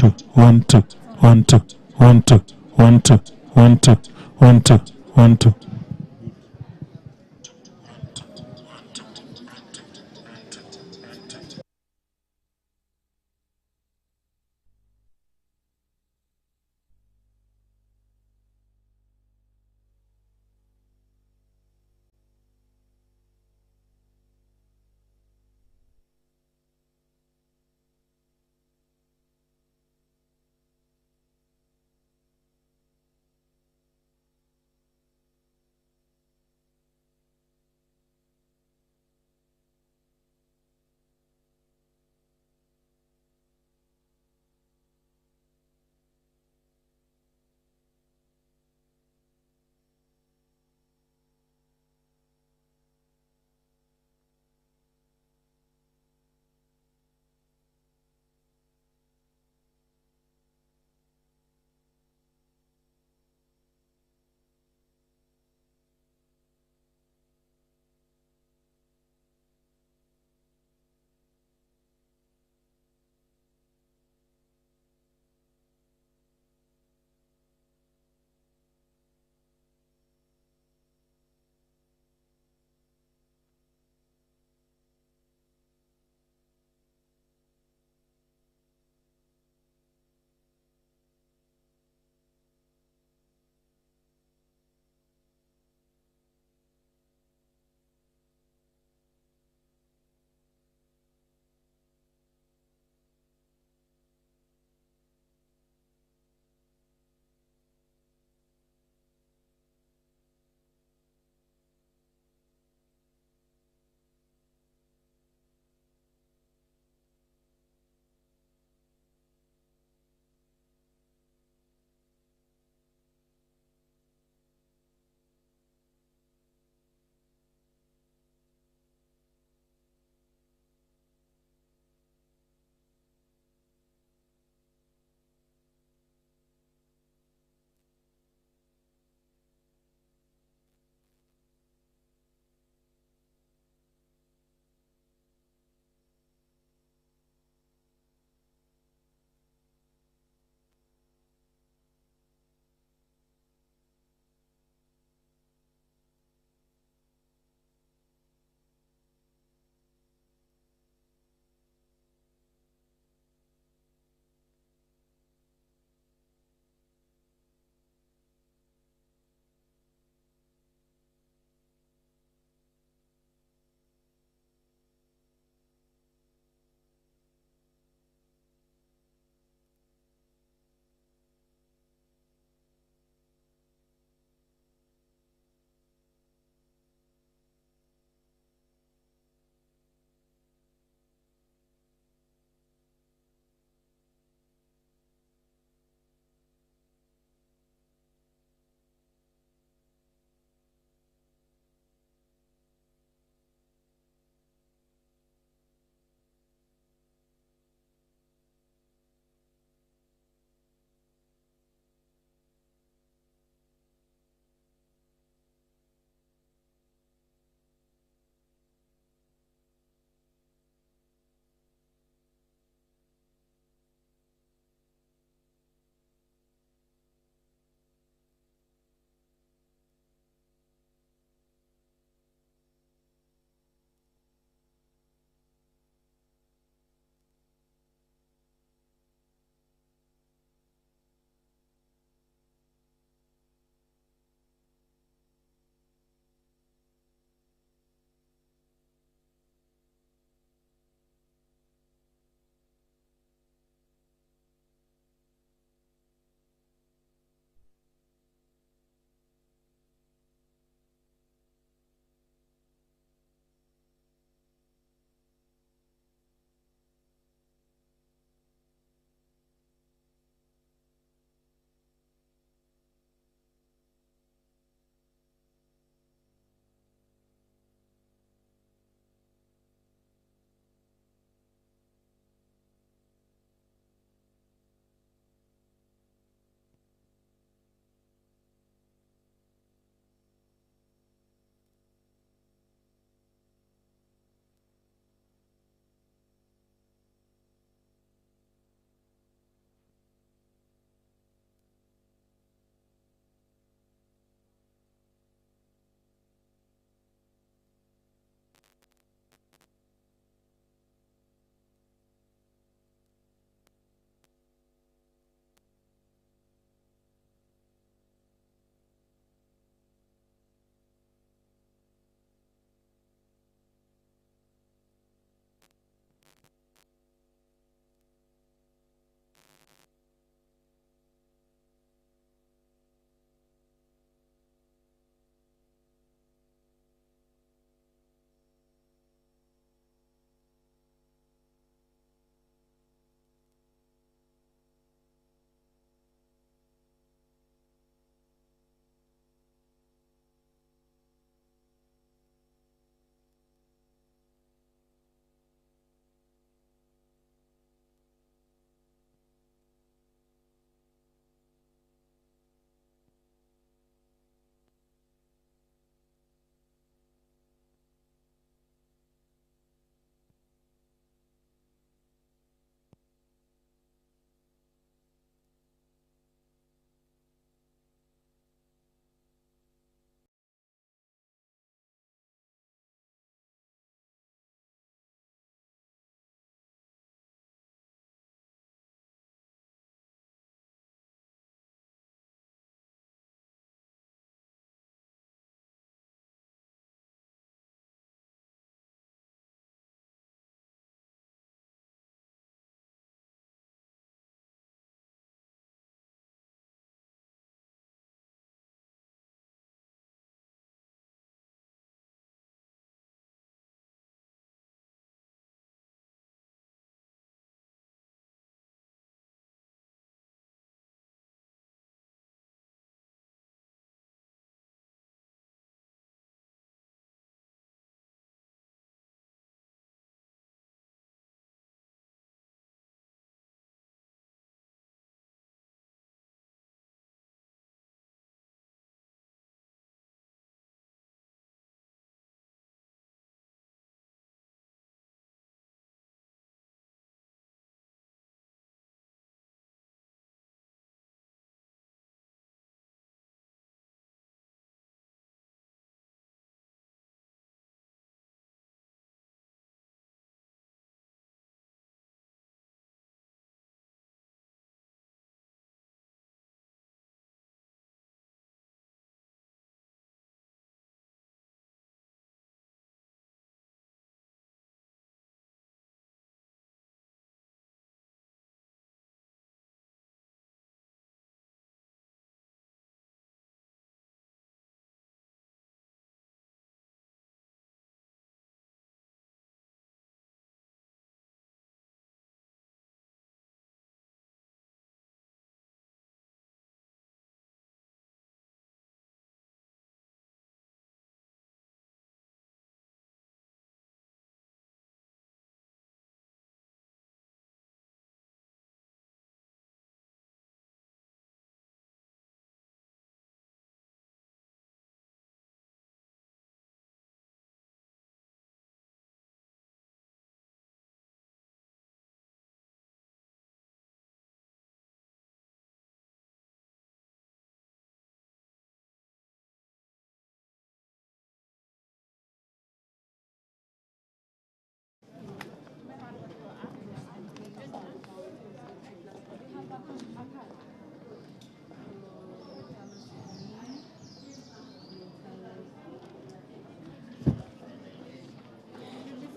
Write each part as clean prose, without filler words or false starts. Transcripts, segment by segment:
two, one, two, one, two, one, two, one, two, one, two, one, two, one, two.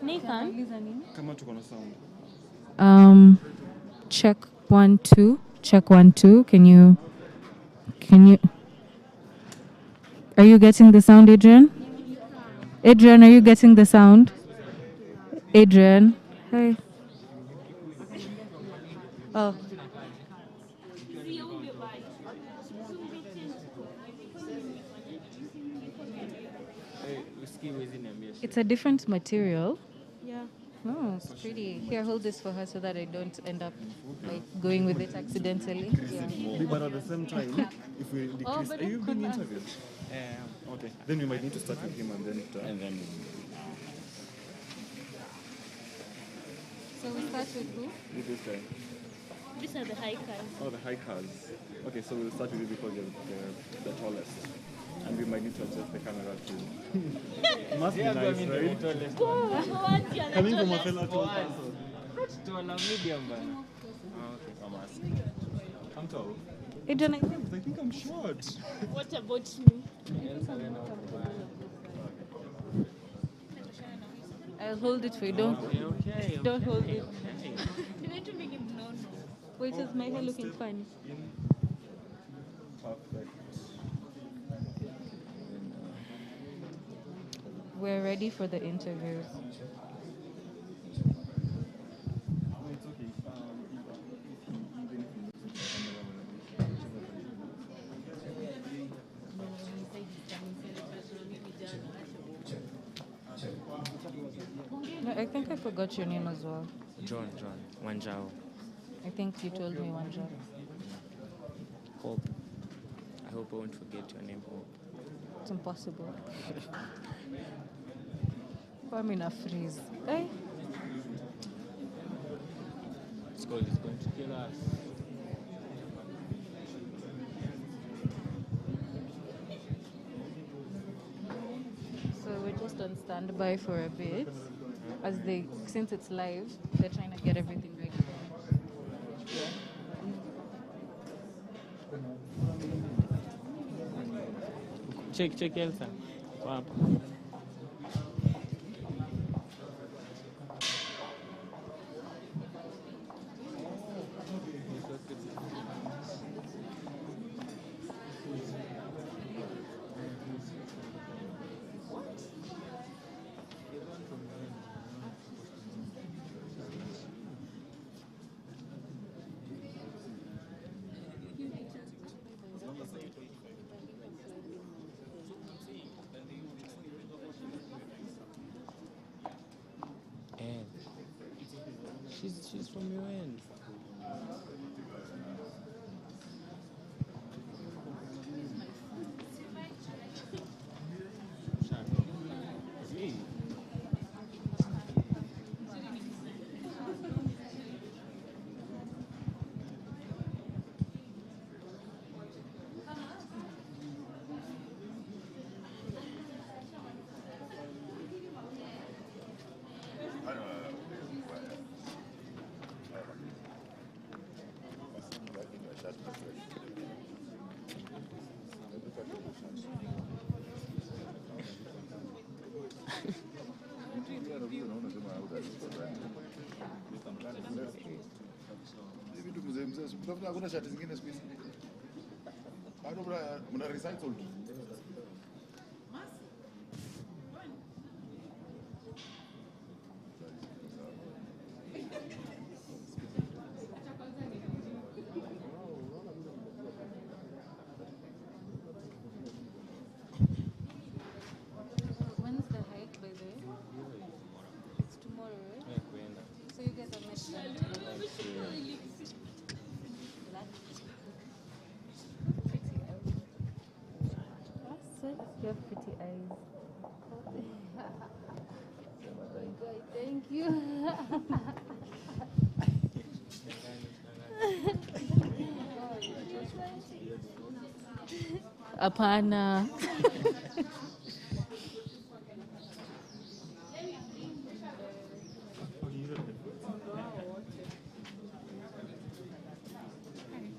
Nathan? Kama tuko na sound. Check 1 2. Check 1 2. Can you? Are you getting the sound, Adrian? Adrian, are you getting the sound? Adrian, hey. Oh. It's a different material. Yeah. Oh, it's pretty. Here, hold this for her so that I don't end up like going with it accidentally. Yeah. But at the same time, if we decrease, are you being interviewed? Okay. Then we might need to start with him and then. So we start with who? With this guy. These are the hikers. Oh, the hikers. Okay, so we'll start with you because you're the tallest. And we might need to adjust the camera too. Must be nice, right? Coming from a fellow tall person. Not tall, a medium man. Okay, I'm asking. I'm tall. Adrian, I think I'm short. What about me? I'll hold it for you. Don't hold it. You need to make him know. Wait, is my hair looking funny? Perfect. We're ready for the interviews. It's okay. No, I think I forgot your name as well. John, Wanjao. I think you told me one job. Hope. I hope I won't forget your name, Hope. It's impossible. I'm in a freeze. Hey? It's going to kill us. So we're just on standby for a bit. Since it's live, they're trying to get everything ready. Check Elsa. Wow. She's from your end. Hakuna shati zingine siku hizi. Bado mna recycle tu. When's the hike, by the way? It's tomorrow, right? So you guys are meant You have pretty eyes. Thank you. Apana.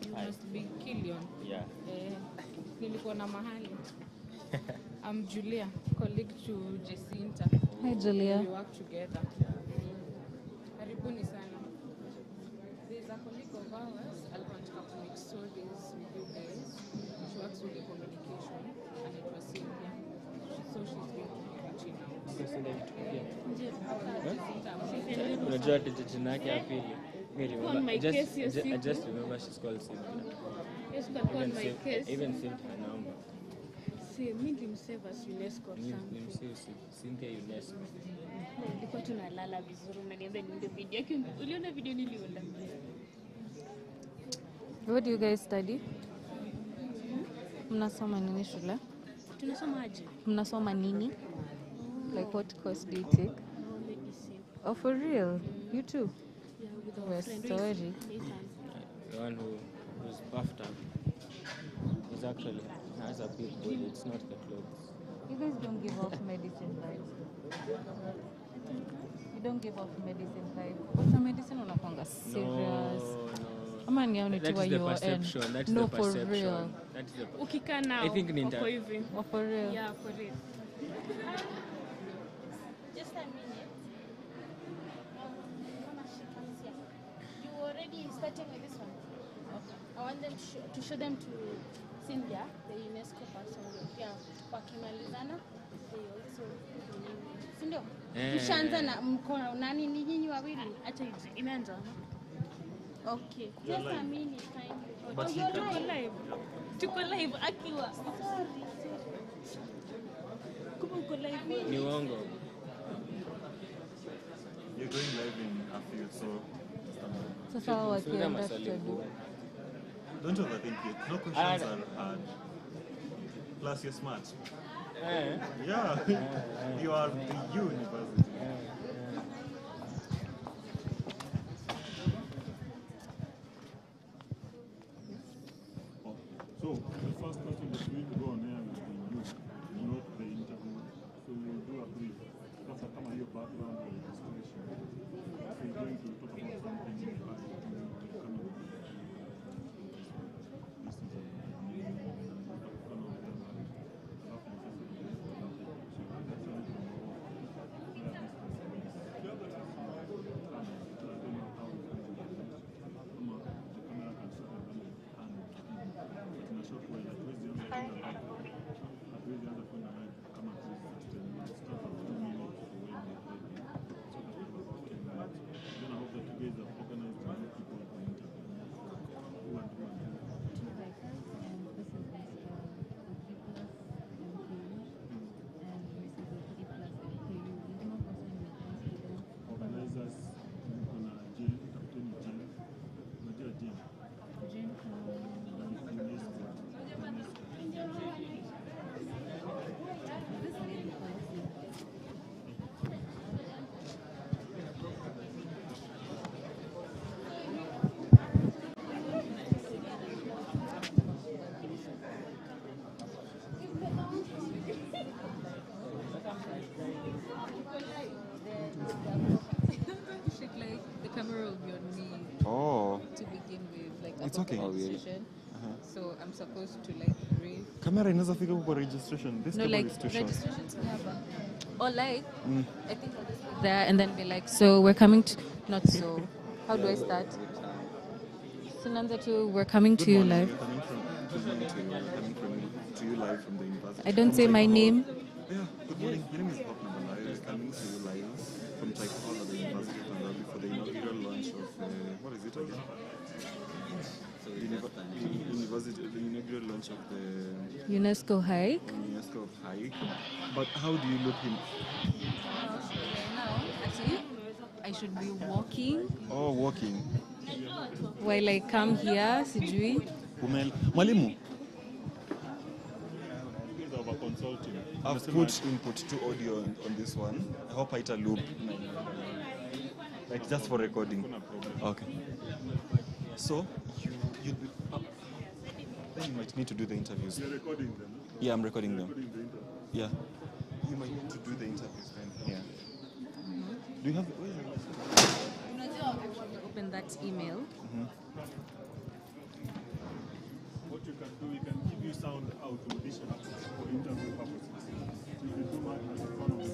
You must be Killian. Yeah. Nilikuwa na mahali. I'm Julia, colleague to Jacinta. Hi, Hi, Julia. We work together. Karibuni sana. There's a colleague of ours, alikuwa anataka to make stories with you guys. She works with the communication and it was Cynthia. So she's going to be reaching out. Unajua jina yake ya pili. Me On remember. my I just, case, you're I just remember she's called Cynthia. Yes, but on my case. Even saved her number. See, me nimsave as UNESCO or something. Nimsave Cynthia UNESCO. Nilikuwa tunalala vizuri, unaniambia niende video yake. Uliona video niliona? What do you guys study? Mnasoma nini shule? Tunasoma aje? Mnasoma nini? Like what course do you take? Medicine. Oh, for real? You too? Yeah, with We're our friend. story. Nathan. The one who's buffed up is actually has a big body. It's not the clothes. You guys don't give off medicine vibes. You don't give off medicine vibe. What's a medicine unakwanga serious? No. Ama ni That tu wa is the UON. perception. That's No, the for perception. real. That is the. Ukikaa nao, I think ni wako hivi. Oh, for real. Yeah, for real. Just a minute. You already starting with this one? Okay. I want them to show them to Cynthia, the UNESCO person. Yeah, wakimalizana, they also si ndio? Tushaanza na mkono nani ni nyinyi wawili? Acha imeanza. Okay. Just a minute time. But you're live. Tuko live akiwa. Sorry. Kumbe uko live. Ni uongo. You're going live in a few, so Sasa wakienda Swali tutadu. ngumu. don't overthink it. No questions are hard. Plus, you're smart. Yeah, you are the university. So, the first question that will go on air will be you, not the interview. So, we'll do a brief. That's a come your background or registration. So, we're going to talk about something you are coming. This is organizers, kuna Jane, Captain Jane, unajua Jane? Like the camera will be on me Oh, to begin with, like It's upper okay. Oh, really? registration. So I'm supposed to like brief. camera inaweza fika kwa registration. This No, cable like is too short. registrations hapa. Or like, I think I'll just be there and then be like, so we're coming to, not so. How do I start? Sunanza to, we're coming to you Good morning. live. We're coming to you live from the university. I don't say my name. Yeah, good morning. My name is Bob Nabalai. We're coming to you live from Type Hall at the University of Nairobi for the inaugural launch of, what is it again? The inaugural launch of the UNESCO hike. UNESCO hike. But how do you look in? Now, actually, I should be walking Oh, walking. while I come here, sijui. Mwalimu, You guys are over consulting. I've put input to audio on this one. I hope haita loop. Like just for recording. Okay. So, you'll be up. Then you might need to do the interviews. You're recording them. Yeah, I'm recording them. Recording the interview. Yeah. You might need to do the interviews then. Yeah. Do you have where is it? Open that email. What you can do, we can give you sound out auditions for interview purposes. So if you do mark as one of the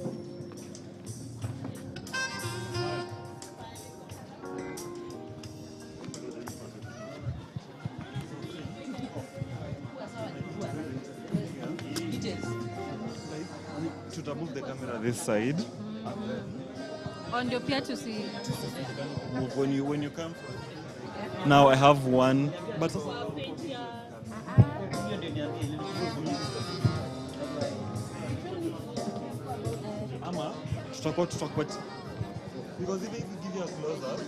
this side. On your peer to see. Move when you come. Now I have one, but Ama, tutakuwa because even if we give you a close up,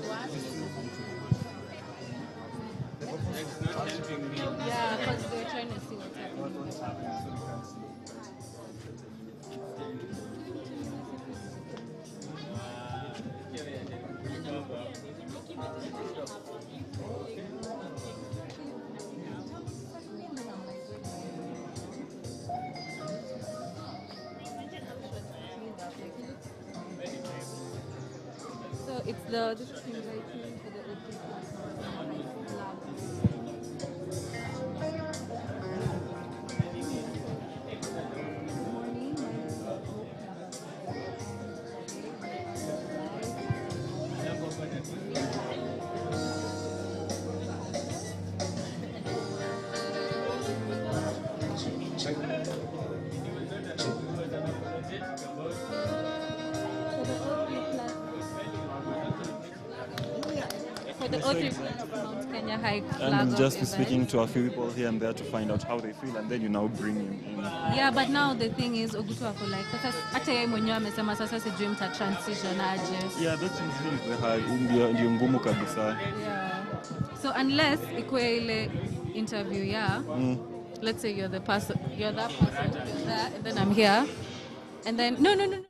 Yeah, because they're trying to see what's happening. So it's this is inviting for the for the O3 Mount Kenya hike flag. and we'll just be of speaking events. to a few people here and there to find out how they feel, and then you now bring him in. Yeah, but now the thing is Ogutu wako like sasa hata yeye mwenyewe amesema sasa sijui mta transition aje. Yeah, that's usually the hard, ndio ngumu kabisa. Yeah. So unless ikue ile interview, yeah. Let's say you're that person, you're there, and then I'm here, and then no.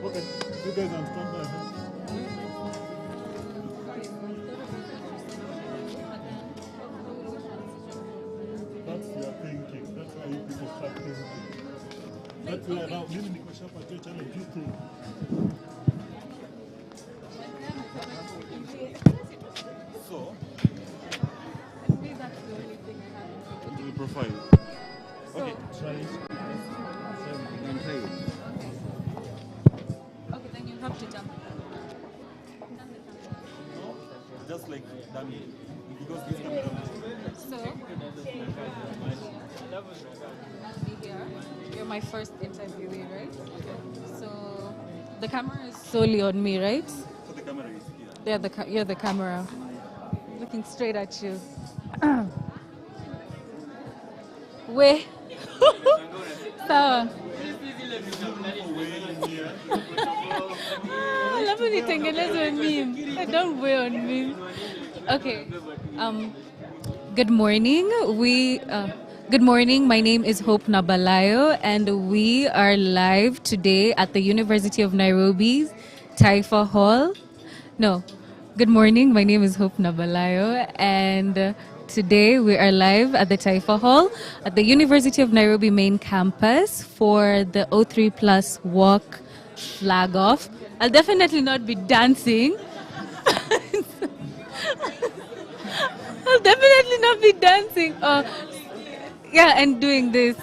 Okay, you guys on standby. Huh? That's your thinking. That's why you people start thinking. That's why now, mimi niko shapatia challenge you think. So, the profile. Okay, try it. Okay, then you have to jump. Just like dummy. Because this camera. So, here, you're my first interviewee, right? So, the camera is solely on me, right? So the camera is here. You're the camera. Looking straight at you. We. Sawa. Alafu nitengenezwe meme. Don't weigh on meme. Okay. Good morning. Good morning. My name is Hope Nabalayo, and we are live today at the University of Nairobi's Taifa Hall. No. Good morning. My name is Hope Nabalayo, and today we are live at the Taifa Hall at the University of Nairobi main campus for the O3 Plus Walk flag off. I'll definitely not be dancing. I'll definitely not be dancing. Yeah, and doing this.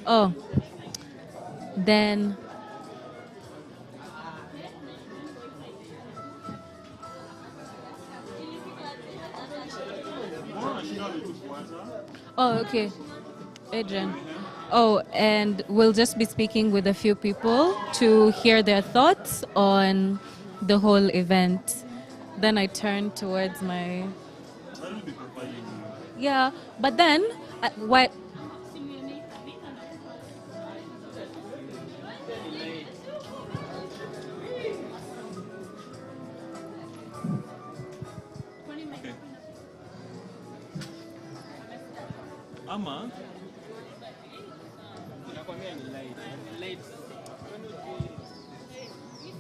Oh, then. Oh, okay. Adrian. Oh, and we'll just be speaking with a few people to hear their thoughts on the whole event. Then I turn towards my... Yeah, but then, what... Ama,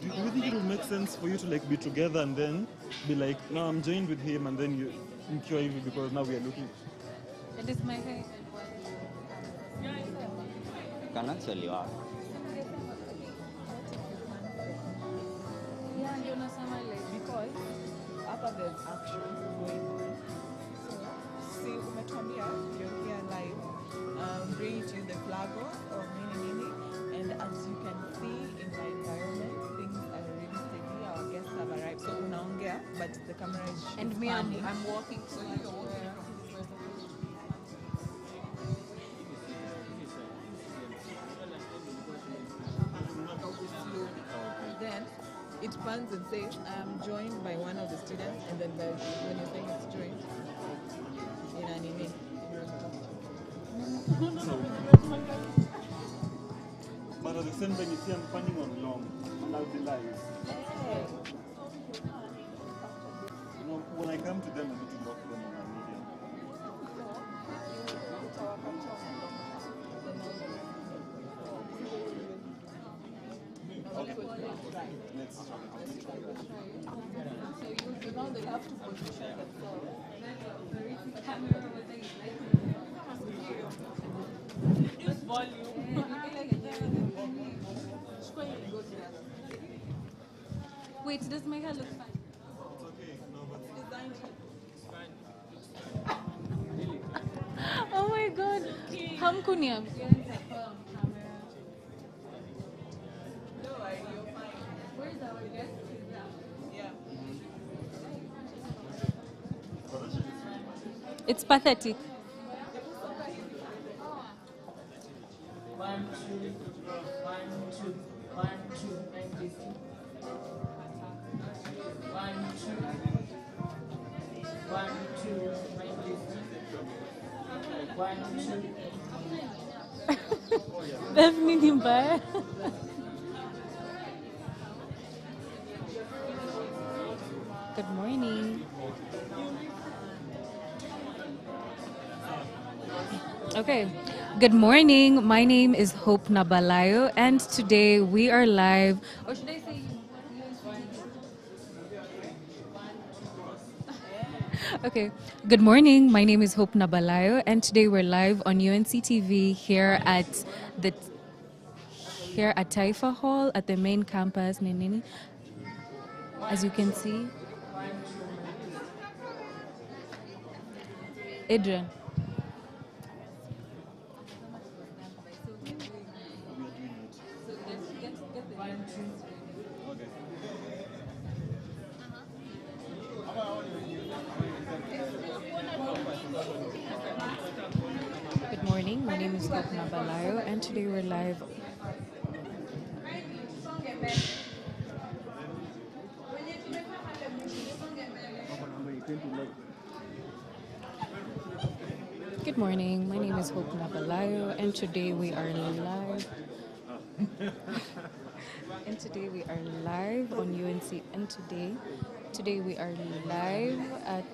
do you think it would make sense for you to like be together and then be like, no, I'm joined with him, and then you cure him because now we are looking. It is my hair. You can actually work. Yeah, ndio nasema like because hapa there's action going on. So, see, umetuambia you're here live, bringing to you the flag off or nini, and as you can see in my environment, things are already steady. Our guests have arrived. So unaongea, but the camera is And me, panning. I'm walking. So you're walking. Then it pans and says, I am joined by one of the students, and then when you're saying it's joined, in anime. But at the same time, you see, I'm panning on long, and I'll be live. You know, when I come to them, I need to lock them on my media. Okay. Let's try. So now they have to position themselves. Use volume. Wait, does my hair look fine? Oh my god. Hamkunia. Where's our guest? Yeah. It's pathetic. Definitely mbaya. Good morning. Okay. Good morning. My name is Hope Nabalayo, and today we are live. Or should I say? Okay. Good morning. My name is Hope Nabalayo, and today we're live on UNC TV here at Taifa Hall at the main campus. As you can see, Adrian. name is Hope Nabalayo, and today we're live. Good morning, my name is Hope Nabalayo, and today we are live. And today we are live on UNC, and today we are live at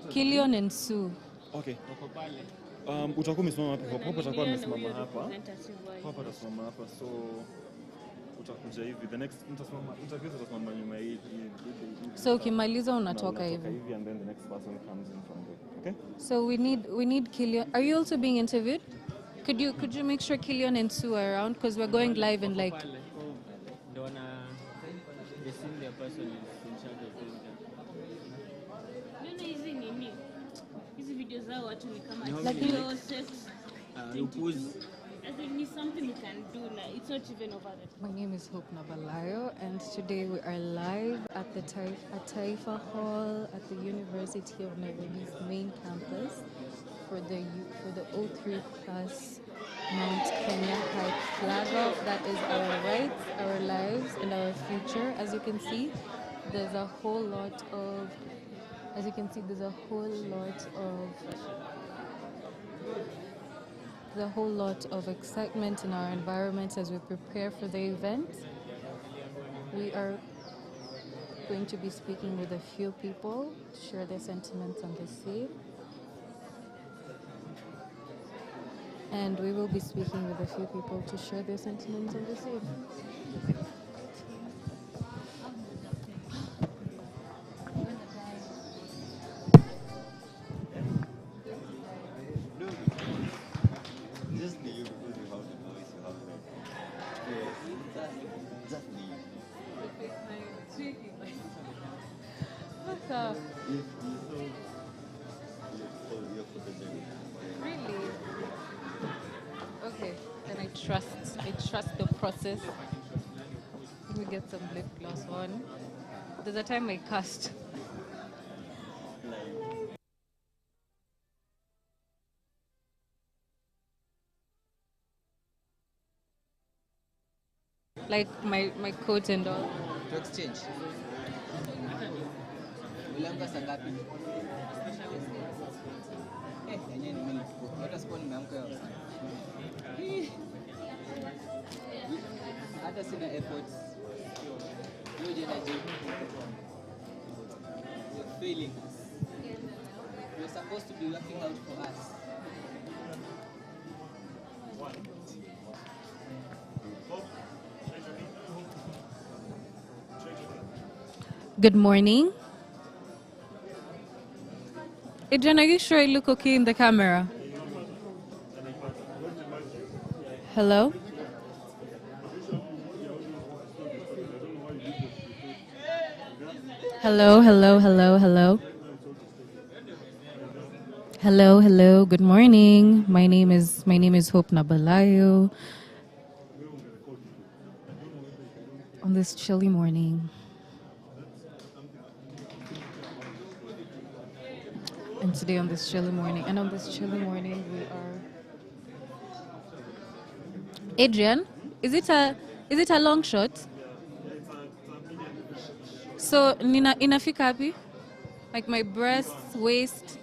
Killian and Sue. Okay. Utakuwa umesimama wapi? Hapo atakuwa amesimama hapa. Hapa atasimama hapa, so utakuja hivi. The next interviews utasimama nyuma hii. So ukimaliza unatoka hivi. And then the next person comes in from there. Okay? So we need Killian. Are you also being interviewed? Could you make sure Killian and Sue are around, because we're going live in like The senior person is in charge of doing that. Hizi video zao watu ni kama sex. As in, it's something you can do. It's not even over there. My name is Hope Nabalayo, and today we are live at the Taifa Hall at the University of Nairobi's main campus for the O3 Plus Mount Kenya Hike flag off. That is our rights, our lives, and our future. As you can see, there's a whole lot of excitement in our environment as we prepare for the event. We are going to be speaking with a few people to share their sentiments on the scene. And we will be speaking with a few people to share their sentiments on the scene. Really? Okay, then I trust the process. Let me get some lip gloss on. There's a time I cussed. Like my coat and all. To exchange. Uliamka saa ngapi? Yenyewe nimelikuwa. Hata sipo nimeamka leo. Hata sina efforts. Hiyo je naje. You're failing us. You're supposed to be working out for us. Good morning. Adrian, are you sure I look okay in the camera? Hello? Hello. Hello. Good morning. My name is Hope Nabalayo. On this chilly morning. And today on this chilly morning, we are. Adrian, is it a long shot? So inafika hapi? Like my breasts, waist.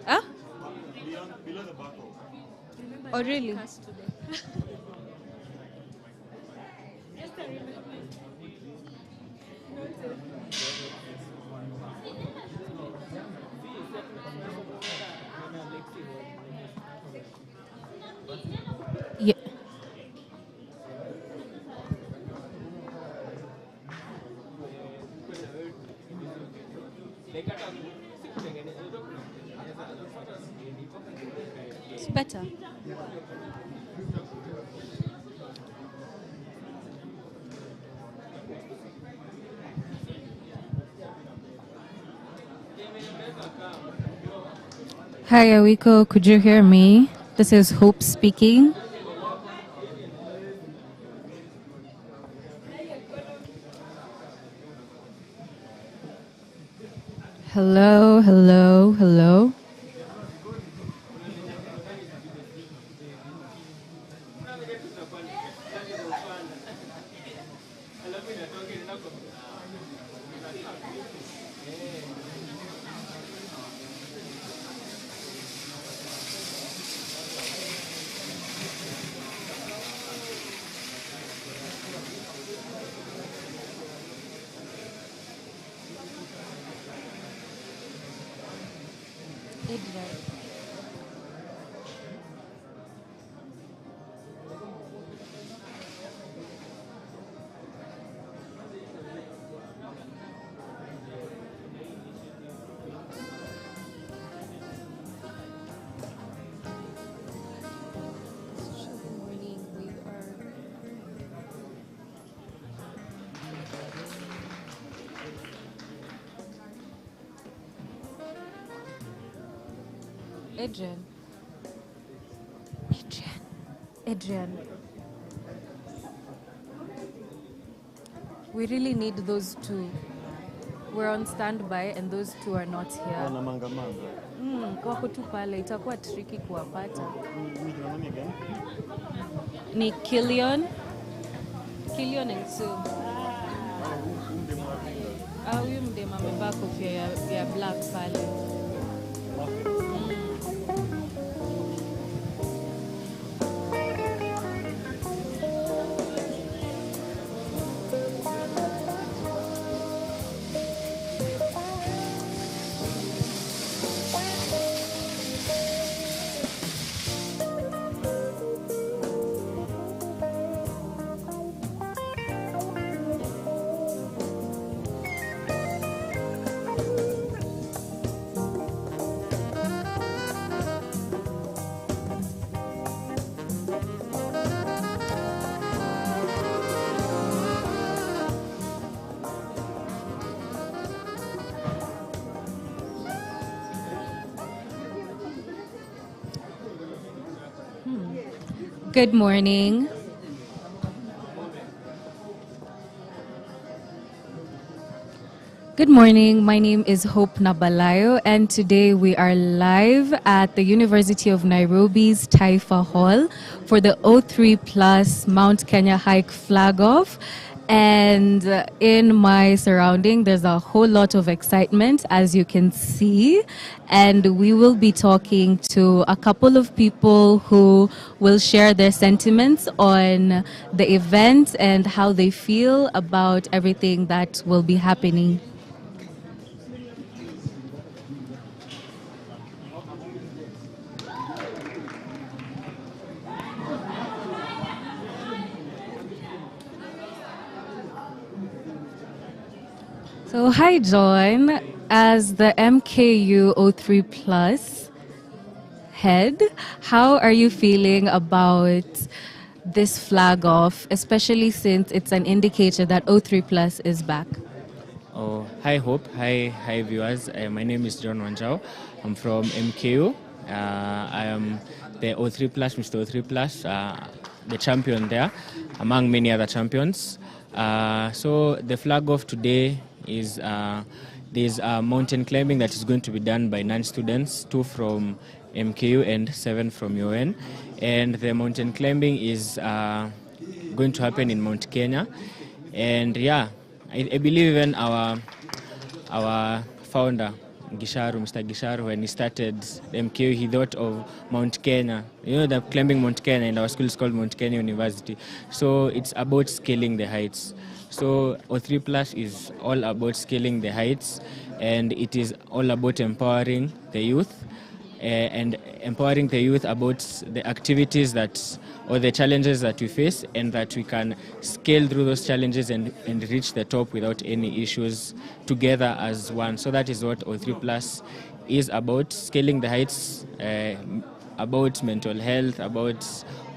Ah? Below the buckle. Oh really? Yeah. It's better. Hi, Awiko. Could you hear me? This is Hope speaking. Hello, hello, hello. Adrian. We really need those two. We're on standby and those two are not here. Wako tu pale, itakuwa tricky kuwapata. Ni Killian and Sue. Huyu mdema amevaa kofia ya black pale. Good morning. Good morning. My name is Hope Nabalayo, and today we are live at the University of Nairobi's Taifa Hall for the O3 Plus Mount Kenya Hike Flag Off. And in my surrounding, there's a whole lot of excitement, as you can see. And we will be talking to a couple of people who will share their sentiments on the event and how they feel about everything that will be happening. So hi John, as the MKU 03 Plus head, how are you feeling about this flag off, especially since it's an indicator that 03 Plus is back? Oh, hi Hope, hi viewers. My name is John Wanjao. I'm from MKU. I am the 03 Plus, Mr. 03 Plus, the champion there, among many other champions. So the flag off today is there's mountain climbing that is going to be done by 9 students, 2 from MKU and 7 from UN. And the mountain climbing is going to happen in Mount Kenya. And yeah, I believe even our founder, Mr. Gisharu, when he started MKU, he thought of Mount Kenya. You know, the climbing Mount Kenya, and our school is called Mount Kenya University. So it's about scaling the heights. So 03 Plus is all about scaling the heights, and it is all about empowering the youth and empowering the youth about the activities that or the challenges that we face, and that we can scale through those challenges and reach the top without any issues together as one. So that is what 03 Plus is about, scaling the heights, about mental health, about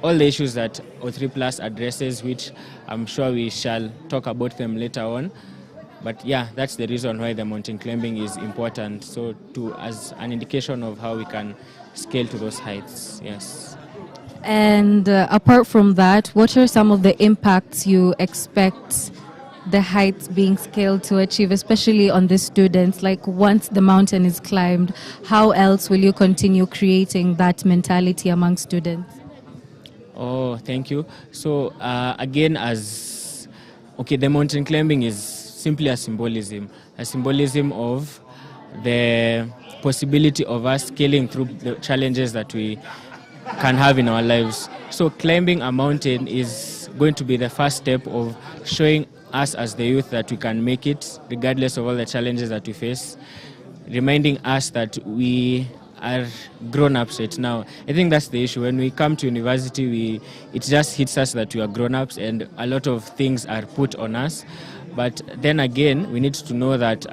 all the issues that 03 Plus addresses, which I'm sure we shall talk about them later on. But yeah, that's the reason why the mountain climbing is important. So as an indication of how we can scale to those heights. Yes. And apart from that, what are some of the impacts you expect the heights being scaled to achieve, especially on the students? Like once the mountain is climbed, how else will you continue creating that mentality among students? Oh, thank you. So again, the mountain climbing is simply a symbolism of the possibility of us scaling through the challenges that we can have in our lives. So climbing a mountain is going to be the first step of showing us as the youth that we can make it regardless of all the challenges that we face, reminding us that we are grown-ups right now. I think that's the issue. When we come to university, it just hits us that we are grown-ups and a lot of things are put on us. But then again, we need to know that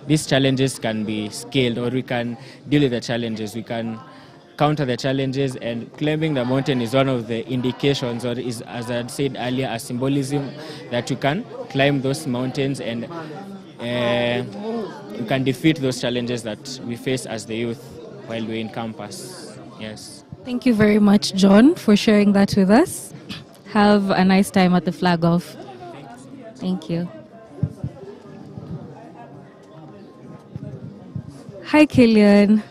these challenges can be scaled, or we can deal with the challenges. We can counter the challenges, and climbing the mountain is one of the indications, or is, as I had said earlier, a symbolism that you can climb those mountains and you can defeat those challenges that we face as the youth while we're in campus. Yes. Thank you very much, John, for sharing that with us. Have a nice time at the flag off. Thank you. Hi, Killian.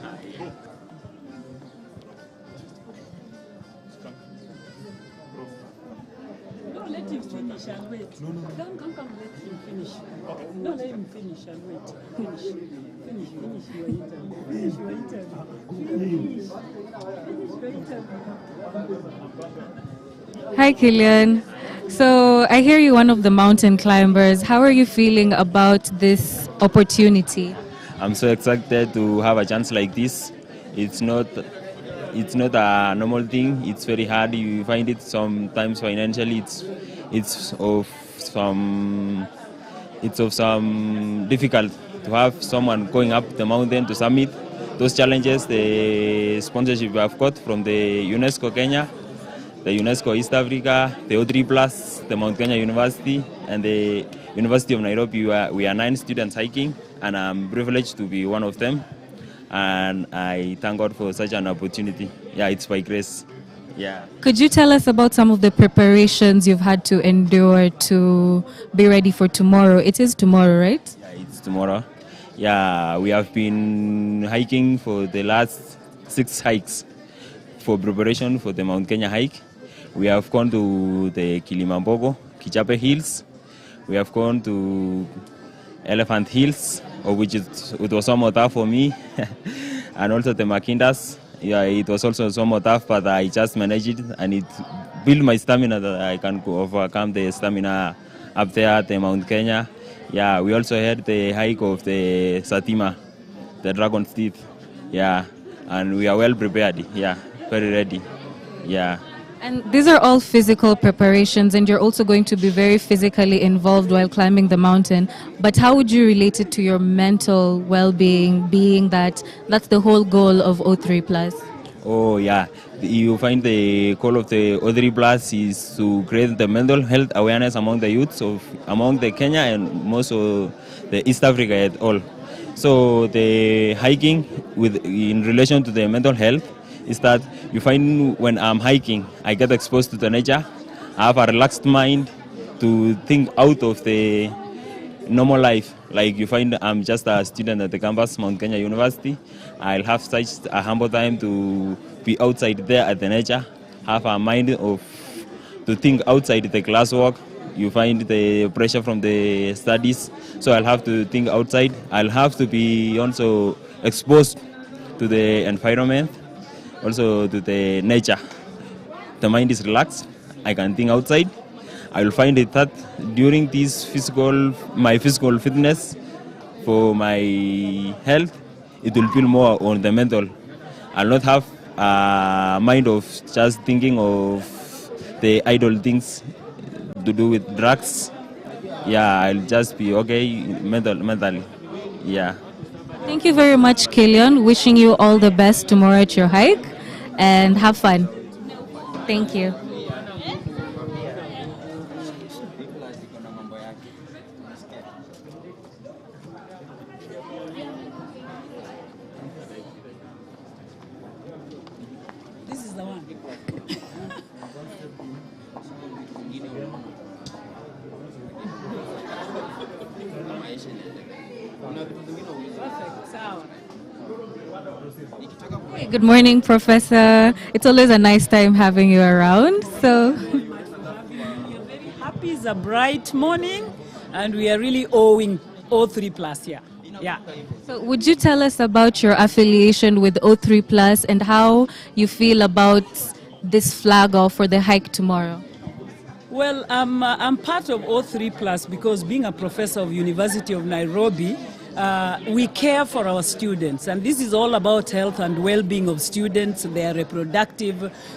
Let him finish and wait. No. Come, let him finish. No, let him finish and wait. Finish your interview. Finish your interview. Hi, Killian. So I hear you're one of the mountain climbers. How are you feeling about this opportunity? I'm so excited to have a chance like this. It's not a normal thing. It's very hard. You find it sometimes financially. It's of some difficult to have someone going up the mountain to summit those challenges. The sponsorship we have got from the UNESCO Kenya, the UNESCO East Africa, the O3 Plus, the Mount Kenya University, and the University of Nairobi. We are 9 students hiking, and I'm privileged to be one of them. And I thank God for such an opportunity. Yeah, it's by grace. Yeah. Could you tell us about some of the preparations you've had to endure to be ready for tomorrow? It is tomorrow, right? Yeah, it's tomorrow. Yeah, we have been hiking for the last 6 hikes for preparation for the Mount Kenya hike. We have gone to the Kilimambogo, Kichape Hills. We have gone to Elephant Hills, of which it was somewhat tough for me, and also the Makindas. Yeah, it was also somewhat tough, but I just managed it, and it built my stamina that I can overcome the stamina up there at the Mount Kenya. Yeah, we also had the hike of the Satima, the Dragon's Teeth. Yeah, and we are well prepared. Yeah, very ready. Yeah. And these are all physical preparations, and you're also going to be very physically involved while climbing the mountain. But how would you relate it to your mental well-being, being that that's the whole goal of O3 Plus? Oh, yeah. You find the goal of the O3 Plus is to create the mental health awareness among the youths among the Kenya and most of the East Africa at all. So the hiking in relation to the mental health is that you find when I'm hiking, I get exposed to the nature. I have a relaxed mind to think out of the normal life. Like you find I'm just a student at the campus, Mount Kenya University. I'll have such a humble time to be outside there at the nature, have a mind to think outside the classwork. You find the pressure from the studies, so I'll have to think outside. I'll have to be also exposed to the environment, also to the nature. The mind is relaxed. I can think outside. I will find it that during this my physical fitness for my health, it will feel more on the mental. I'll not have a mind of just thinking of the idle things to do with drugs. Yeah, I'll just be okay mentally. Yeah. Thank you very much, Killian. Wishing you all the best tomorrow at your hike, and have fun. Thank you. the one. Perfect. Sawa. Hey, good morning, Professor. It's always a nice time having you around. So, We are very happy. It's a bright morning, and we are really owing O3 Plus here. Yeah. so would you tell us about your affiliation with O3 Plus and how you feel about this flag off for the hike tomorrow? Well, I'm part of O3 Plus because being a professor of University of Nairobi, we care for our students, and this is all about health and well-being of students, their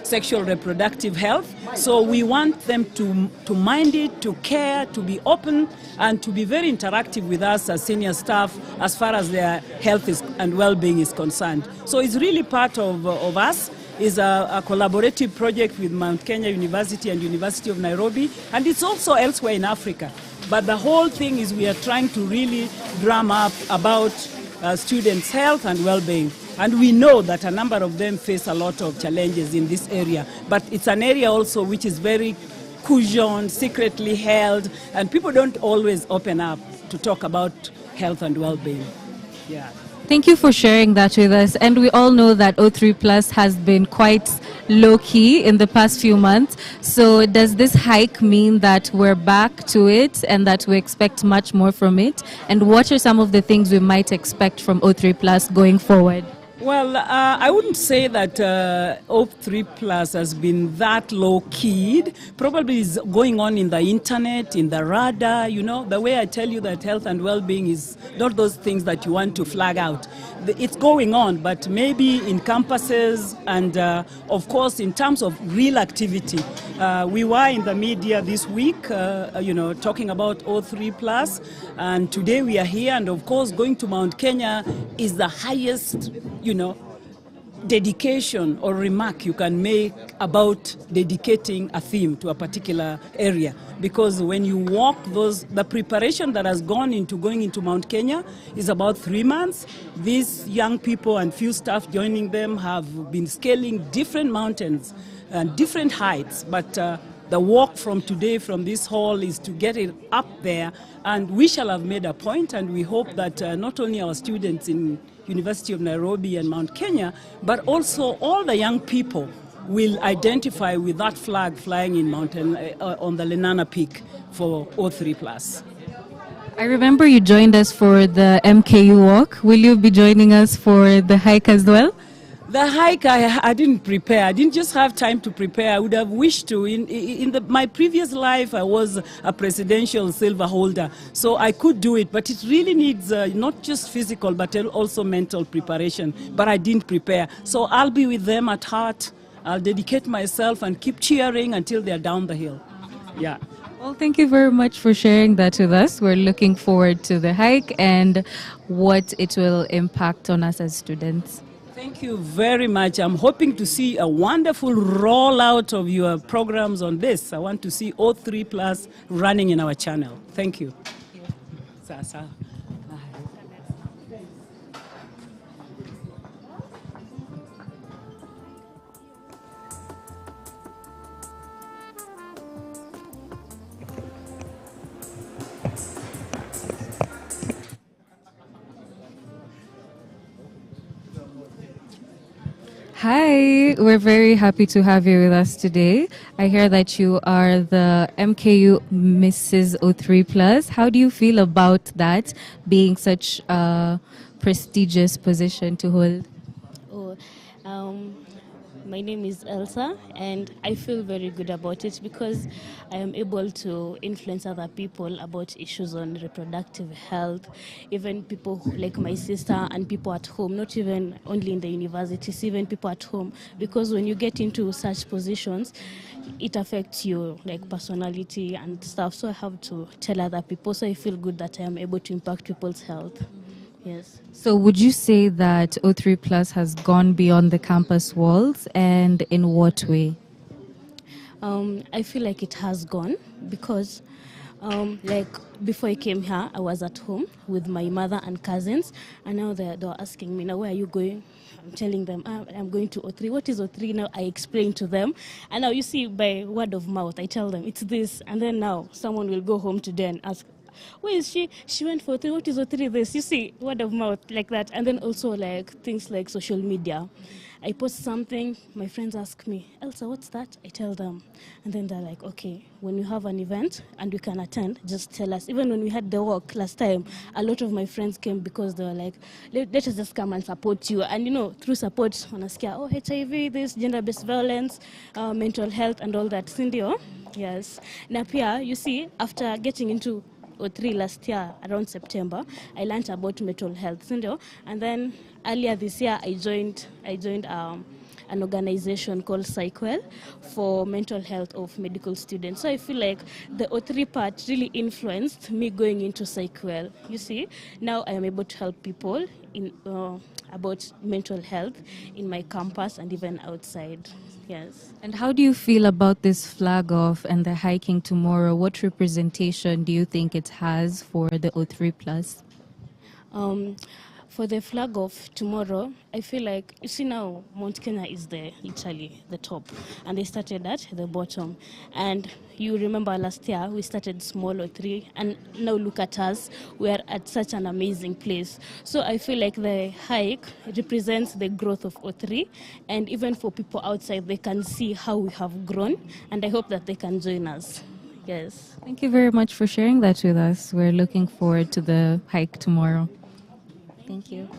sexual reproductive health. So we want them to mind it, to care, to be open, and to be very interactive with us as senior staff as far as their health and well-being is concerned. So it's really part of us. Is a collaborative project with Mount Kenya University and University of Nairobi, and it's also elsewhere in Africa. But the whole thing is we are trying to really drum up about students' health and well-being. And we know that a number of them face a lot of challenges in this area. But it's an area also which is very cushioned, secretly held, and people don't always open up to talk about health and well-being. Yeah. Thank you for sharing that with us. And we all know that O3 Plus has been quite low-key in the past few months. So does this hike mean that we're back to it and that we expect much more from it? And what are some of the things we might expect from O3 Plus going forward? Well, I wouldn't say that O3 Plus has been that low-keyed. Probably is going on in the internet, in the radar, the way I tell you that health and well-being is not those things that you want to flag out. It's going on, but maybe in campuses and, of course, in terms of real activity. We were in the media this week, talking about O3 Plus, and today we are here, and of course, going to Mount Kenya is the highest, dedication or remark you can make about dedicating a theme to a particular area. Because when you walk the preparation that has gone into going into Mount Kenya is about 3 months. These young people and few staff joining them have been scaling different mountains and different heights. But the walk from today from this hall is to get it up there, and we shall have made a point, and we hope that not only our students in University of Nairobi and Mount Kenya, but also all the young people will identify with that flag flying in mountain on the Lenana Peak for O3 Plus. I remember you joined us for the MKU walk. Will you be joining us for the hike as well? The hike, I didn't prepare. I didn't just have time to prepare. I would have wished to. In my previous life, I was a presidential silver holder, so I could do it. But it really needs not just physical, but also mental preparation. But I didn't prepare. So I'll be with them at heart. I'll dedicate myself and keep cheering until they're down the hill. Yeah. Well, thank you very much for sharing that with us. We're looking forward to the hike and what it will impact on us as students. Thank you very much. I'm hoping to see a wonderful rollout of your programs on this. I want to see O3 Plus running in our channel. Thank you. Sasa. Hi, we're very happy to have you with us today. I hear that you are the MKU Mrs. O3 Plus. How do you feel about that, being such a prestigious position to hold? My name is Elsa, and I feel very good about it because I am able to influence other people about issues on reproductive health, even people like my sister and people at home, not even only in the universities, even people at home, because when you get into such positions, it affects your personality and stuff, so I have to tell other people, so I feel good that I am able to impact people's health. Yes. So would you say that O3 Plus has gone beyond the campus walls, and in what way? I feel like it has gone because before I came here, I was at home with my mother and cousins, and now they were asking me, now where are you going? I'm telling them, I'm going to O3. What is O3 now? I explain to them. And now you see, by word of mouth, I tell them it's this. And then now someone will go home today and ask, where is she? She went for O3. What is O3 this? You see, word of mouth like that. And then also like things like social media. I post something, my friends ask me, Elsa, what's that? I tell them. And then they're like, okay, when you have an event and we can attend, just tell us. Even when we had the walk last time, a lot of my friends came because they were like, let us just come and support you. And through support, wanasikia, oh, HIV, this, gender-based violence, mental health and all that. Sindio? Yes. Na pia, you see, after getting into O3 last year, around September, I learned about mental health. And then earlier this year, I joined an organization called Psychwell for mental health of medical students. So I feel like the O3 part really influenced me going into Psychwell. You see, now I am able to help people in about mental health in my campus and even outside. Yes. And how do you feel about this flag off and the hiking tomorrow? What representation do you think it has for the O3 plus? For the flag off tomorrow, I feel like, you see now, Mount Kenya is literally the top, and they started at the bottom. And you remember last year, we started small O3, and now look at us, we are at such an amazing place. So I feel like the hike represents the growth of O3, and even for people outside, they can see how we have grown, and I hope that they can join us. Yes. Thank you very much for sharing that with us. We're looking forward to the hike tomorrow. Thank you.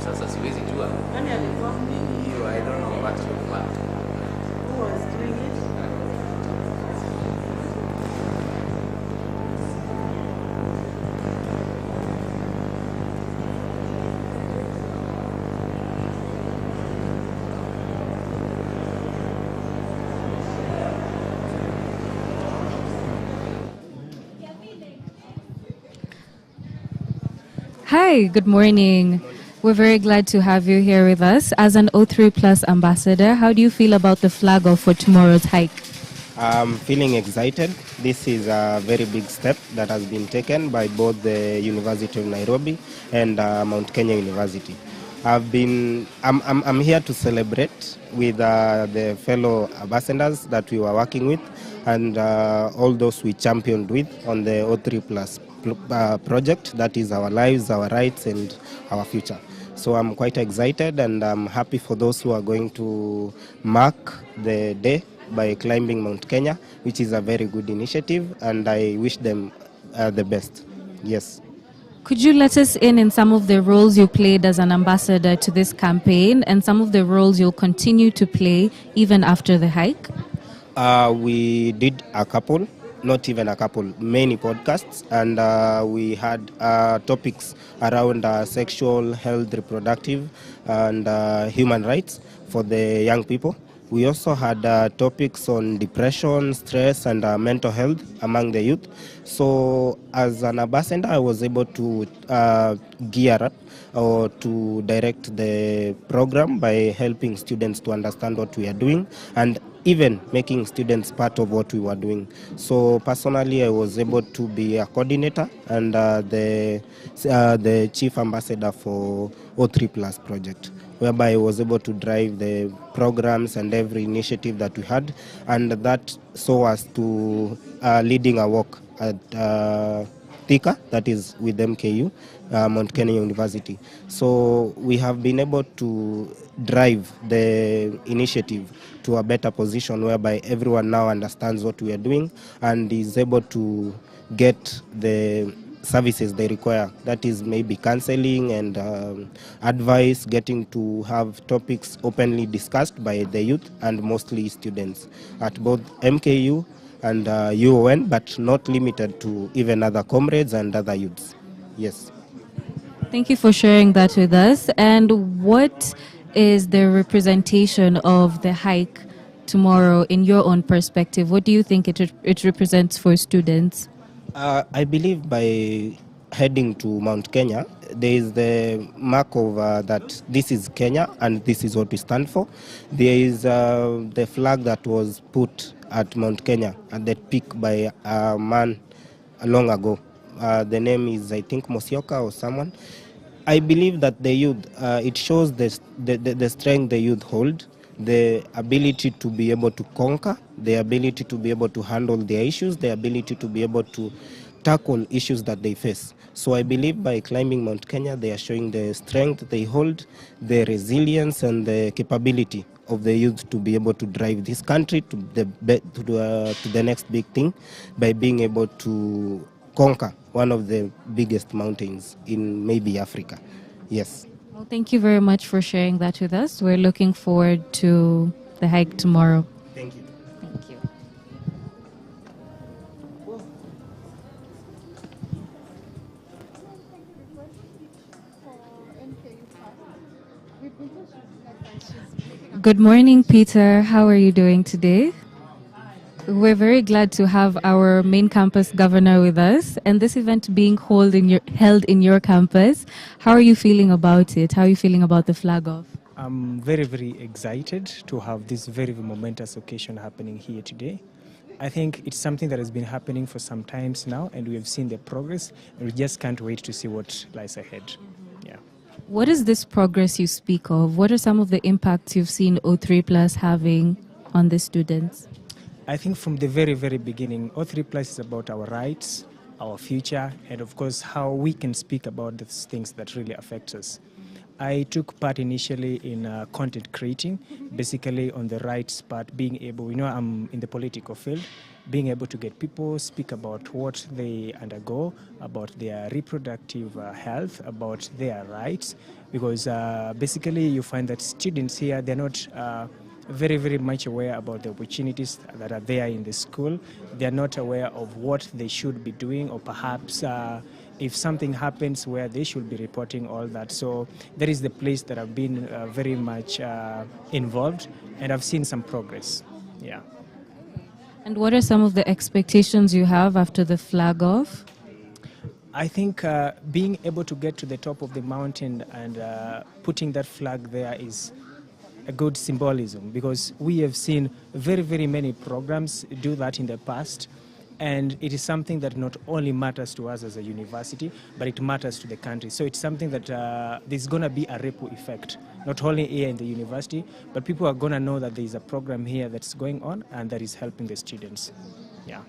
Sasa siwezi jua. Nani alikuwa? Hiyo I don't know what you want. Who was doing it? Hi, good morning. We're very glad to have you here with us. As an O3 Plus ambassador, how do you feel about the flag off for tomorrow's hike? I'm feeling excited. This is a very big step that has been taken by both the University of Nairobi and Mount Kenya University. I'm here to celebrate with the fellow ambassadors that we were working with and all those we championed with on the O3 Plus project, that is our lives, our rights, and our future. So I'm quite excited, and I'm happy for those who are going to mark the day by climbing Mount Kenya, which is a very good initiative, and I wish them the best. Yes. Could you let us in some of the roles you played as an ambassador to this campaign and some of the roles you'll continue to play even after the hike? We did a couple, not even a couple, many podcasts, and we had topics around sexual health, reproductive, and human rights for the young people. We also had topics on depression, stress, and mental health among the youth. So as an ambassador, I was able to gear up or to direct the program by helping students to understand what we are doing and even making students part of what we were doing. So personally, I was able to be a coordinator and the chief ambassador for O3 Plus project, whereby I was able to drive the programs and every initiative that we had, and that saw us to leading a walk at Thika, that is with MKU, Mount Kenya University. So we have been able to drive the initiative to a better position whereby everyone now understands what we are doing and is able to get the services they require. That is maybe counseling and advice, getting to have topics openly discussed by the youth and mostly students at both MKU and UON, but not limited to even other comrades and other youths. Yes. Thank you for sharing that with us. And what is the representation of the hike tomorrow in your own perspective? What do you think it represents for students? I believe by heading to Mount Kenya, there is the mark of that this is Kenya and this is what we stand for. There is the flag that was put at Mount Kenya at the peak by a man long ago. The name is, I think, Mosioka or someone. I believe that the youth, it shows the strength the youth hold, the ability to be able to conquer, the ability to be able to handle their issues, the ability to be able to tackle issues that they face. So I believe by climbing Mount Kenya, they are showing the strength they hold, the resilience and the capability of the youth to be able to drive this country to the next big thing by being able to conquer one of the biggest mountains in maybe Africa. Yes. Well, thank you very much for sharing that with us. We're looking forward to the hike tomorrow. Thank you. Thank you. Good morning, Peter. How are you doing today? We're very glad to have our main campus governor with us, and this event being held in your campus. How are you feeling about it? How are you feeling about the flag off? I'm very, very excited to have this very momentous occasion happening here today. I think it's something that has been happening for some times now, and we have seen the progress, and we just can't wait to see what lies ahead. Yeah. What is this progress you speak of? What are some of the impacts you've seen O3 Plus having on the students? I think from the very, very beginning, O3 Plus is about our rights, our future, and of course how we can speak about the things that really affect us. I took part initially in content creating, basically on the rights part, being able, I'm in the political field, being able to get people speak about what they undergo, about their reproductive health, about their rights, because basically you find that students here, they're not very, very much aware about the opportunities that are there in the school. They're not aware of what they should be doing, or perhaps if something happens where they should be reporting all that. So that is the place that I've been very much involved, and I've seen some progress. Yeah. And what are some of the expectations you have after the flag off? I think being able to get to the top of the mountain and putting that flag there is a good symbolism, because we have seen very, very many programs do that in the past, and it is something that not only matters to us as a university, but it matters to the country. So it's something that there's going to be a ripple effect, not only here in the university, but people are going to know that there's a program here that's going on and that is helping the students. Yeah.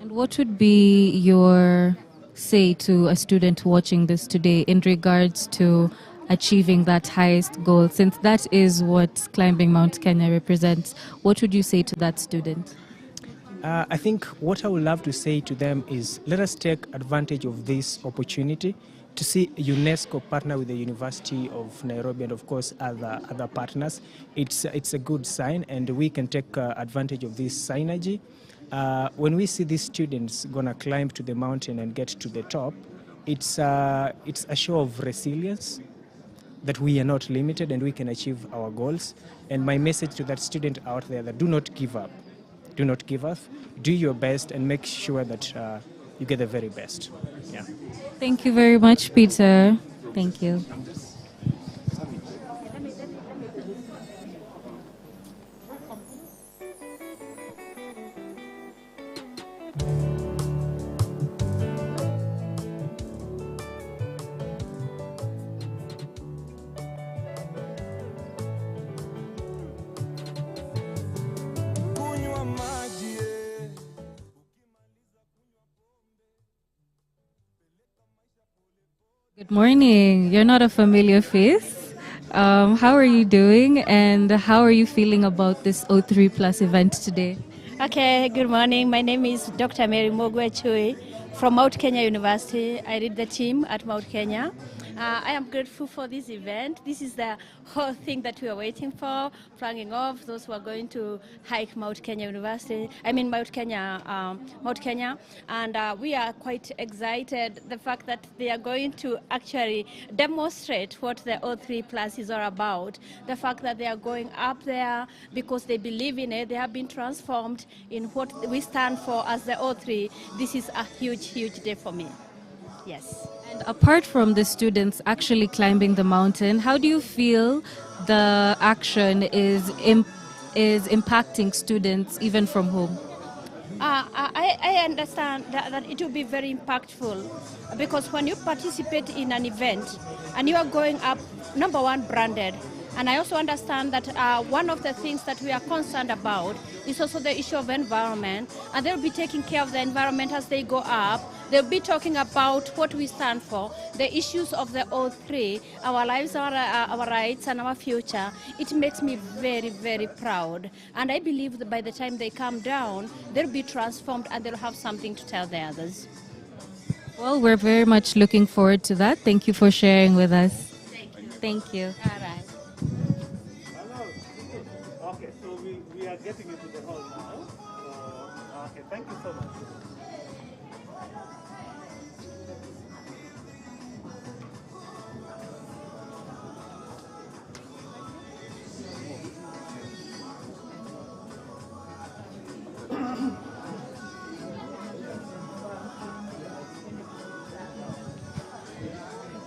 And what would be your say to a student watching this today in regards to achieving that highest goal, since that is what climbing Mount Kenya represents? What would you say to that student? I think what I would love to say to them is, let us take advantage of this opportunity to see UNESCO partner with the University of Nairobi and of course other partners. It's a good sign, and we can take advantage of this synergy. When we see these students gonna climb to the mountain and get to the top, it's a show of resilience, that we are not limited and we can achieve our goals. And my message to that student out there, that do not give up. Do not give up. Do your best and make sure that you get the very best. Yeah. Thank you very much, Peter. Thank you. Good morning. You're not a familiar face. How are you doing, and how are you feeling about this O3 Plus event today? Okay, good morning. My name is Dr. Mary Mogwe Chui from Mount Kenya University. I lead the team at Mount Kenya. I am grateful for this event. This is the whole thing that we are waiting for, flagging off those who are going to hike Mount Kenya University. I mean Mount Kenya, and we are quite excited. The fact that they are going to actually demonstrate what the O3 Plus is all about. The fact that they are going up there because they believe in it. They have been transformed in what we stand for as the O3. This is a huge, huge day for me. Yes. And apart from the students actually climbing the mountain, how do you feel the action is impacting students even from home? I understand that it will be very impactful because when you participate in an event and you are going up, number one, branded. And I also understand that one of the things that we are concerned about is also the issue of environment. And they'll be taking care of the environment as they go up. They'll be talking about what we stand for, the issues of the O3, our lives, our rights, and our future. It makes me very, very proud. And I believe that by the time they come down, they'll be transformed and they'll have something to tell the others. Well, we're very much looking forward to that. Thank you for sharing with us. Thank you. Thank you. All right. Okay, so we are getting into the hall now. Okay, thank you so much.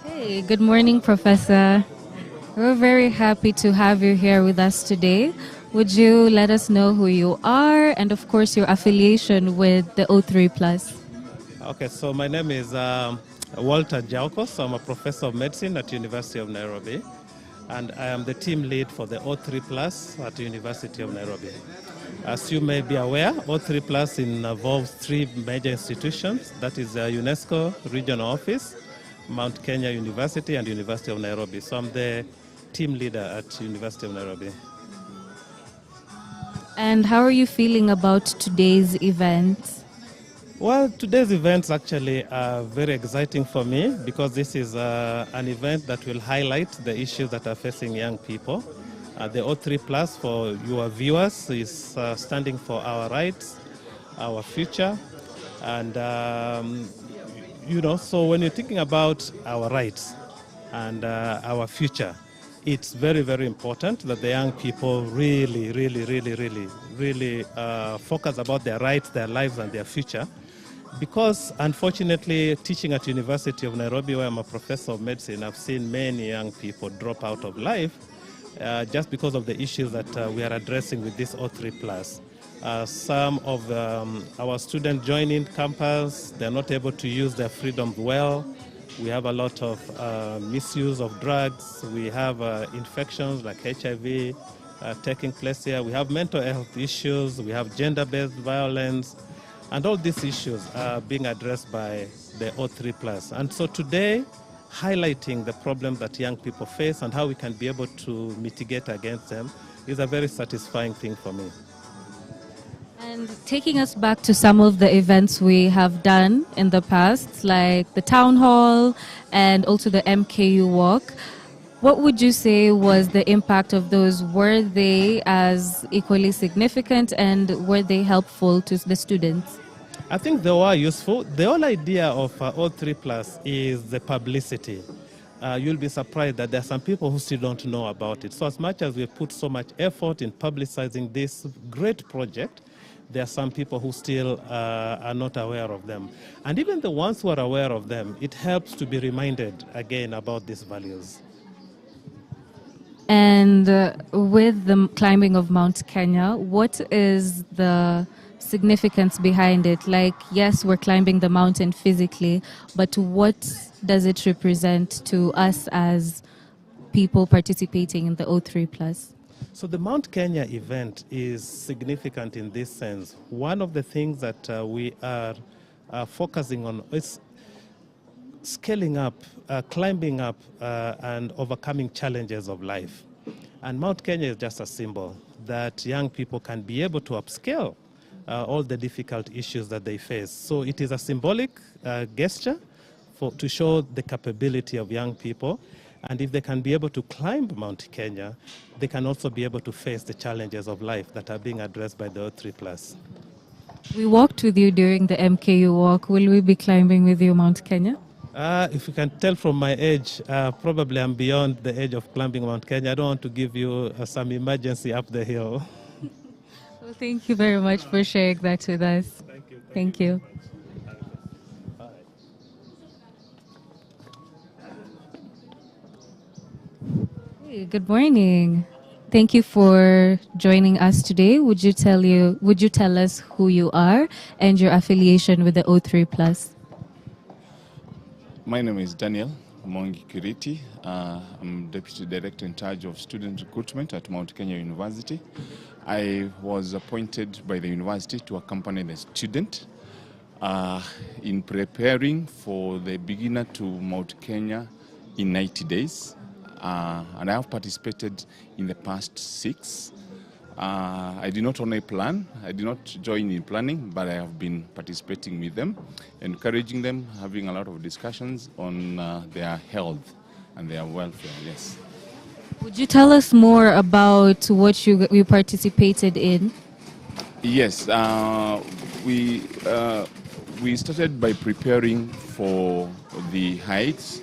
Hey, good morning, Professor. We're very happy to have you here with us today. Would you let us know who you are and, of course, your affiliation with the O3 Plus? Okay, so my name is Walter Jaukos. I'm a professor of medicine at University of Nairobi, and I am the team lead for the O3 Plus at the University of Nairobi. As you may be aware, O3 Plus involves three major institutions, that is UNESCO Regional Office, Mount Kenya University, and University of Nairobi. So I'm the team leader at University of Nairobi. And how are you feeling about today's event? Well, today's events actually are very exciting for me because this is an event that will highlight the issues that are facing young people. The O3 Plus, for your viewers, is standing for our rights, our future, and so when you're thinking about our rights and our future, it's very, very important that the young people really focus about their rights, their lives, and their future. Because, unfortunately, teaching at University of Nairobi, where I'm a professor of medicine, I've seen many young people drop out of life just because of the issues that we are addressing with this O3 Plus. Some of our students join in campus, they're not able to use their freedoms well. We have a lot of misuse of drugs. We have infections like HIV taking place here. We have mental health issues. We have gender-based violence. And all these issues are being addressed by the O3 Plus. And so today, highlighting the problems that young people face and how we can be able to mitigate against them is a very satisfying thing for me. And taking us back to some of the events we have done in the past, like the town hall and also the MKU walk, what would you say was the impact of those? Were they as equally significant and were they helpful to the students? I think they were useful. The whole idea of O3 Plus is the publicity. You'll be surprised that there are some people who still don't know about it. So as much as we put so much effort in publicizing this great project, there are some people who still are not aware of them. And even the ones who are aware of them, it helps to be reminded again about these values. And with the climbing of Mount Kenya, what is the significance behind it? Like, yes, we're climbing the mountain physically, but what does it represent to us as people participating in the O3 Plus? So the Mount Kenya event is significant in this sense. One of the things that we are focusing on is scaling up, climbing up, and overcoming challenges of life. And Mount Kenya is just a symbol that young people can be able to upscale all the difficult issues that they face. So it is a symbolic gesture to show the capability of young people. And if they can be able to climb Mount Kenya, they can also be able to face the challenges of life that are being addressed by the O3+. We walked with you during the MKU walk. Will we be climbing with you Mount Kenya? If you can tell from my age, probably I'm beyond the age of climbing Mount Kenya. I don't want to give you some emergency up the hill. Well, thank you very much for sharing that with us. Thank you. Thank you. Hey, good morning. Thank you for joining us today. Would you tell us who you are and your affiliation with the O3+? My name is Daniel Mongi Kiriti. I'm Deputy Director in charge of student recruitment at Mount Kenya University. I was appointed by the university to accompany the student in preparing for the beginner to Mount Kenya in 90 days. And I have participated in the past 6. I did not only plan, I did not join in planning, but I have been participating with them, encouraging them, having a lot of discussions on their health and their welfare, yes. Would you tell us more about what you participated in? Yes, we started by preparing for the heights,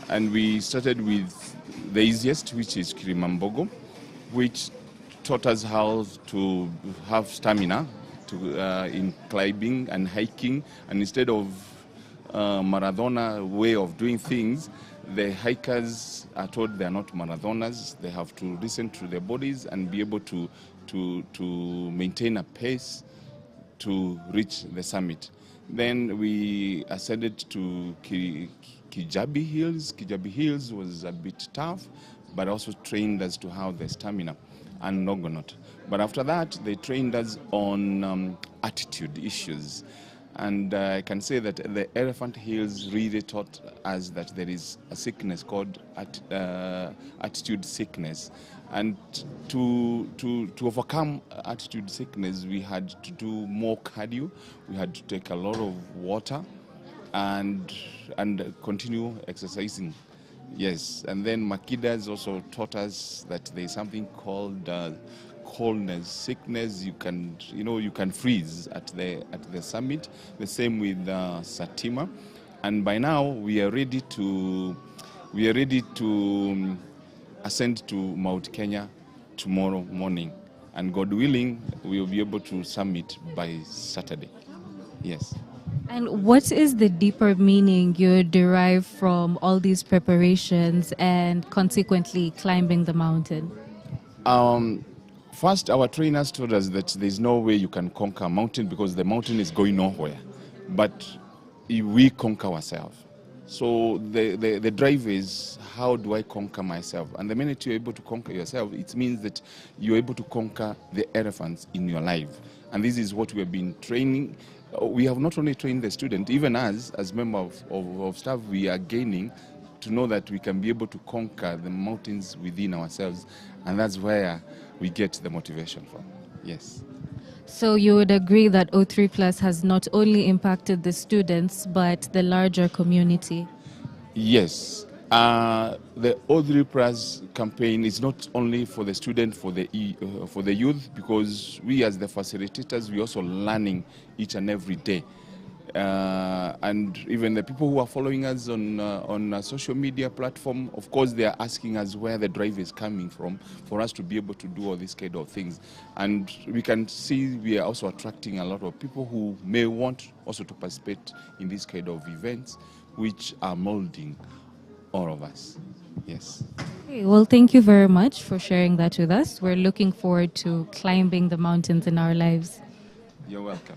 and we started with the easiest, which is Kilimambogo, which taught us how to have stamina in climbing and hiking. And instead of marathoner way of doing things, the hikers are told they are not marathoners. They have to listen to their bodies and be able to maintain a pace to reach the summit. Then we ascended to Kijabi Hills. Kijabi Hills was a bit tough, but also trained us to have the stamina and Nogonaut. But after that, they trained us on attitude issues. And I can say that the Elephant Hills really taught us that there is a sickness called attitude sickness. And to overcome attitude sickness, we had to do more cardio. We had to take a lot of water and continue exercising. Yes, and then Makidas also taught us that there is something called coldness, sickness. You can freeze at the summit. The same with Satima, and by now we are ready to ascend to Mount Kenya tomorrow morning, and God willing, we will be able to summit by Saturday. Yes. And what is the deeper meaning you derive from all these preparations and consequently climbing the mountain? First, our trainers told us that there's no way you can conquer a mountain because the mountain is going nowhere. But we conquer ourselves. So the drive is, how do I conquer myself? And the minute you're able to conquer yourself, it means that you're able to conquer the elephants in your life. And this is what we have been training. We have not only trained the student, even us, as members of staff, we are gaining to know that we can be able to conquer the mountains within ourselves. And that's where we get the motivation from. Yes. So you would agree that O3+ has not only impacted the students, but the larger community? Yes. The O3+ campaign is not only for the student, for the youth, because we as the facilitators, we also learning each and every day. And even the people who are following us on a social media platform, of course, they are asking us where the drive is coming from for us to be able to do all these kind of things. And we can see we are also attracting a lot of people who may want also to participate in these kind of events, which are molding all of us. Yes. Okay, well, thank you very much for sharing that with us. We're looking forward to climbing the mountains in our lives. You're welcome.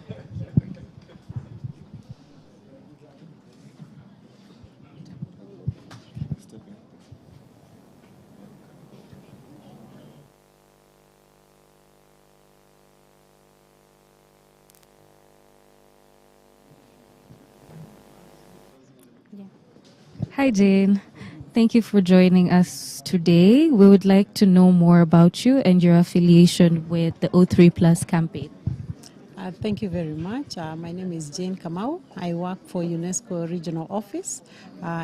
Hi, Jane. Thank you for joining us today. We would like to know more about you and your affiliation with the O3+ campaign. Thank you very much. My name is Jane Kamau. I work for UNESCO Regional Office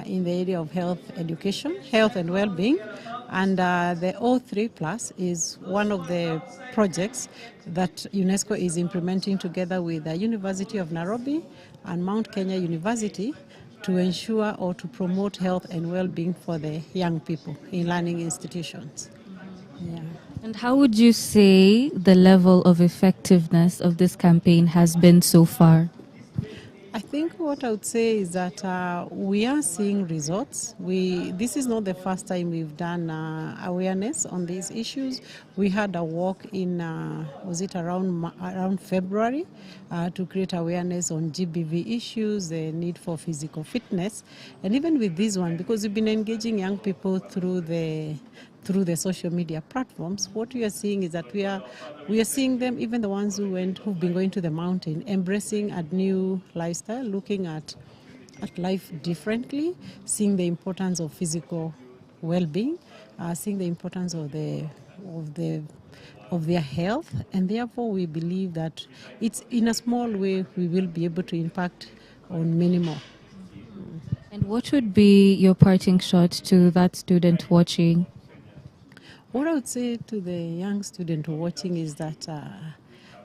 in the area of health education, health and well-being. And the O3 Plus is one of the projects that UNESCO is implementing together with the University of Nairobi and Mount Kenya University to ensure or to promote health and well-being for the young people in learning institutions. Yeah. And how would you say the level of effectiveness of this campaign has been so far? I think what I would say is that we are seeing results. This is not the first time we've done awareness on these issues. We had a walk in, was it around February, to create awareness on GBV issues, the need for physical fitness. And even with this one, because we've been engaging young people through the social media platforms, what we are seeing is that we are seeing them, even the ones who've been going to the mountain, embracing a new lifestyle, looking at life differently, seeing the importance of physical well-being, seeing the importance of their health, and therefore we believe that it's in a small way we will be able to impact on many more. And what would be your parting shot to that student watching? What I would say to the young student watching is that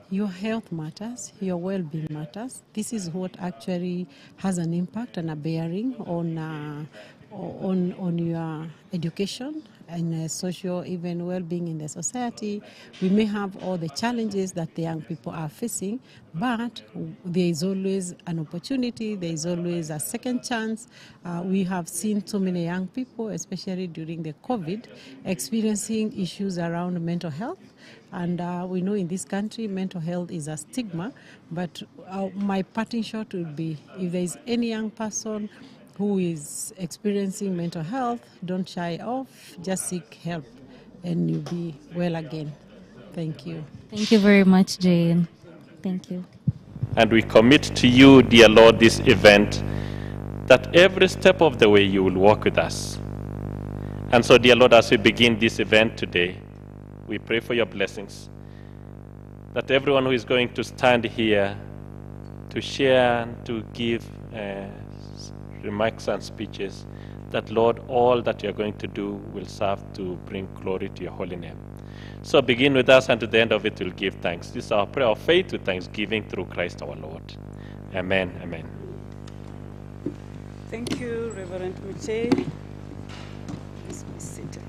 your health matters, your well-being matters. This is what actually has an impact and a bearing on your education and social, even well-being in the society. We may have all the challenges that the young people are facing, but there is always an opportunity, there is always a second chance. We have seen so many young people, especially during the COVID, experiencing issues around mental health. And we know in this country, mental health is a stigma, but my parting shot would be, if there is any young person who is experiencing mental health, don't shy off, just seek help and you'll be well again. Thank you. Thank you very much, Jane. Thank you. And we commit to you, dear Lord, this event, that every step of the way you will walk with us. And so, dear Lord, as we begin this event today, we pray for your blessings, that everyone who is going to stand here to share, to give remarks and speeches, that, Lord, all that you're going to do will serve to bring glory to your holy name. So begin with us, and to the end of it, we'll give thanks. This is our prayer of faith with thanksgiving through Christ our Lord. Amen. Amen. Thank you, Reverend Miche. Please be seated.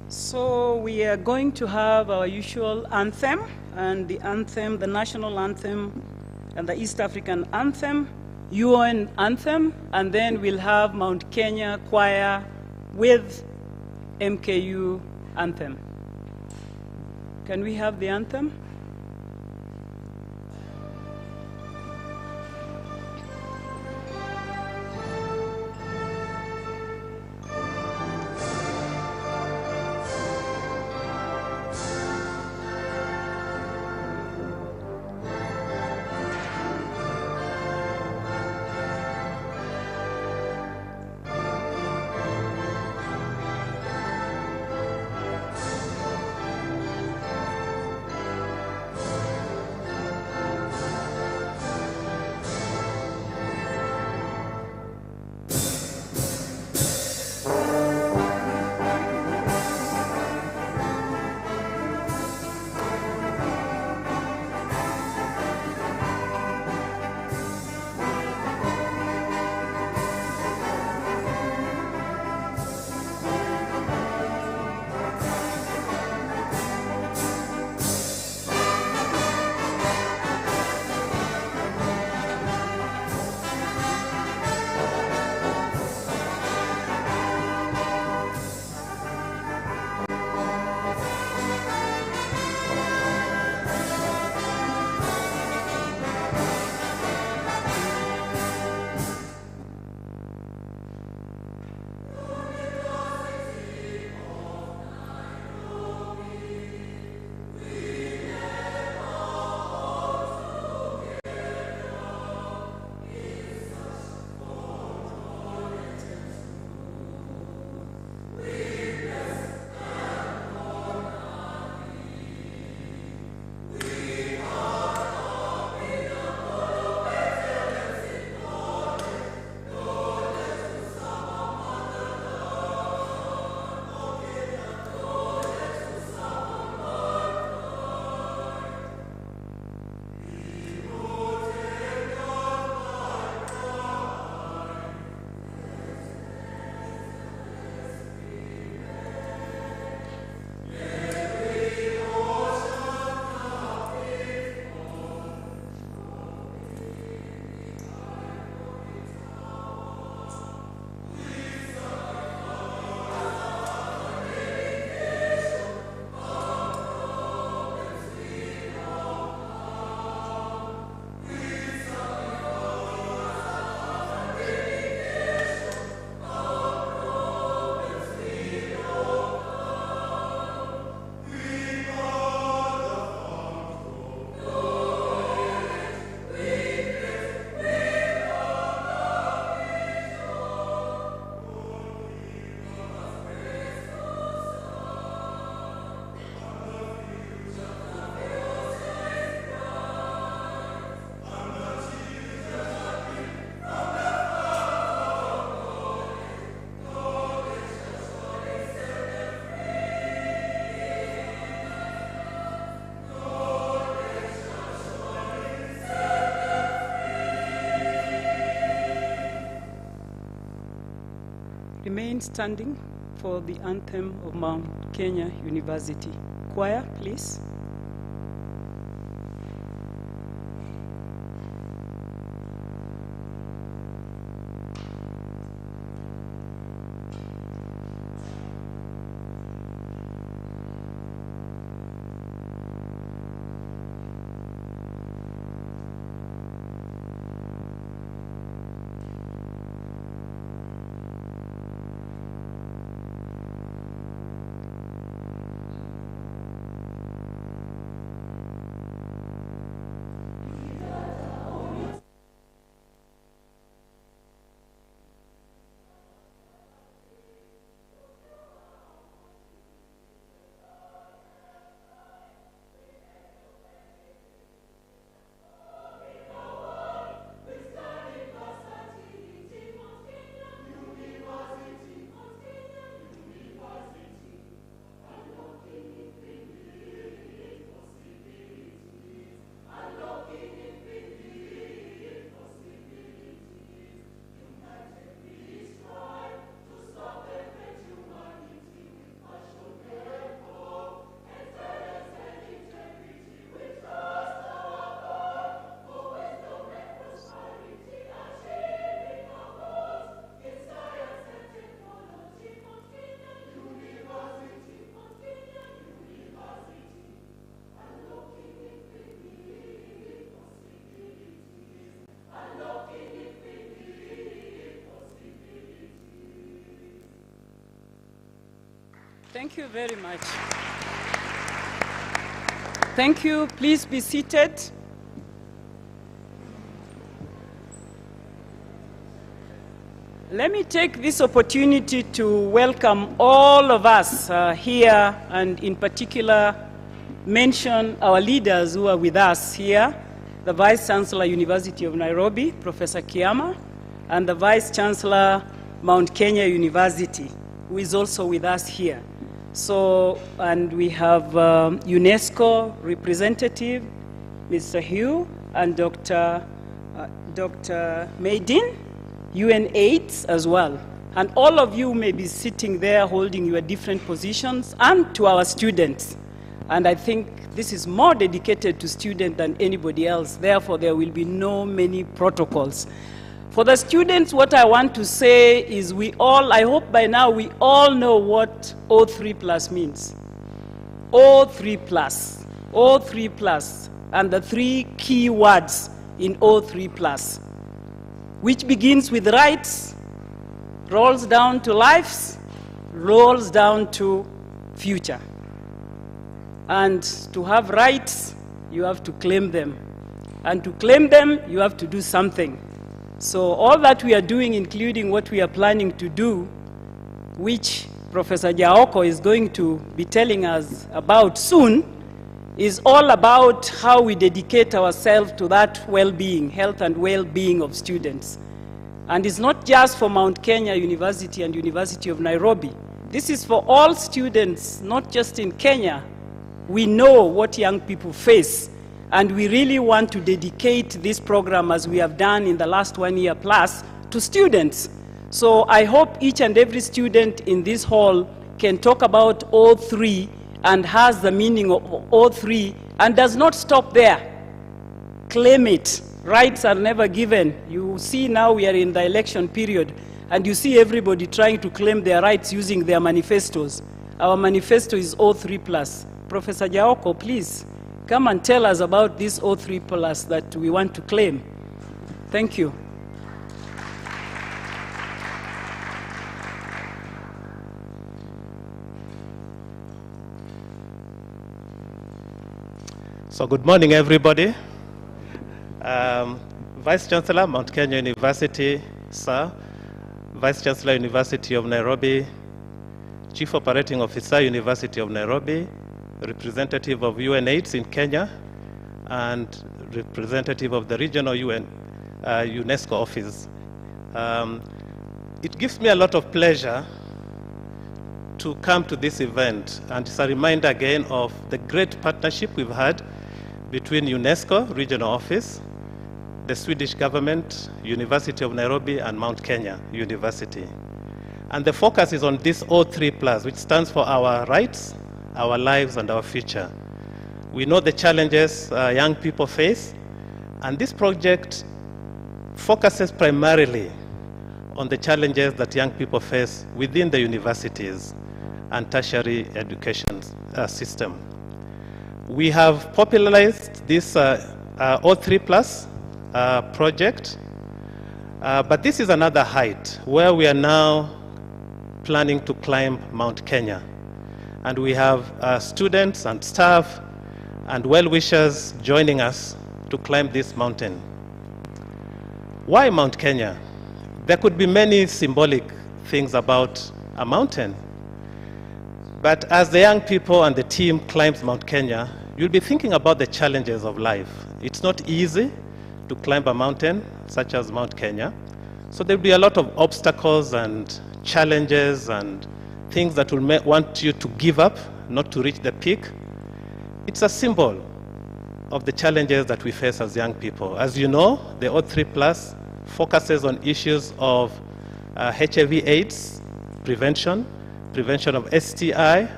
So we are going to have our usual anthem, and the anthem, the national anthem, and the East African anthem, UN anthem, and then we'll have Mount Kenya choir with MKU anthem. Can we have the anthem? remain standing for the anthem of Mount Kenya University. Choir, please. Thank you very much. Thank you. Please be seated. Let me take this opportunity to welcome all of us here, and in particular mention our leaders who are with us here, the Vice Chancellor, University of Nairobi, Professor Kiama, and the Vice Chancellor, Mount Kenya University, who is also with us here. So, and we have UNESCO representative, Mr. Hugh, and Dr. Maydin, UN-AIDS as well. And all of you may be sitting there holding your different positions, and to our students. And I think this is more dedicated to students than anybody else. Therefore, there will be no many protocols. For the students, what I want to say is I hope by now we all know what O3+ means. O3+, O3+, and the three key words in O3+, which begins with rights, rolls down to lives, rolls down to future. And to have rights, you have to claim them. And to claim them, you have to do something. So all that we are doing, including what we are planning to do, which Professor Jaoko is going to be telling us about soon, is all about how we dedicate ourselves to that well-being, health and well-being of students. And it's not just for Mount Kenya University and University of Nairobi. This is for all students, not just in Kenya. We know what young people face, and we really want to dedicate this program, as we have done in the last 1 year plus, to students. So I hope each and every student in this hall can talk about O3 and has the meaning of O3 and does not stop there. Claim it. Rights are never given. You see now we are in the election period, and you see everybody trying to claim their rights using their manifestos. Our manifesto is O3+. Professor Jaoko, please come and tell us about this O3+ that we want to claim. Thank you. So good morning, everybody. Vice Chancellor, Mount Kenya University, sir. Vice Chancellor, University of Nairobi. Chief Operating Officer, University of Nairobi. Representative of UN-AIDS in Kenya, and representative of the regional UN UNESCO office. It gives me a lot of pleasure to come to this event, and it's a reminder again of the great partnership we've had between UNESCO regional office, the Swedish government, University of Nairobi, and Mount Kenya University. And the focus is on this O3+, which stands for our rights, our lives, and our future. We know the challenges young people face, and this project focuses primarily on the challenges that young people face within the universities and tertiary education system. We have popularized this O3+ project, but this is another height where we are now planning to climb Mount Kenya. And we have students and staff and well-wishers joining us to climb this mountain. Why Mount Kenya? There could be many symbolic things about a mountain. But as the young people and the team climbs Mount Kenya, you'll be thinking about the challenges of life. It's not easy to climb a mountain such as Mount Kenya. So there'll be a lot of obstacles and challenges and things that will want you to give up, not to reach the peak. It's a symbol of the challenges that we face as young people. As you know, the O3+ focuses on issues of HIV/AIDS prevention, prevention of STI,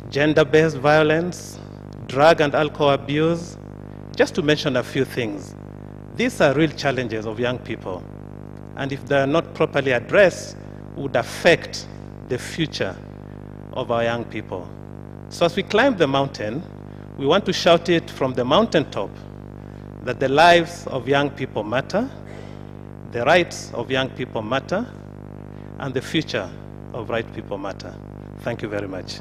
gender-based violence, drug and alcohol abuse, just to mention a few things. These are real challenges of young people, and if they are not properly addressed, would affect the future of our young people. So as we climb the mountain, we want to shout it from the mountaintop that the lives of young people matter, the rights of young people matter, and the future of right people matter. Thank you very much.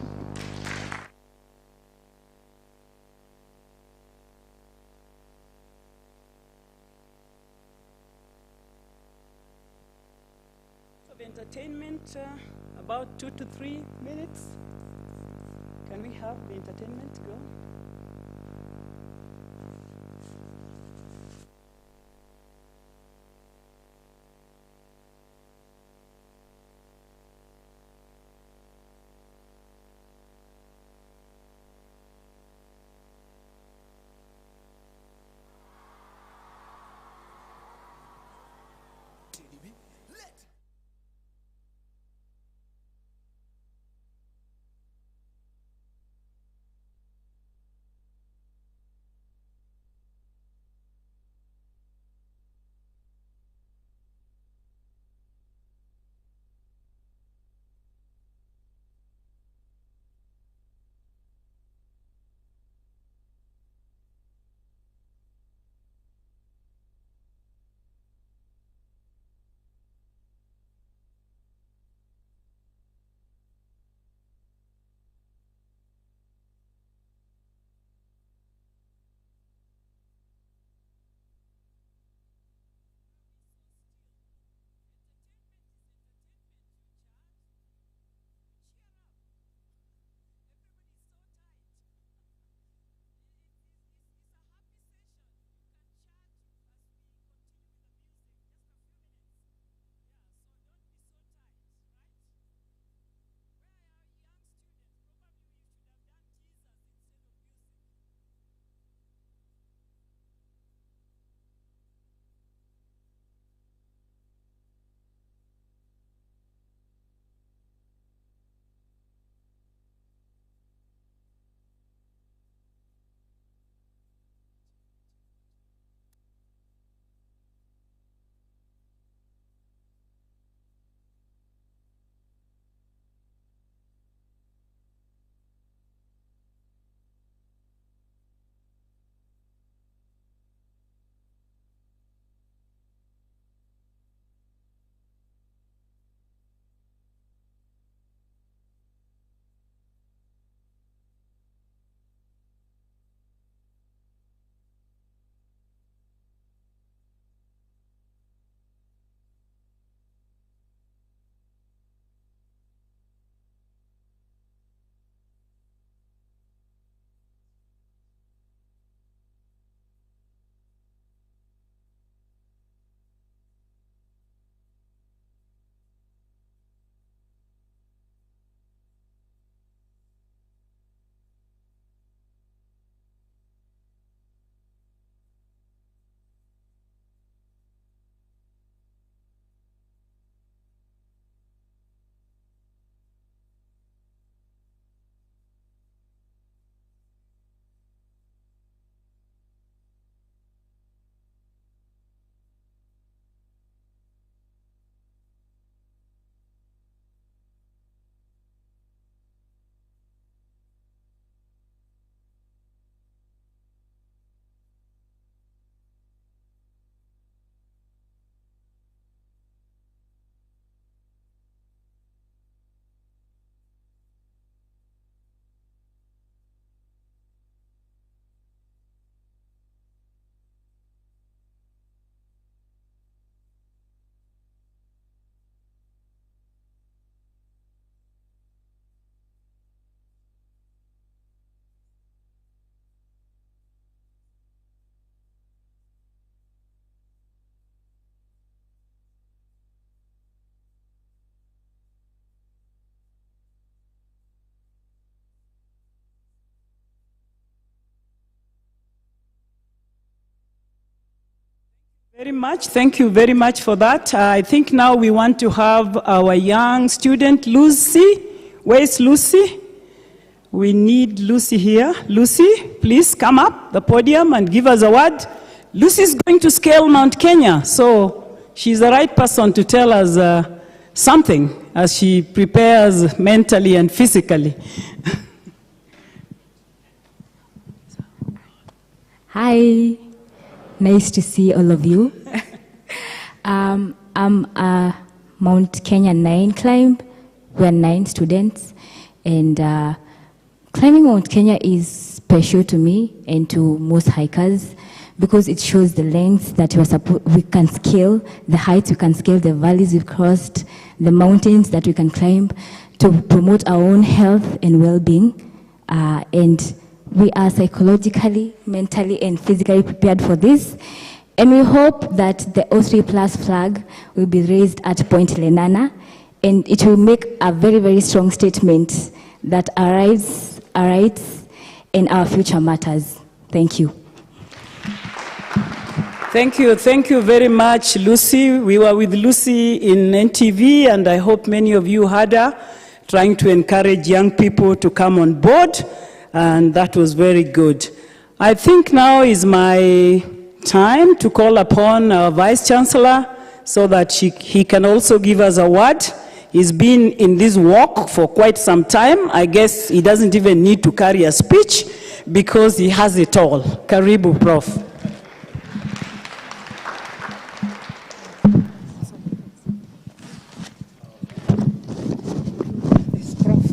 Of entertainment, about 2 to 3 minutes. Can we have the entertainment go? Very much. Thank you very much for that. I think now we want to have our young student, Lucy. Where is Lucy? We need Lucy here. Lucy, please come up the podium and give us a word. Lucy is going to scale Mount Kenya, so she's the right person to tell us something as she prepares mentally and physically. Hi, nice to see all of you. I'm a Mount Kenya 9 climb. We're 9 students, and climbing Mount Kenya is special to me and to most hikers because it shows the lengths that we can scale, the heights we can scale, the valleys we've crossed, the mountains that we can climb to promote our own health and well-being. And we are psychologically, mentally, and physically prepared for this. And we hope that the O3 Plus flag will be raised at Point Lenana, and it will make a very, very strong statement that our rights and our future matters. Thank you. Thank you very much, Lucy. We were with Lucy in NTV, and I hope many of you heard her trying to encourage young people to come on board, and that was very good. I think now is my time to call upon our Vice Chancellor so that he can also give us a word. He's been in this walk for quite some time. I guess he doesn't even need to carry a speech because he has it all. Karibu, Prof.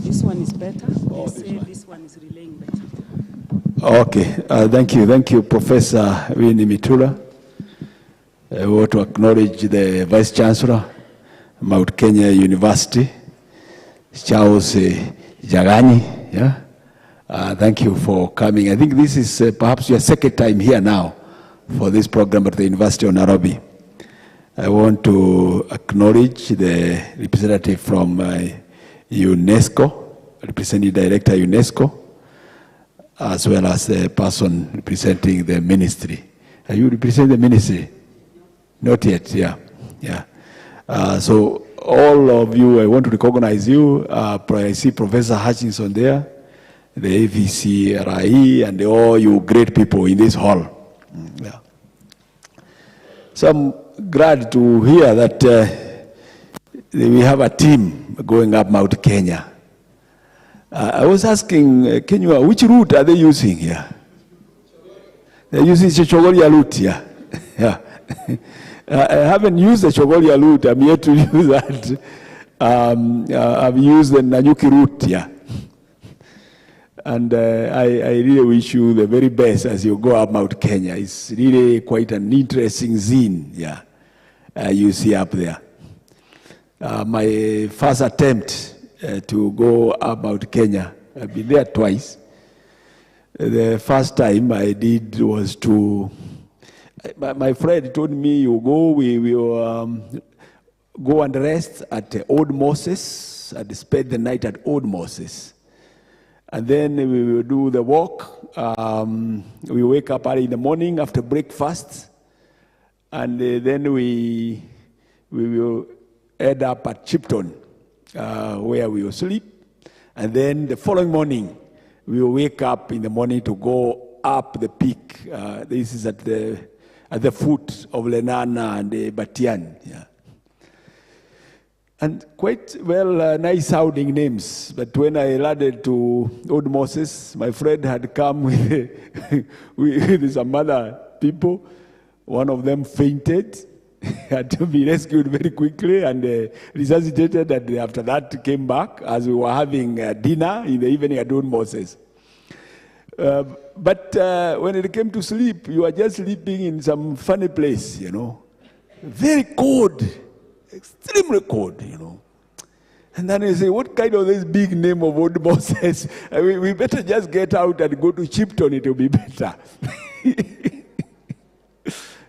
This one is better. They say this one is relaying better. Okay, thank you, Professor Winnie Mitula. I want to acknowledge the Vice Chancellor, Mount Kenya University, Charles Jagani. Yeah? Thank you for coming. I think this is perhaps your second time here now for this program at the University of Nairobi. I want to acknowledge the representative from UNESCO, Representative Director UNESCO, as well as the person representing the ministry. Are you representing the ministry? Not yet, yeah. So all of you, I want to recognize you. I see Professor Hutchinson there, the AVC, RIE, and all you great people in this hall. Yeah. So I'm glad to hear that we have a team going up Mount Kenya. I was asking Kenya, which route are they using here? They're using the Chogoria route here. Yeah. I haven't used the Chogoria route. I'm yet to use that. I've used the Nanyuki route here. And I really wish you the very best as you go up Mount Kenya. It's really quite an interesting scene, yeah, you see up there. My first attempt to go up Mount Kenya, I've been there twice. The first time I did was to, my friend told me, you go, we will go and rest at Old Moses and spend the night at Old Moses. And then we will do the walk. We wake up early in the morning after breakfast. And then we will end up at Chipton, where we will sleep. And then the following morning, we will wake up in the morning to go up the peak. This is at the foot of Lenana and Batian. Yeah. And quite well, nice sounding names. But when I landed to Old Moses, my friend had come with some other people. One of them fainted, had to be rescued very quickly and resuscitated. And after that, came back as we were having dinner in the evening at Old Moses. But when it came to sleep, you are just sleeping in some funny place, you know. Very cold. Extremely cold, you know. And then you say, what kind of this big name of Old Moses? We better just get out and go to Chipton, it will be better.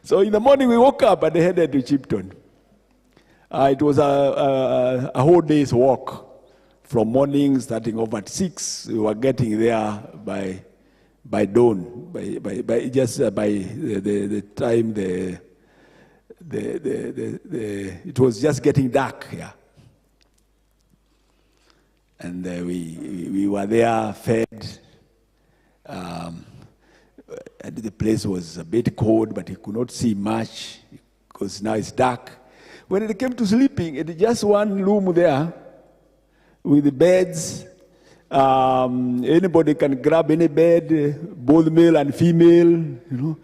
So in the morning we woke up and headed to Chipton. It was a whole day's walk. From morning, starting off at 6, we were getting there by dawn, by the time it was just getting dark, yeah. And we were there, fed. And the place was a bit cold, but you could not see much because now it's dark. When it came to sleeping, it just one room there with the beds. Anybody can grab any bed, both male and female, you know.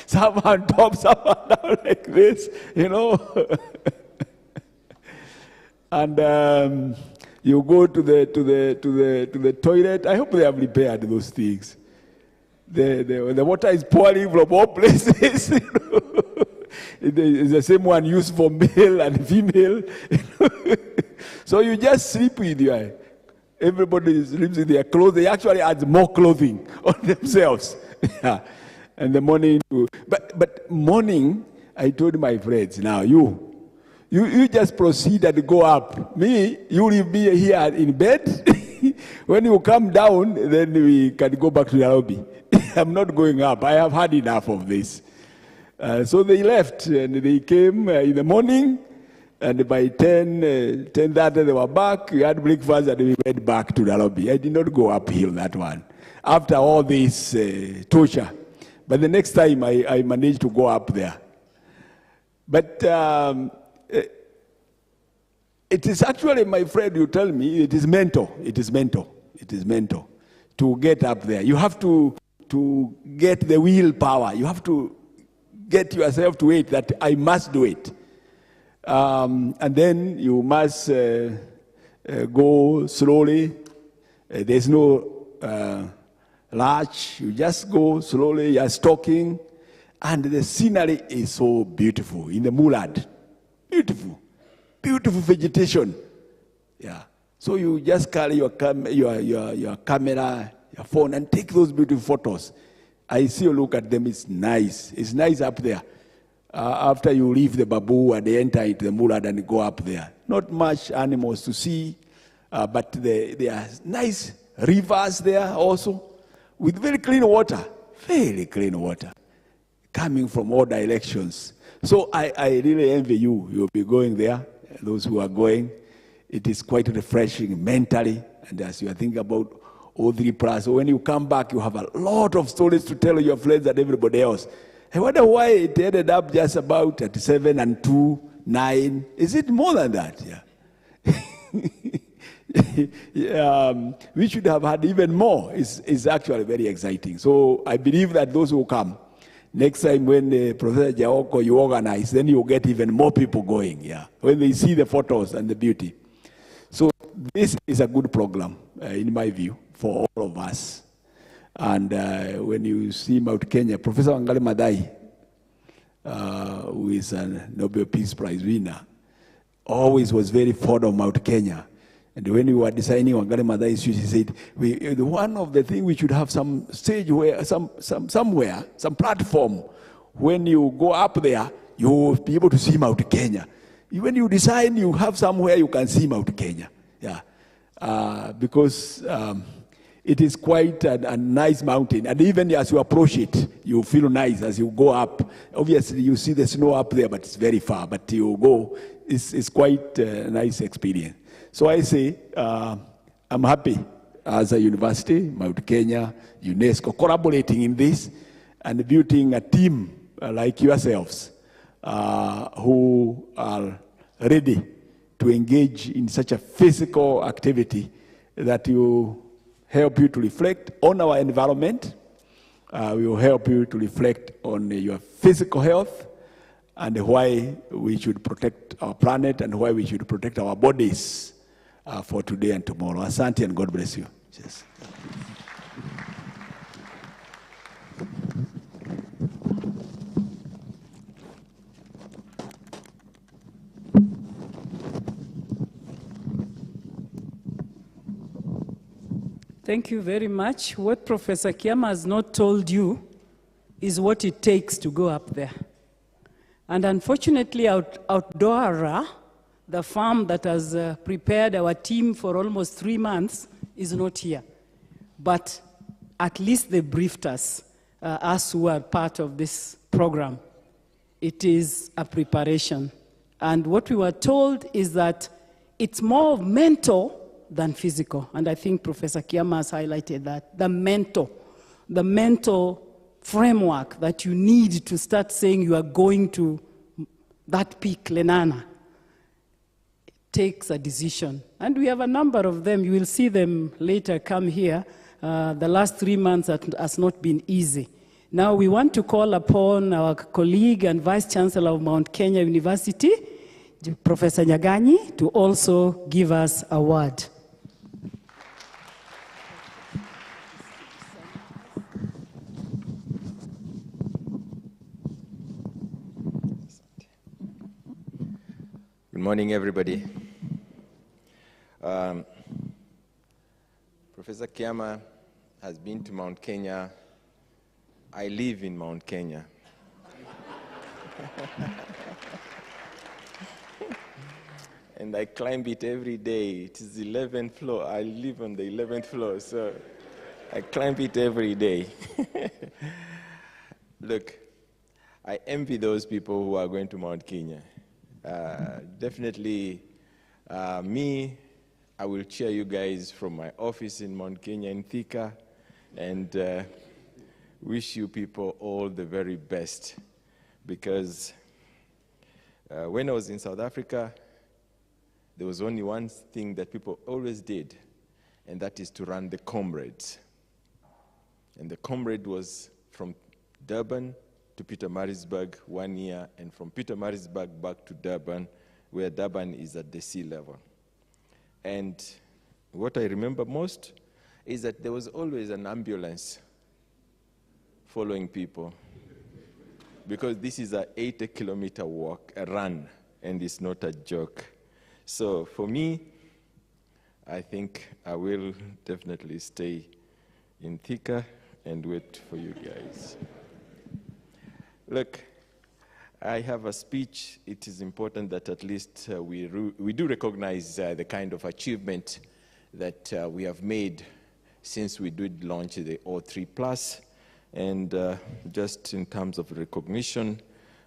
Some on top, some on down like this, you know. And you go to the toilet. I hope they have repaired those things. The water is pouring from all places. You know? It's the same one used for male and female. So you just sleep with your. Everybody sleeps with their clothes. They actually add more clothing on themselves. Yeah. And the morning, but morning, I told my friends, now you just proceed and go up. Me, you leave me here in bed. When you come down, then we can go back to the lobby. I'm not going up. I have had enough of this. So they left, and they came in the morning, and by 10:30 they were back. We had breakfast, and we went back to the lobby. I did not go uphill that one. After all this torture. But the next time, I managed to go up there. But it is actually, my friend, you tell me, it is mental. It is mental. It is mental to get up there. You have to get the willpower. You have to get yourself to it that I must do it. And then you must go slowly. There's no rush. You just go slowly. You're stalking. And the scenery is so beautiful in the Mulad. Beautiful. Beautiful vegetation. Yeah. So you just carry your camera, your phone, and take those beautiful photos. I see you look at them. It's nice. It's nice up there. After you leave the Babu and they enter into the Mulad and go up there. Not much animals to see, but there are nice rivers there also with very clean water. Very clean water coming from all directions. So I really envy you. You'll be going there. Those who are going, it is quite refreshing mentally. And as you are thinking about O3+, when you come back, you have a lot of stories to tell your friends and everybody else. I wonder why it ended up just about at 7 and 2, 9. Is it more than that? Yeah. We should have had even more. It's actually very exciting. So I believe that those who come, next time when Professor Jaoko, you organize, then you get even more people going, yeah, when they see the photos and the beauty. So this is a good program, in my view, for all of us. And when you see Mount Kenya, Professor Wangari Maathai, who is a Nobel Peace Prize winner, always was very fond of Mount Kenya. And when we were designing Wangari Maathai Institute, he said, one of the things we should have some stage where, somewhere, some platform, when you go up there, you will be able to see Mount Kenya. When you design, you have somewhere you can see Mount Kenya. Yeah. Because it is quite a nice mountain. And even as you approach it, you feel nice as you go up. Obviously, you see the snow up there, but it's very far. But you go, it's quite a nice experience. So I say, I'm happy as a university, Mount Kenya, UNESCO, collaborating in this and building a team like yourselves who are ready to engage in such a physical activity that will help you to reflect on our environment, will help you to reflect on your physical health and why we should protect our planet and why we should protect our bodies for today and tomorrow. Asante and God bless you. Yes. Thank you very much. What Professor Kiama has not told you is what it takes to go up there. And unfortunately, Outdoora, the farm that has prepared our team for almost 3 months, is not here. But at least they briefed us. us who are part of this program. It is a preparation. And what we were told is that it's more of mental than physical. And I think Professor Kiama has highlighted that, the mental framework that you need to start saying you are going to that peak, Lenana. It takes a decision. And we have a number of them. You will see them later come here. The last 3 months has not been easy. Now we want to call upon our colleague and Vice Chancellor of Mount Kenya University, Professor Nyaganyi, to also give us a word. Good morning, everybody. Professor Kiama has been to Mount Kenya. I live in Mount Kenya. And I climb it every day. It is the 11th floor. I live on the 11th floor, so I climb it every day. Look, I envy those people who are going to Mount Kenya. Definitely, me, I will cheer you guys from my office in Mount Kenya in Thika, and wish you people all the very best. Because when I was in South Africa, there was only one thing that people always did, and that is to run the comrades. And the comrade was from Durban to Pietermaritzburg 1 year, and from Pietermaritzburg back to Durban, where Durban is at the sea level. And what I remember most is that there was always an ambulance following people, because this is an 80-kilometer walk, a run, and it's not a joke. So for me, I think I will definitely stay in Thika and wait for you guys. Look, I have a speech. It is important that at least we do recognize the kind of achievement that we have made since we did launch the O3+. And just in terms of recognition,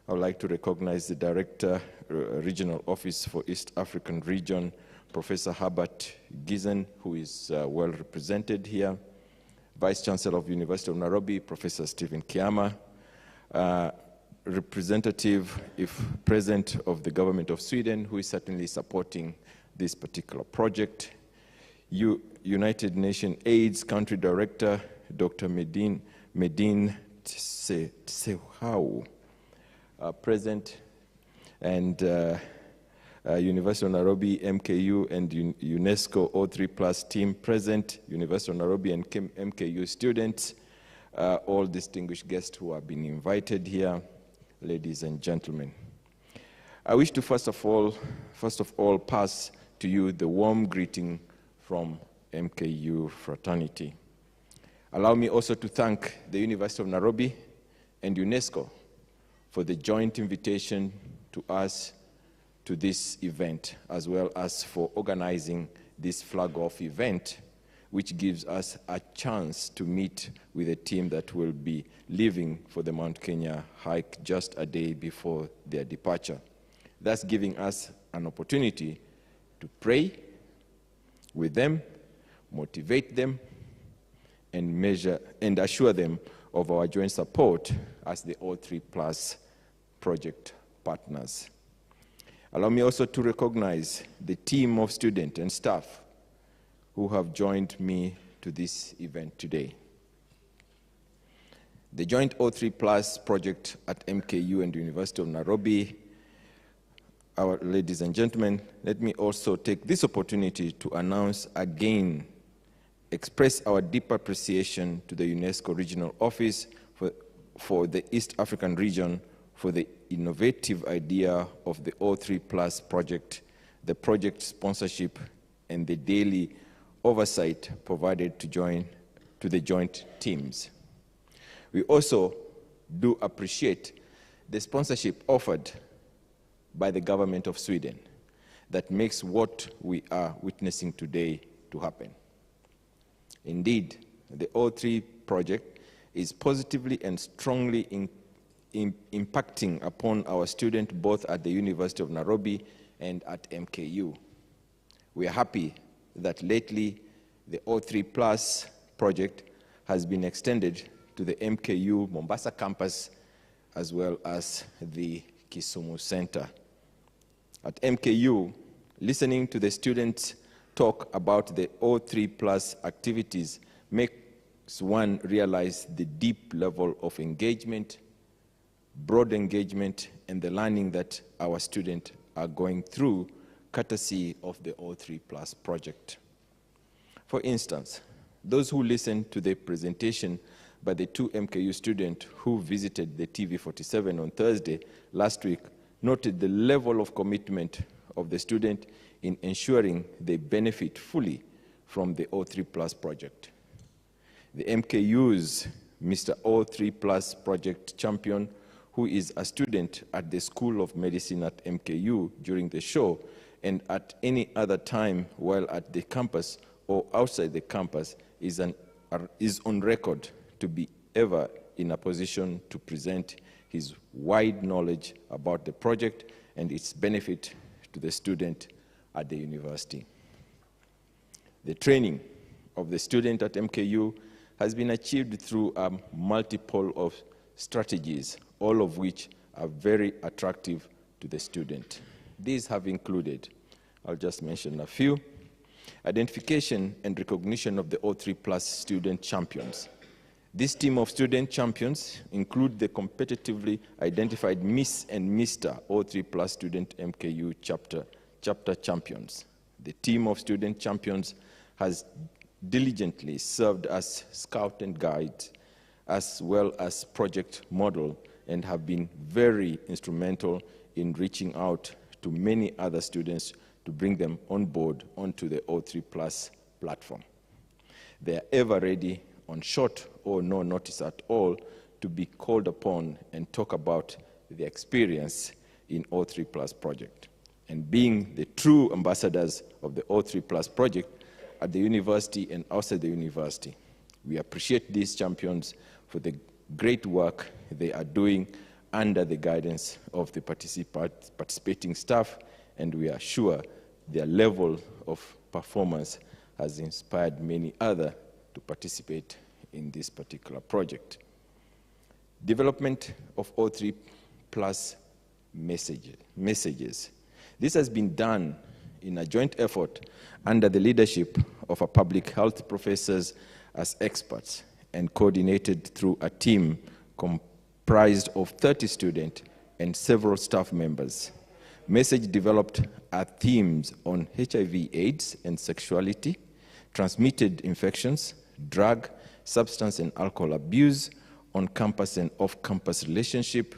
I would like to recognize the Director, Regional Office for East African Region, Professor Herbert Gizen, who is well represented here, Vice Chancellor of University of Nairobi, Professor Stephen Kiama, representative, if present, of the government of Sweden, who is certainly supporting this particular project, United Nations AIDS Country Director, Dr. Medine Tsehau, present, and University of Nairobi, MKU, and UNESCO O3+ team present, University of Nairobi and MKU students, all distinguished guests who have been invited here, ladies and gentlemen. I wish to first of all pass to you the warm greeting from MKU fraternity. Allow me also to thank the University of Nairobi and UNESCO for the joint invitation to us to this event, as well as for organizing this flag-off event, which gives us a chance to meet with a team that will be leaving for the Mount Kenya hike just a day before their departure, thus giving us an opportunity to pray with them, motivate them, and measure and assure them of our joint support as the O3+ project partners. Allow me also to recognize the team of students and staff who have joined me to this event today. The joint O3+ project at MKU and University of Nairobi, our ladies and gentlemen, let me also take this opportunity to announce again, express our deep appreciation to the UNESCO Regional Office for the East African region for the innovative idea of the O3+ project, the project sponsorship, and the daily oversight provided to the joint teams. We also do appreciate the sponsorship offered by the government of Sweden that makes what we are witnessing today to happen. Indeed, the O3 project is positively and strongly impacting upon our students both at the University of Nairobi and at MKU. We are happy that lately the O3 Plus project has been extended to the MKU Mombasa campus as well as the Kisumu Center. At MKU, listening to the students talk about the O3 Plus activities makes one realize the deep level of engagement, broad engagement, and the learning that our students are going through courtesy of the O3 Plus project. For instance, those who listened to the presentation by the 2 MKU students who visited the TV47 on Thursday last week noted the level of commitment of the student in ensuring they benefit fully from the O3 Plus project. The MKU's Mr. O3 Plus project champion, who is a student at the School of Medicine at MKU during the show and at any other time while at the campus or outside the campus, is on record to be ever in a position to present his wide knowledge about the project and its benefit to the student at the university. The training of the student at MKU has been achieved through a multiple of strategies, all of which are very attractive to the student. These have included, I'll just mention a few, identification and recognition of the O3 Plus student champions. This team of student champions include the competitively identified Miss and Mr. O3 Plus student MKU chapter champions. The team of student champions has diligently served as scout and guide, as well as project model, and have been very instrumental in reaching out to many other students to bring them on board onto the O3 Plus platform. They are ever ready on short or no notice at all to be called upon and talk about their experience in O3 Plus project. And being the true ambassadors of the O3 Plus project at the university and outside the university, we appreciate these champions for the great work they are doing under the guidance of the participating staff, and we are sure their level of performance has inspired many others to participate in this particular project. Development of O3 Plus messages. This has been done in a joint effort under the leadership of our public health professors as experts and coordinated through a team comprised of 30 students and several staff members. Message developed are themes on HIV/AIDS and sexuality, transmitted infections, drug, substance and alcohol abuse, on-campus and off-campus relationship,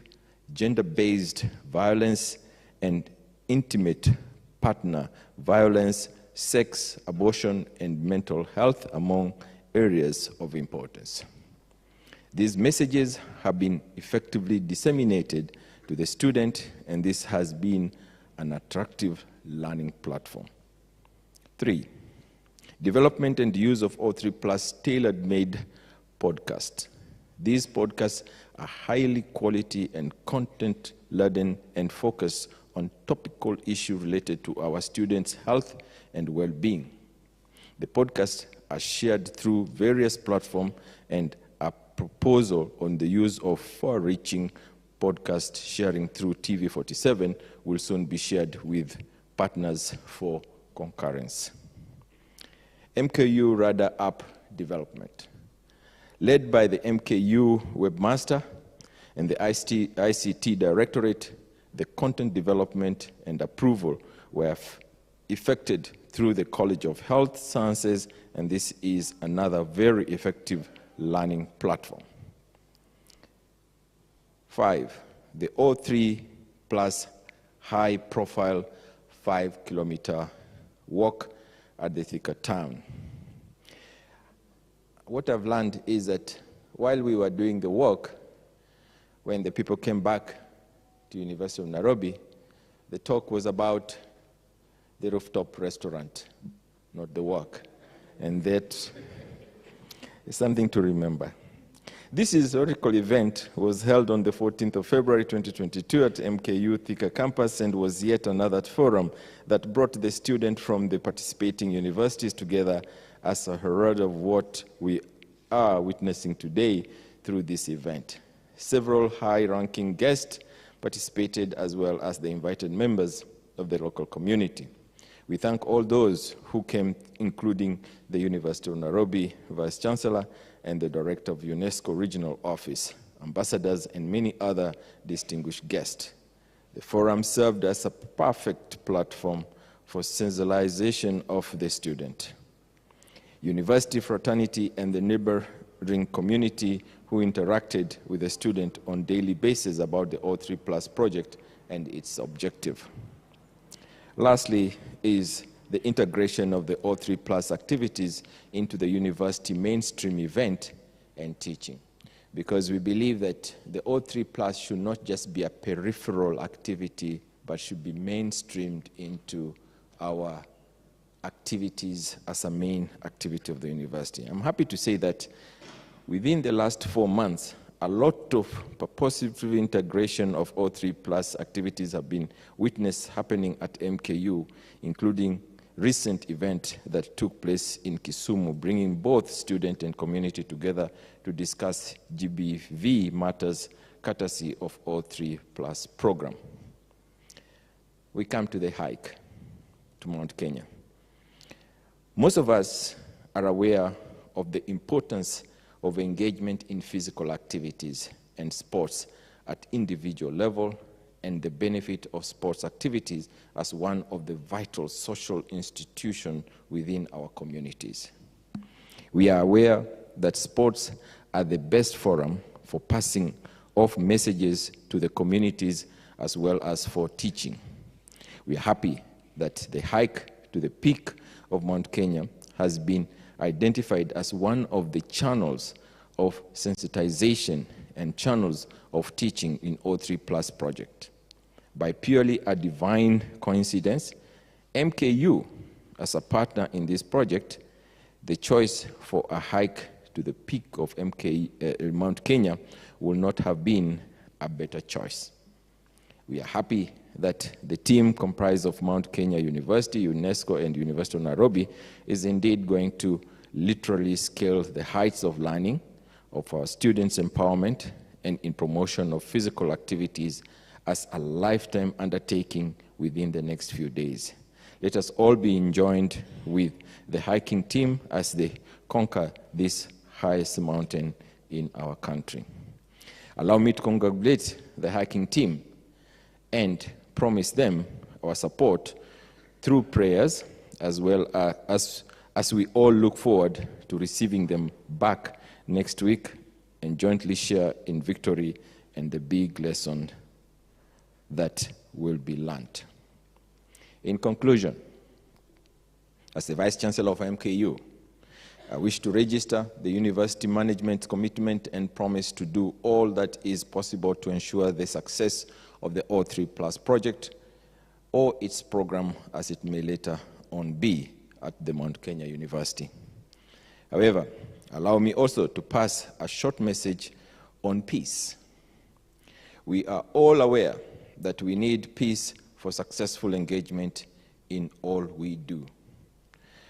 gender-based violence, and intimate partner violence, sex, abortion, and mental health, among areas of importance. These messages have been effectively disseminated to the student, and this has been an attractive learning platform. 3, development and use of O3 Plus tailor-made podcasts. These podcasts are highly quality and content-laden and focus on topical issues related to our students' health and well-being. The podcasts are shared through various platforms, and a proposal on the use of far-reaching podcast sharing through TV47 will soon be shared with partners for concurrence. MKU Radar app development. Led by the MKU webmaster and the ICT Directorate, the content development and approval were effected through the College of Health Sciences, and this is another very effective learning platform. 5, the O3 Plus high-profile 5-kilometer walk at the Thika town. What I've learned is that while we were doing the walk, when the people came back to University of Nairobi, the talk was about the rooftop restaurant, not the walk. And that is something to remember. This historical event was held on the 14th of February 2022 at MKU Thika campus and was yet another forum that brought the students from the participating universities together as a herald of what we are witnessing today through this event. Several high-ranking guests participated as well as the invited members of the local community. We thank all those who came, including the University of Nairobi Vice Chancellor and the Director of UNESCO Regional Office, ambassadors, and many other distinguished guests. The forum served as a perfect platform for sensitization of the student, university fraternity, and the neighboring community who interacted with the student on a daily basis about the O3+ project and its objective. Lastly is the integration of the O3+ activities into the university mainstream event and teaching, because we believe that the O3+ should not just be a peripheral activity, but should be mainstreamed into our activities as a main activity of the university. I'm happy to say that within the last 4 months, a lot of purposive integration of O3+ activities have been witnessed happening at MKU, including recent event that took place in Kisumu, bringing both student and community together to discuss GBV matters courtesy of O3+ program. We come to the hike to Mount Kenya. Most of us are aware of the importance of engagement in physical activities and sports at individual level, and the benefit of sports activities as one of the vital social institutions within our communities. We are aware that sports are the best forum for passing of messages to the communities as well as for teaching. We are happy that the hike to the peak of Mount Kenya has been identified as one of the channels of sensitization and channels of teaching in O3+ project. By purely a divine coincidence, MKU, as a partner in this project, the choice for a hike to the peak of Mount Kenya will not have been a better choice. We are happy that the team comprised of Mount Kenya University, UNESCO, and University of Nairobi is indeed going to literally scale the heights of learning, of our students' empowerment, and in promotion of physical activities as a lifetime undertaking within the next few days. Let us all be enjoined with the hiking team as they conquer this highest mountain in our country. Allow me to congratulate the hiking team and promise them our support through prayers, as well as we all look forward to receiving them back next week and jointly share in victory and the big lesson that will be learned. In conclusion, as the Vice Chancellor of MKU, I wish to register the university management's commitment and promise to do all that is possible to ensure the success of the O3+ project or its program as it may later on be at the Mount Kenya University. However, allow me also to pass a short message on peace. We are all aware that we need peace for successful engagement in all we do.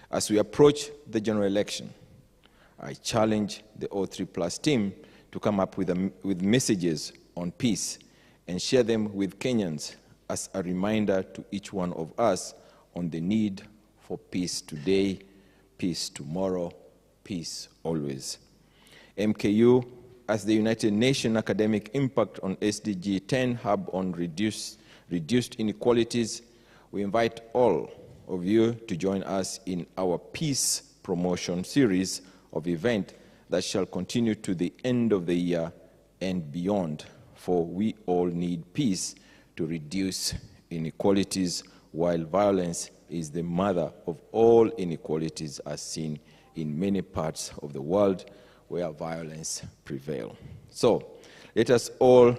As we approach the general election, I challenge the O3+ team to come up with messages on peace and share them with Kenyans as a reminder to each one of us on the need for peace today, peace tomorrow, peace always. MKU, as the United Nations Academic Impact on SDG 10 Hub on reduced inequalities, we invite all of you to join us in our peace promotion series of events that shall continue to the end of the year and beyond, for we all need peace to reduce inequalities, while violence is the mother of all inequalities as seen in many parts of the world where violence prevails. So let us all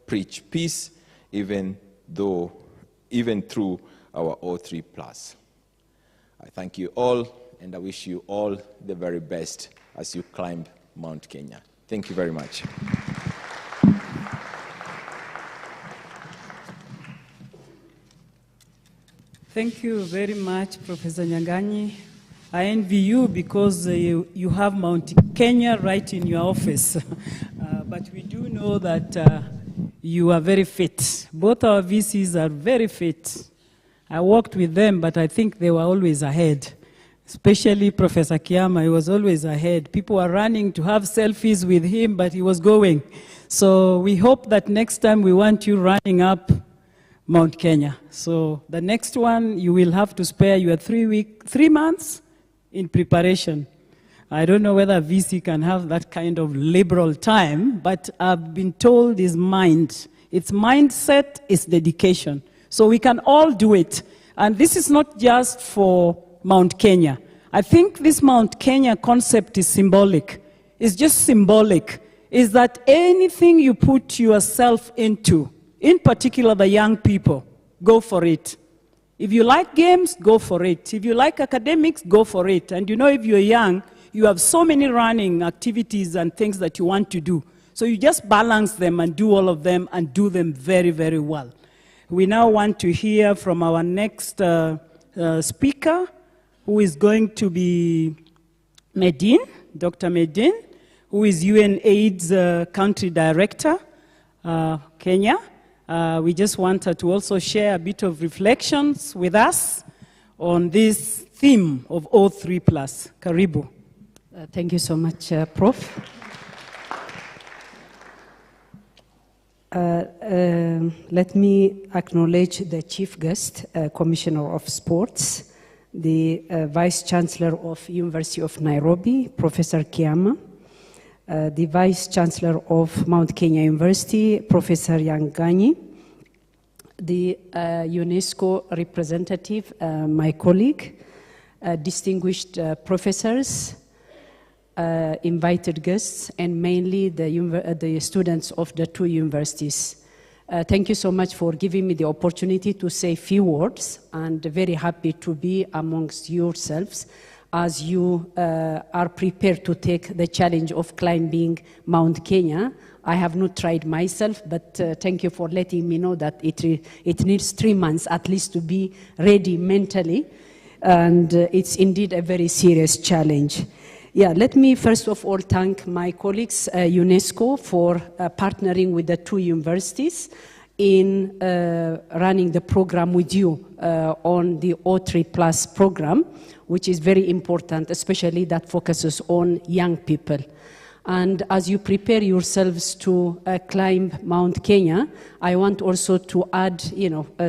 preach peace even through our O3+. I thank you all, and I wish you all the very best as you climb Mount Kenya. Thank you very much. Thank you very much, Professor Nyanganyi. I envy you because you have Mount Kenya right in your office. But we do know that you are very fit. Both our VCs are very fit. I worked with them, but I think they were always ahead. Especially Professor Kiama, he was always ahead. People were running to have selfies with him, but he was going. So we hope that next time we want you running up Mount Kenya. So the next one, you will have to spare your 3 months in preparation. I don't know whether VC can have that kind of liberal time, but I've been told is mind. It's mindset, it's dedication. So we can all do it. And this is not just for Mount Kenya. I think this Mount Kenya concept is symbolic. It's just symbolic. Is that anything you put yourself into, in particular the young people, go for it. If you like games, go for it. If you like academics, go for it. And you know, if you're young, you have so many running activities and things that you want to do. So you just balance them and do all of them and do them very, very well. We now want to hear from our next speaker, who is going to be Medine, Dr. Medine, who is UNAIDS Country Director, Kenya. We just want her to also share a bit of reflections with us on this theme of O3+. Karibu. Thank you so much, Prof. Let me acknowledge the chief guest, Commissioner of Sports, the Vice Chancellor of University of Nairobi, Professor Kiama, the Vice Chancellor of Mount Kenya University, Professor Nyanganyi, the UNESCO representative, my colleague, distinguished professors, invited guests, and mainly the students of the two universities. Thank you so much for giving me the opportunity to say a few words, and very happy to be amongst yourselves as you are prepared to take the challenge of climbing Mount Kenya. I have not tried myself, but thank you for letting me know that it needs 3 months at least to be ready mentally, and it's indeed a very serious challenge. Yeah, let me first of all thank my colleagues, UNESCO, for partnering with the two universities in running the program with you on the O3+ program, which is very important, especially that focuses on young people. And as you prepare yourselves to climb Mount Kenya, I want also to add,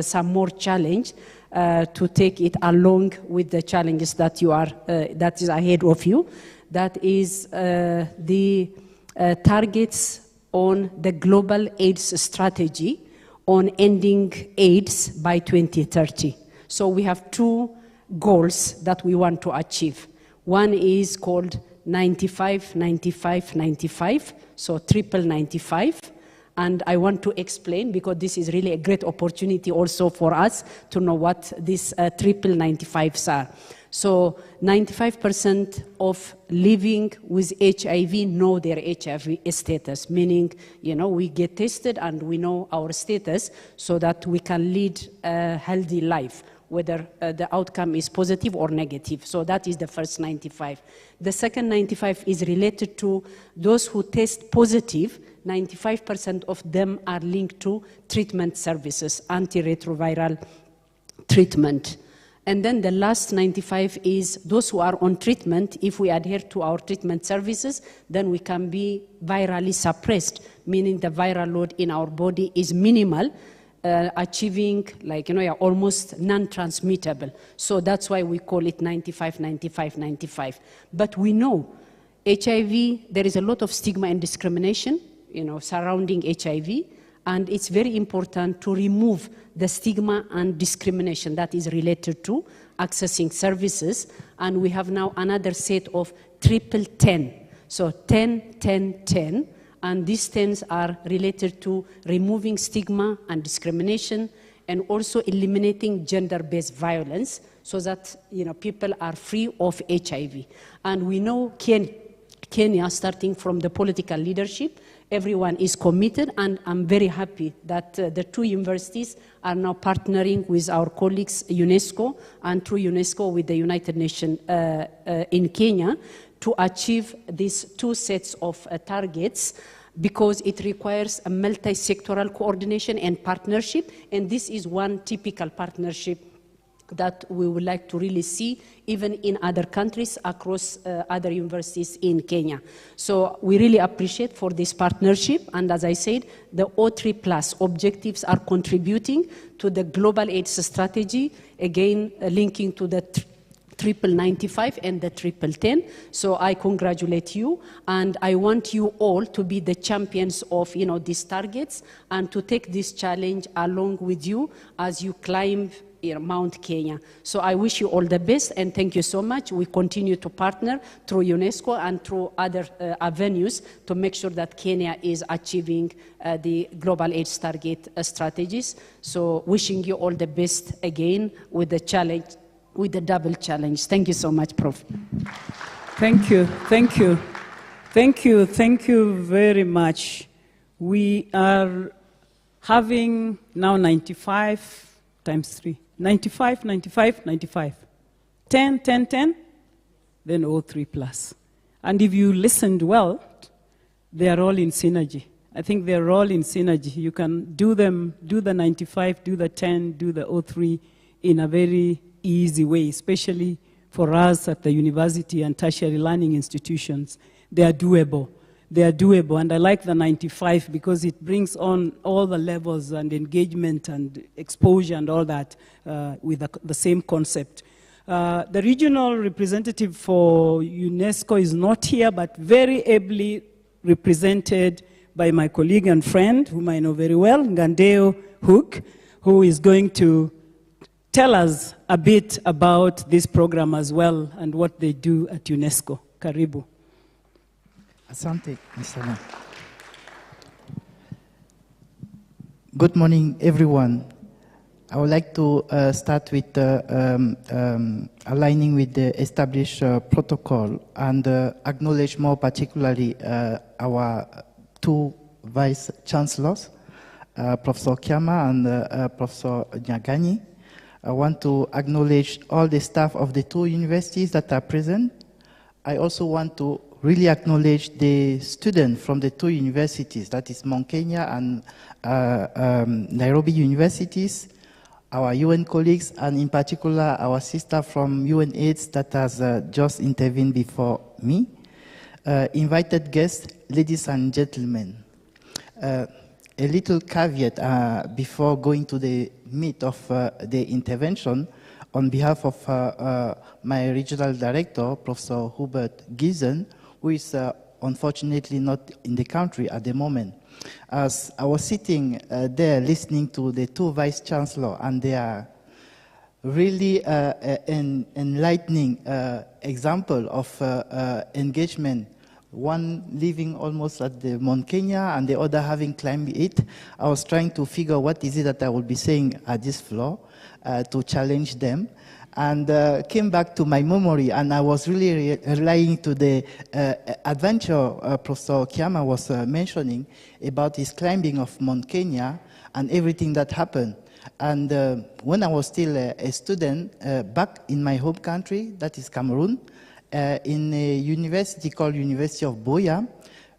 some more challenge to take it along with the challenges that that is ahead of you. That is the targets on the global AIDS strategy on ending AIDS by 2030. So we have two goals that we want to achieve. One is called 95, 95, 95, so triple 95. And I want to explain, because this is really a great opportunity also for us to know what these triple 95s are. So 95% of living with HIV know their HIV status, meaning, we get tested and we know our status so that we can lead a healthy life, whether the outcome is positive or negative. So that is the first 95. The second 95 is related to those who test positive. 95% of them are linked to treatment services, antiretroviral treatment. And then the last 95 is those who are on treatment. If we adhere to our treatment services, then we can be virally suppressed, meaning the viral load in our body is minimal, achieving almost non-transmittable. So that's why we call it 95, 95, 95. But we know HIV, there is a lot of stigma and discrimination, surrounding HIV. And it's very important to remove the stigma and discrimination that is related to accessing services. And we have now another set of triple 10. So 10, 10, 10. And these 10s are related to removing stigma and discrimination, and also eliminating gender-based violence so that people are free of HIV. And we know Kenya, starting from the political leadership. Everyone is committed, and I'm very happy that the two universities are now partnering with our colleagues UNESCO and through UNESCO with the United Nations in Kenya to achieve these two sets of targets, because it requires a multi-sectoral coordination and partnership, and this is one typical partnership that we would like to really see even in other countries across other universities in Kenya. So we really appreciate for this partnership, and as I said, the O3 Plus objectives are contributing to the global AIDS strategy, again linking to the triple 95 and the triple 10. So I congratulate you, and I want you all to be the champions of these targets and to take this challenge along with you as you climb Mount Kenya. So I wish you all the best, and thank you so much. We continue to partner through UNESCO and through other avenues to make sure that Kenya is achieving the Global AIDS Target strategies. So wishing you all the best again with the challenge, with the double challenge. Thank you so much, Prof. Thank you, thank you. Thank you, thank you very much. We are having now 95 times 3. 95, 95, 95. 10, 10, 10, then O3 plus. And if you listened well, they are all in synergy. I think they're all in synergy. You can do them, do the 95, do the 10, do the O3 in a very easy way, especially for us at the university and tertiary learning institutions. They are doable. They are doable, and I like the 95 because it brings on all the levels and engagement and exposure and all that with the same concept. The regional representative for UNESCO is not here, but very ably represented by my colleague and friend, whom I know very well, Ngandeo Hook, who is going to tell us a bit about this program as well and what they do at UNESCO. Karibu. Asante, Mr. Good morning, everyone. I would like to start with aligning with the established protocol and acknowledge more particularly our two vice chancellors, Professor Kiama and Professor Nyagani. I want to acknowledge all the staff of the two universities that are present. I also want to really acknowledge the students from the two universities, that is Mount Kenya and Nairobi universities, our UN colleagues, and in particular our sister from UNAIDS that has just intervened before me. Invited guests, ladies and gentlemen. A little caveat before going to the meat of the intervention. On behalf of my regional director, Professor Hubert Giesen, who is unfortunately not in the country at the moment. As I was sitting there listening to the two vice chancellors and their really an enlightening example of engagement, one living almost at the Mount Kenya and the other having climbed it, I was trying to figure what is it that I will be saying at this floor to challenge them. And came back to my memory, and I was really relying to the adventure Professor Kiama was mentioning about his climbing of Mount Kenya and everything that happened. And when I was still a student back in my home country, that is Cameroon, in a university called University of Buea,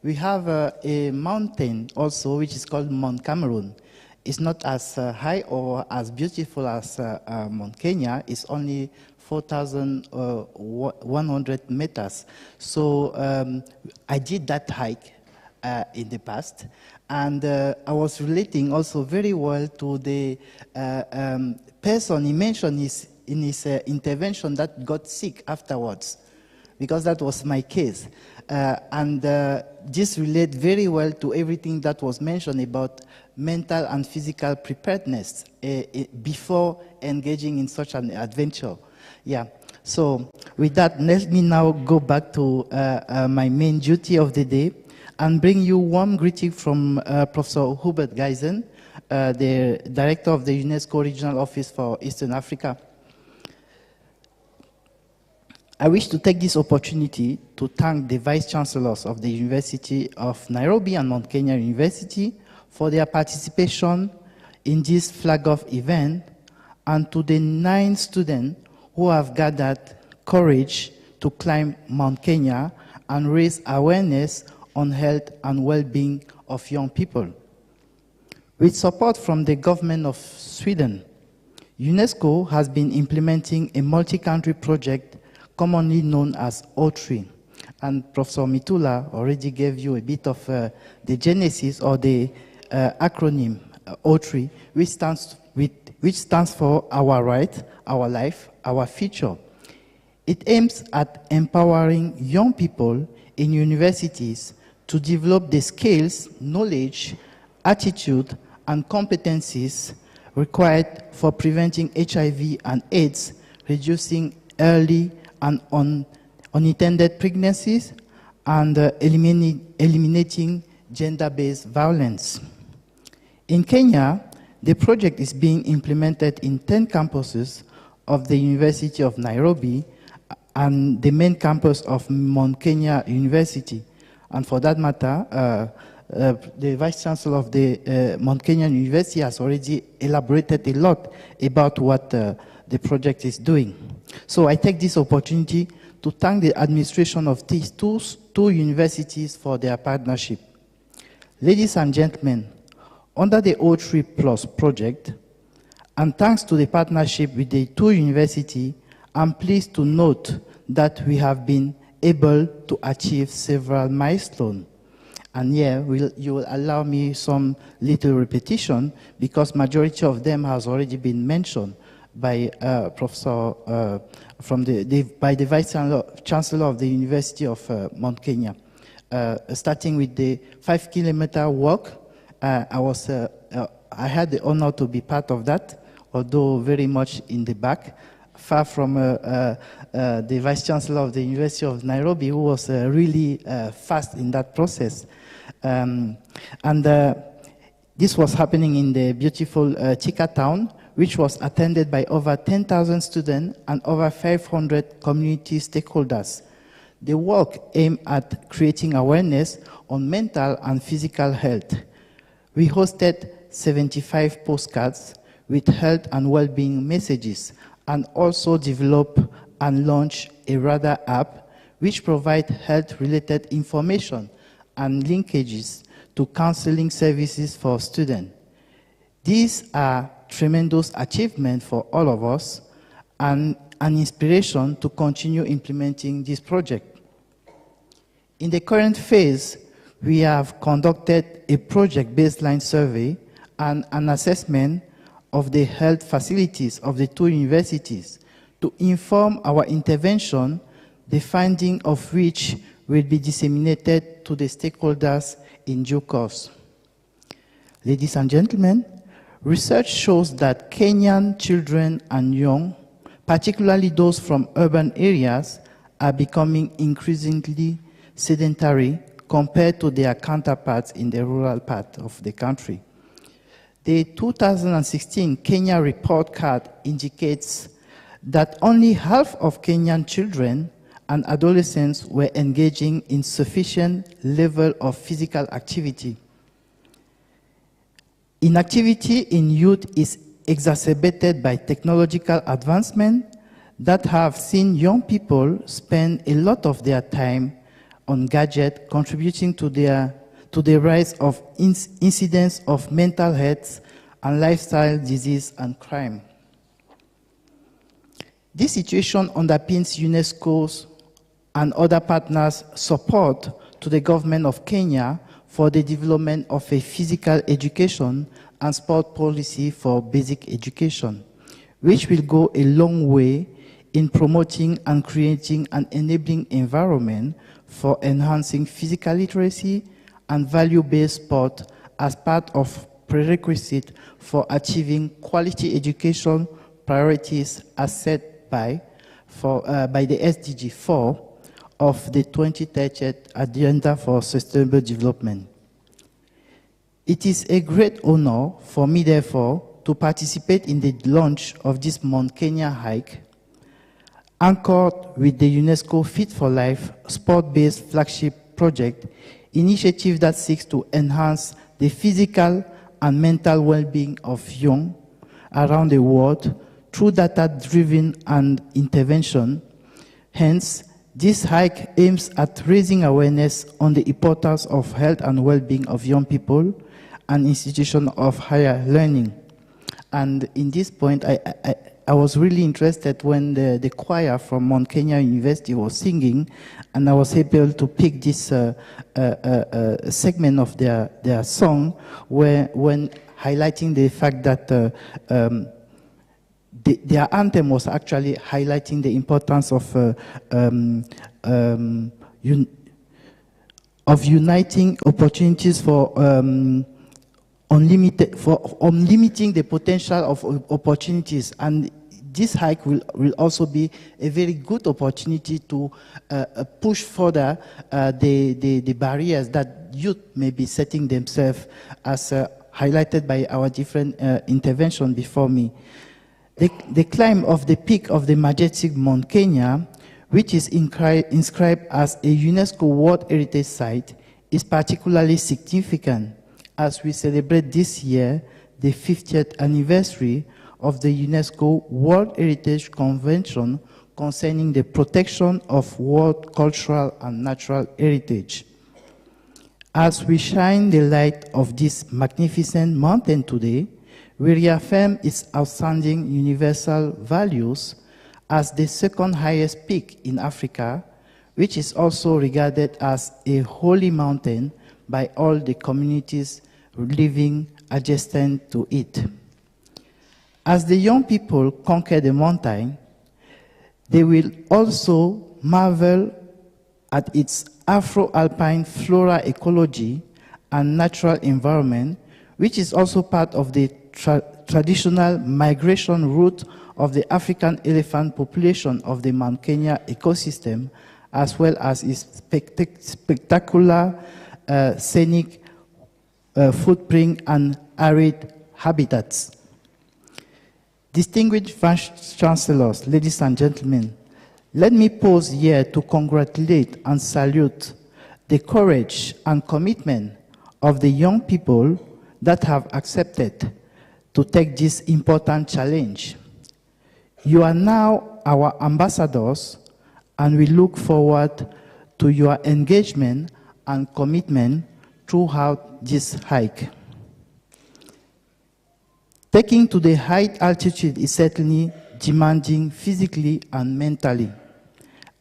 we have a mountain also which is called Mount Cameroon. It's not as high or as beautiful as Mount Kenya. It's only 4,100 meters. So I did that hike in the past. And I was relating also very well to the person he mentioned in his intervention that got sick afterwards, because that was my case. And this relates very well to everything that was mentioned about mental and physical preparedness before engaging in such an adventure. Yeah. So with that, let me now go back to my main duty of the day and bring you warm greeting from Professor Hubert Giesen, the Director of the UNESCO Regional Office for Eastern Africa. I wish to take this opportunity to thank the Vice Chancellors of the University of Nairobi and Mount Kenya University for their participation in this flag-off event, and to the 9 students who have gathered courage to climb Mount Kenya and raise awareness on health and well-being of young people. With support from the government of Sweden, UNESCO has been implementing a multi-country project commonly known as O3. And Professor Mitula already gave you a bit of the genesis or the acronym O3, which stands for Our Right, Our Life, Our Future. It aims at empowering young people in universities to develop the skills, knowledge, attitude, and competencies required for preventing HIV and AIDS, reducing early and unintended pregnancies, and eliminating gender-based violence. In Kenya, the project is being implemented in 10 campuses of the University of Nairobi and the main campus of Mount Kenya University. And for that matter, the Vice Chancellor of the Mount Kenya University has already elaborated a lot about what the project is doing. So I take this opportunity to thank the administration of these two universities for their partnership. Ladies and gentlemen, under the O3 Plus project, and thanks to the partnership with the 2 universities, I'm pleased to note that we have been able to achieve several milestones. And here, you will allow me some little repetition because majority of them has already been mentioned by Professor by the Vice Chancellor of the University of Mount Kenya. Starting with the 5-kilometer walk, I had the honor to be part of that, although very much in the back, far from the Vice Chancellor of the University of Nairobi, who was really fast in that process. This was happening in the beautiful Chika town, which was attended by over 10,000 students and over 500 community stakeholders. The work aimed at creating awareness on mental and physical health. We hosted 75 postcards with health and well-being messages, and also developed and launched a Radar app which provides health-related information and linkages to counseling services for students. These are tremendous achievements for all of us and an inspiration to continue implementing this project. In the current phase, we have conducted a project baseline survey and an assessment of the health facilities of the 2 universities to inform our intervention, the finding of which will be disseminated to the stakeholders in due course. Ladies and gentlemen, research shows that Kenyan children and young, particularly those from urban areas, are becoming increasingly sedentary compared to their counterparts in the rural part of the country. The 2016 Kenya report card indicates that only half of Kenyan children and adolescents were engaging in sufficient level of physical activity. Inactivity in youth is exacerbated by technological advancement that have seen young people spend a lot of their time on gadgets, contributing to the rise of incidence of mental health and lifestyle disease and crime. This situation underpins UNESCO's and other partners' support to the government of Kenya for the development of a physical education and sport policy for basic education, which will go a long way in promoting and creating an enabling environment for enhancing physical literacy and value-based sport as part of prerequisite for achieving quality education priorities as set by the SDG 4 of the 2030 Agenda for Sustainable Development. It is a great honor for me, therefore, to participate in the launch of this Mount Kenya hike. anchored with the UNESCO Fit for Life sport-based flagship project, initiative that seeks to enhance the physical and mental well-being of young around the world through data-driven and intervention. Hence, this hike aims at raising awareness on the importance of health and well-being of young people and institutions of higher learning. And in this point, I was really interested when the choir from Mount Kenya University was singing, and I was able to pick this segment of their song when highlighting the fact that their anthem was actually highlighting the importance of uniting opportunities for unlimiting the potential of opportunities. And this hike will also be a very good opportunity to push further the barriers that youth may be setting themselves, as highlighted by our different interventions before me. The climb of the peak of the majestic Mount Kenya, which is inscribed as a UNESCO World Heritage Site, is particularly significant as we celebrate this year the 50th anniversary of the UNESCO World Heritage Convention concerning the protection of world cultural and natural heritage. As we shine the light of this magnificent mountain today, we reaffirm its outstanding universal values as the second highest peak in Africa, which is also regarded as a holy mountain by all the communities living adjacent to it. As the young people conquer the mountain, they will also marvel at its Afro-Alpine flora ecology and natural environment, which is also part of the traditional migration route of the African elephant population of the Mount Kenya ecosystem, as well as its spectacular scenic footprint and arid habitats. Distinguished Vice Chancellors, ladies and gentlemen, let me pause here to congratulate and salute the courage and commitment of the young people that have accepted to take this important challenge. You are now our ambassadors, and we look forward to your engagement and commitment throughout this hike. Taking to the high altitude is certainly demanding physically and mentally.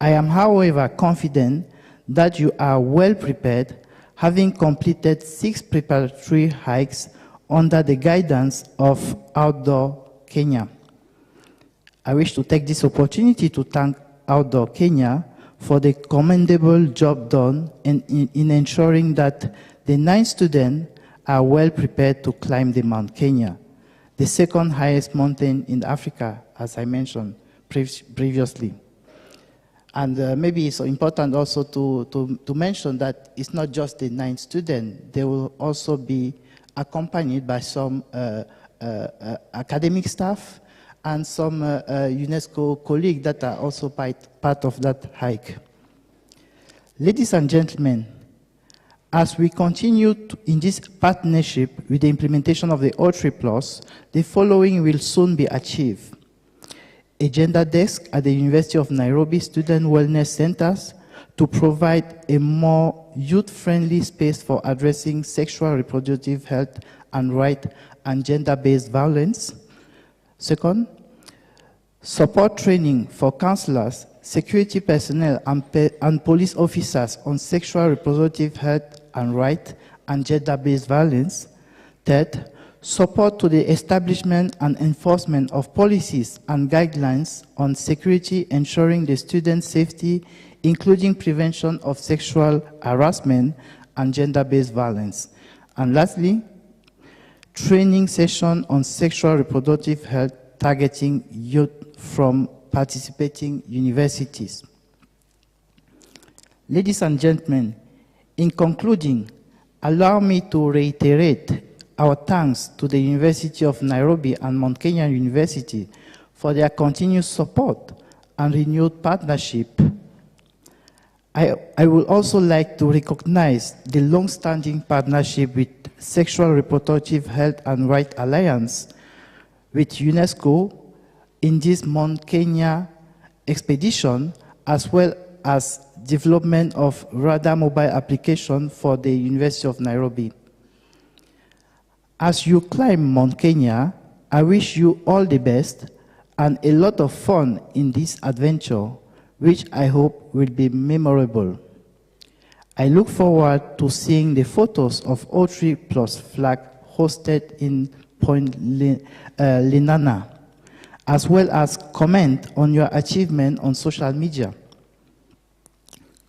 I am, however, confident that you are well prepared, having completed 6 preparatory hikes under the guidance of Outdoor Kenya. I wish to take this opportunity to thank Outdoor Kenya for the commendable job done in ensuring that the 9 students are well prepared to climb the Mount Kenya, the second highest mountain in Africa, as I mentioned previously. And maybe it's important also to mention that it's not just the 9 students. They will also be accompanied by some academic staff and some UNESCO colleagues that are also part of that hike. Ladies and gentlemen, as we continue in this partnership with the implementation of the O3+, the following will soon be achieved. A gender desk at the University of Nairobi Student Wellness Centers to provide a more youth-friendly space for addressing sexual reproductive health and rights and gender-based violence. Second, support training for counselors, security personnel, and police officers on sexual reproductive health and rights and gender-based violence. Third, support to the establishment and enforcement of policies and guidelines on security, ensuring the student safety, including prevention of sexual harassment and gender-based violence. And lastly, training session on sexual reproductive health targeting youth from participating universities. Ladies and gentlemen, in concluding, allow me to reiterate our thanks to the University of Nairobi and Mount Kenya University for their continued support and renewed partnership. I would also like to recognize the long-standing partnership with Sexual Reproductive Health and Rights Alliance with UNESCO in this Mount Kenya expedition, as well as development of radar mobile application for the University of Nairobi. As you climb Mount Kenya, I wish you all the best and a lot of fun in this adventure, which I hope will be memorable. I look forward to seeing the photos of O3 Plus flag hosted in Point Lenana, as well as comment on your achievement on social media.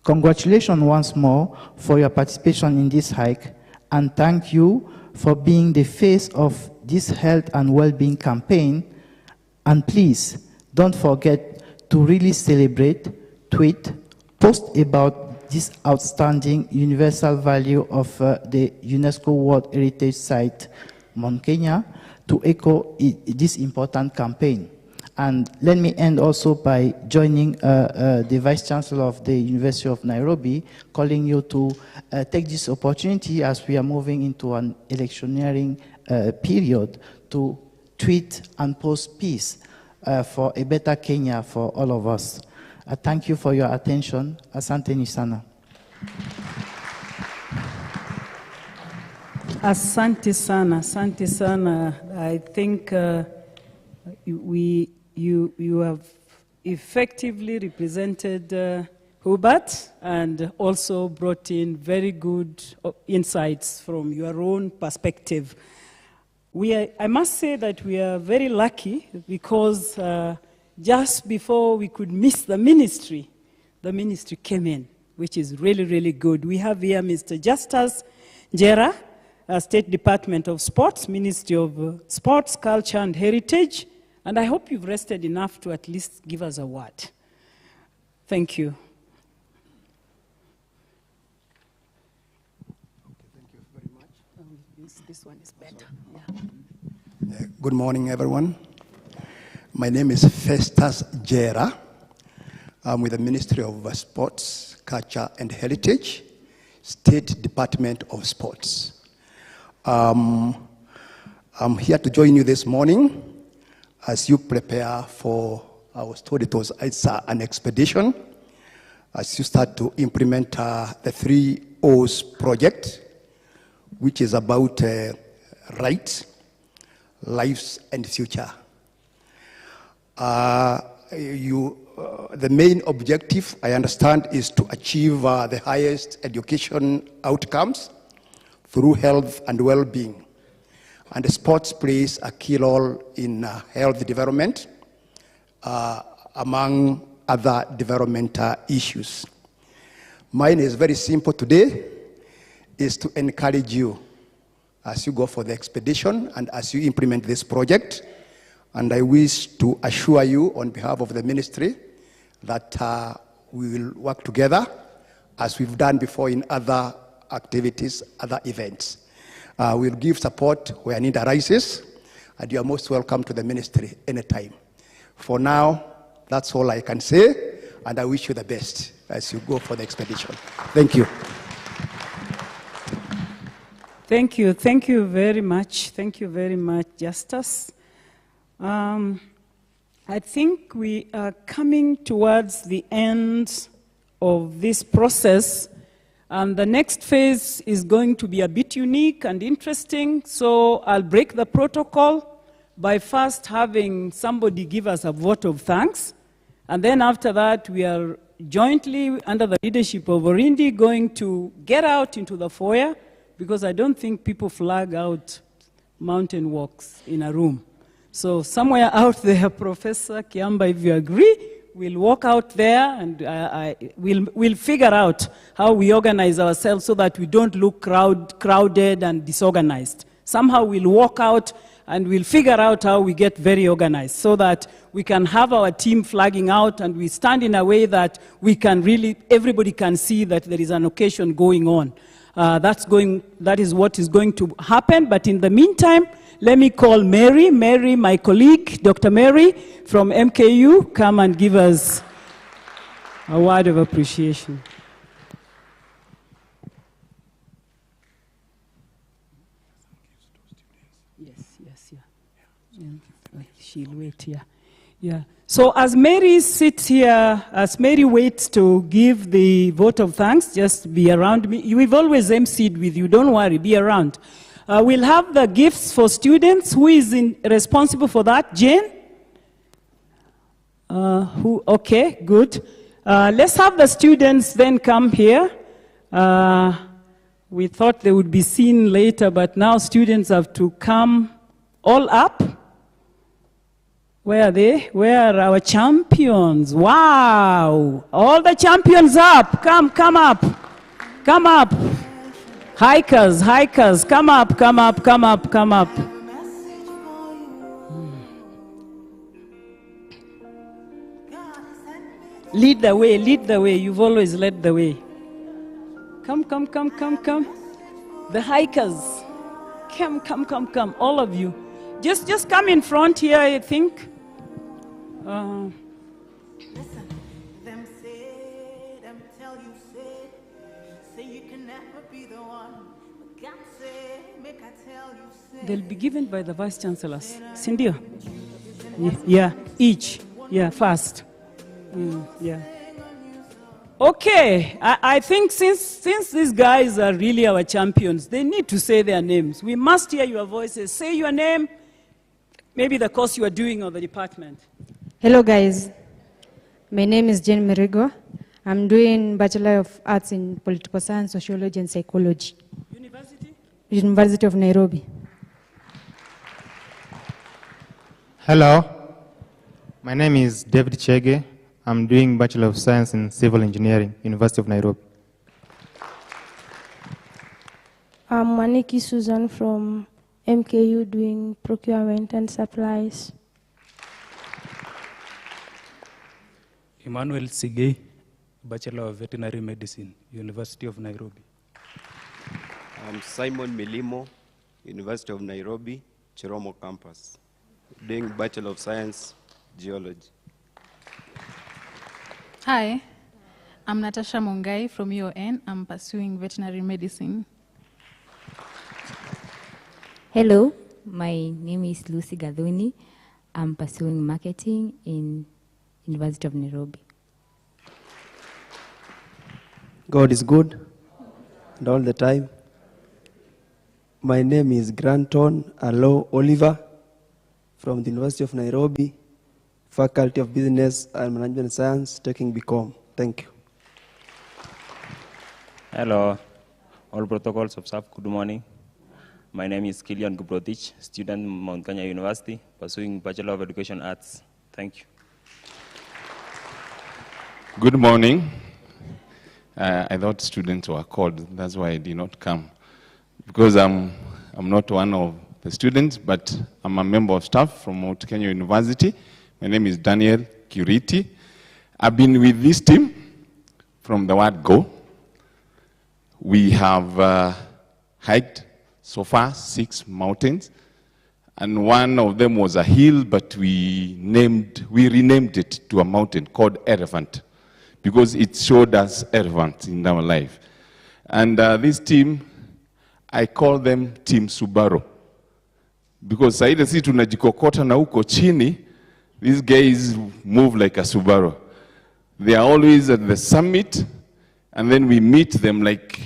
Congratulations once more for your participation in this hike, and thank you for being the face of this health and well-being campaign. And please, don't forget to really celebrate, tweet, post about this outstanding universal value of the UNESCO World Heritage Site, Mount Kenya, to echo this important campaign. And let me end also by joining the Vice Chancellor of the University of Nairobi, calling you to take this opportunity as we are moving into an electioneering period to tweet and post peace for a better Kenya for all of us. Thank you for your attention. Asante sana. Asante sana, asante sana. I think you have effectively represented Hubert and also brought in very good insights from your own perspective. I must say that we are very lucky because just before we could miss the ministry came in, which is really, really good. We have here Mr. Justus Njera, State Department of Sports, Ministry of Sports, Culture and Heritage. And I hope you've rested enough to at least give us a word. Thank you. This one is better. Yeah. Good morning, everyone. My name is Festus Njera. I'm with the Ministry of Sports, Culture and Heritage, State Department of Sports. I'm here to join you this morning as you prepare for, I was told it's an expedition, as you start to implement the 3 O's project, which is about rights, lives, and future. The main objective, I understand, is to achieve the highest education outcomes through health and well-being. And sports plays a key role in health development, among other developmental issues. Mine is very simple today, is to encourage you as you go for the expedition and as you implement this project. And I wish to assure you on behalf of the ministry that we will work together as we've done before in other activities, other events. We'll give support where need arises, and you are most welcome to the ministry anytime. For now, that's all I can say, and I wish you the best as you go for the expedition. Thank you. Thank you. Thank you very much. Thank you very much, Justus. I think we are coming towards the end of this process, and the next phase is going to be a bit unique and interesting, so I'll break the protocol by first having somebody give us a vote of thanks, and then after that we are jointly, under the leadership of Orindi, going to get out into the foyer, because I don't think people flag out mountain walks in a room. So somewhere out there, Professor Kiamba, if you agree, we'll walk out there and we'll figure out how we organize ourselves so that we don't look crowded and disorganized. Somehow we'll walk out and we'll figure out how we get very organized so that we can have our team flagging out and we stand in a way that we can really, everybody can see that there is an occasion going on. That is what is going to happen, but in the meantime, Let me call Mary. Mary, my colleague, Dr. Mary from MKU, come and give us a word of appreciation. Yes, yeah. She'll wait here. Yeah. So as Mary sits here, as Mary waits to give the vote of thanks, just be around me. We've always emceed with you. Don't worry, be around. We'll have the gifts for students. Who is responsible for that? Jane? Okay, good. Let's have the students then come here. We thought they would be seen later, but now students have to come all up. Where are they? Where are our champions? Wow! All the champions up! Come up! Come up! Hikers, come up! Lead the way. You've always led the way. Come. The hikers. Come. All of you. Just come in front here, I think. They'll be given by the Vice Chancellors. Cindy? Yeah, each. Yeah, first. Yeah. Okay, I think since these guys are really our champions, they need to say their names. We must hear your voices. Say your name, maybe the course you are doing or the department. Hello guys, my name is Jane Merigo. I'm doing Bachelor of Arts in Political Science, Sociology and Psychology. University? University of Nairobi. Hello, my name is David Chege. I'm doing Bachelor of Science in Civil Engineering, University of Nairobi. I'm Maniki Susan from MKU doing procurement and supplies. Emmanuel Sigei, Bachelor of Veterinary Medicine, University of Nairobi. I'm Simon Milimo, University of Nairobi, Chiromo campus, doing Bachelor of Science, Geology. Hi, I'm Natasha Mongai from UON. I'm pursuing veterinary medicine. Hello, my name is Lucy Gadhuni. I'm pursuing marketing in University of Nairobi. God is good, and all the time. My name is Granton Alo Oliver from the University of Nairobi, Faculty of Business and Management Science, taking BCom. Thank you. Hello, all protocols of staff, good morning. My name is Kilian Gubrotich, student Mount Kenya University, pursuing Bachelor of Education Arts. Thank you. Good morning. I thought students were called, that's why I did not come. Because I'm not one of the students, but I'm a member of staff from Mount Kenya University. My name is Daniel Curiti. I've been with this team from the word go. We have hiked so far 6 mountains, and one of them was a hill, but we renamed it to a mountain called Elephant, because it showed us elephants in our life. And this team, I call them Team Subaru, because saida si tunajikokota na huko chini, these guys move like a Subaru. They are always at the summit, and then we meet them like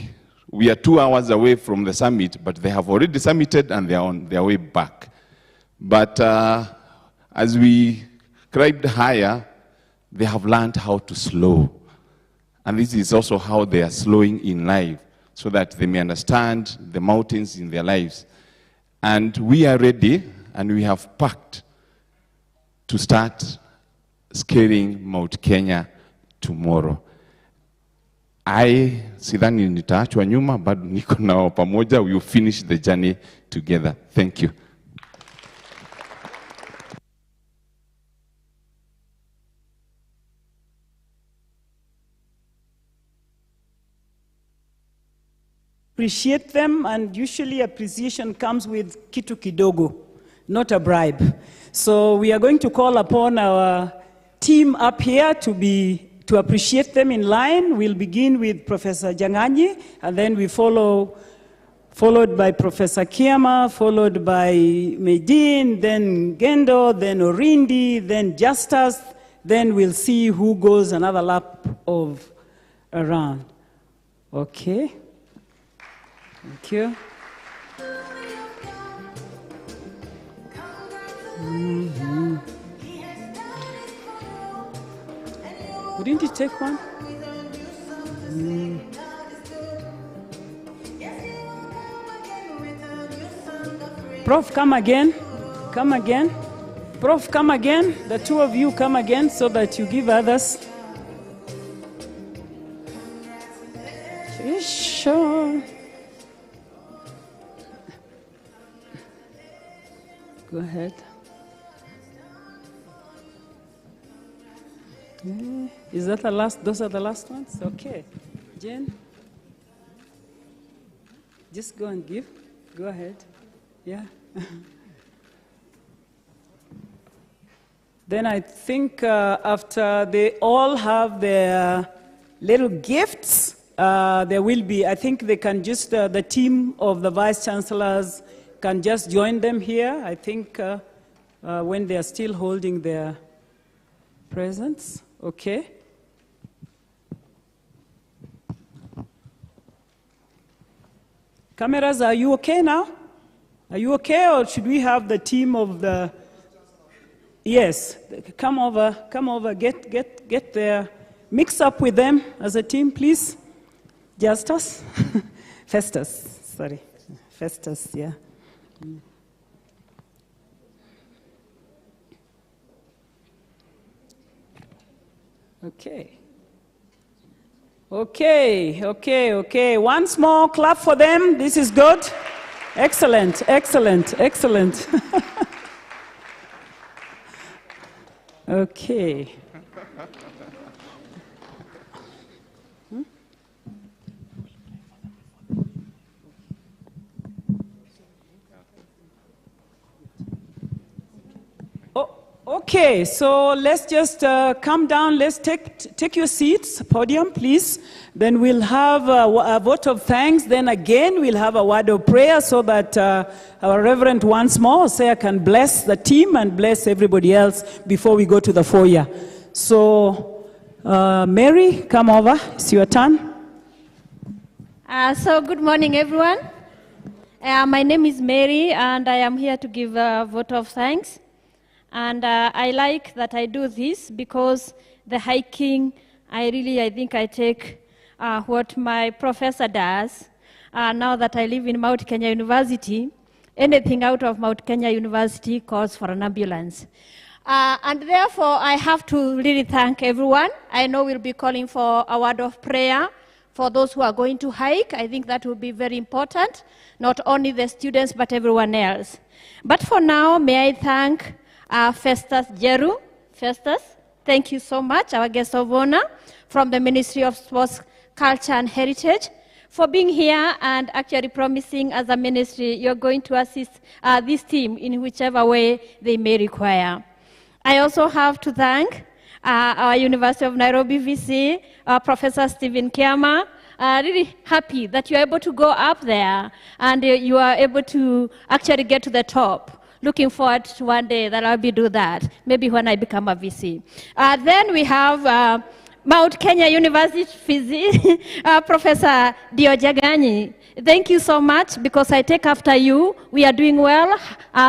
we are 2 hours away from the summit, but they have already summited and they are on their way back. But as we climbed higher, they have learned how to slow. And this is also how they are slowing in life, so that they may understand the mountains in their lives. And we are ready, and we have packed to start scaling Mount Kenya tomorrow. Sidhani nitaachwa nyuma, bado niko nao pamoja. We will finish the journey together. Thank you. Appreciate them, and usually appreciation comes with kitu kidogo. not a bribe. So we are going to call upon our team up here to appreciate them in line. We'll begin with Professor Janganyi, and then we followed by Professor Kiama, followed by Medin, then Gendo, then Orindi, then Justus. Then we'll see who goes another lap of around. Okay. Thank you. Mm-hmm. Wouldn't you take one? Prof, come again. Come again. Prof, come again. The two of you come again so that you give others. Sure. Go ahead. Is that the last? Those are the last ones? Okay. Jen? Just go and give. Go ahead. Yeah. Then I think after they all have their little gifts, there will be, I think they can just, the team of the Vice Chancellors can just join them here, I think, when they are still holding their presents. Okay. Cameras, are you okay now? Are you okay, or should we have the team of the... Yes, come over, get there. Mix up with them as a team, please. Justus? Festus, sorry. Festus, yeah. Okay. Okay. Once more, clap for them. This is good. Excellent. Okay. Okay, so let's just come down. Let's take your seats, podium, please. Then we'll have a vote of thanks. Then again, we'll have a word of prayer so that our Reverend once more, Hosea, can bless the team and bless everybody else before we go to the foyer. So, Mary, come over. It's your turn. So good morning, everyone. My name is Mary, and I am here to give a vote of thanks. And I like that I do this because the hiking, I think I take what my professor does. Now that I live in Mount Kenya University, anything out of Mount Kenya University calls for an ambulance. And therefore, I have to really thank everyone. I know we'll be calling for a word of prayer for those who are going to hike. I think that will be very important, not only the students, but everyone else. But for now, may I thank Festus Jeru. Festus, thank you so much, our guest of honor from the Ministry of Sports, Culture and Heritage, for being here and actually promising as a ministry you're going to assist this team in whichever way they may require. I also have to thank our University of Nairobi VC, Professor Stephen Kiama. Really happy that you're able to go up there and you are able to actually get to the top. Looking forward to one day that I'll be do that, maybe when I become a VC. Then we have Mount Kenya University Professor Janganyi. Thank you so much because I take after you. We are doing well,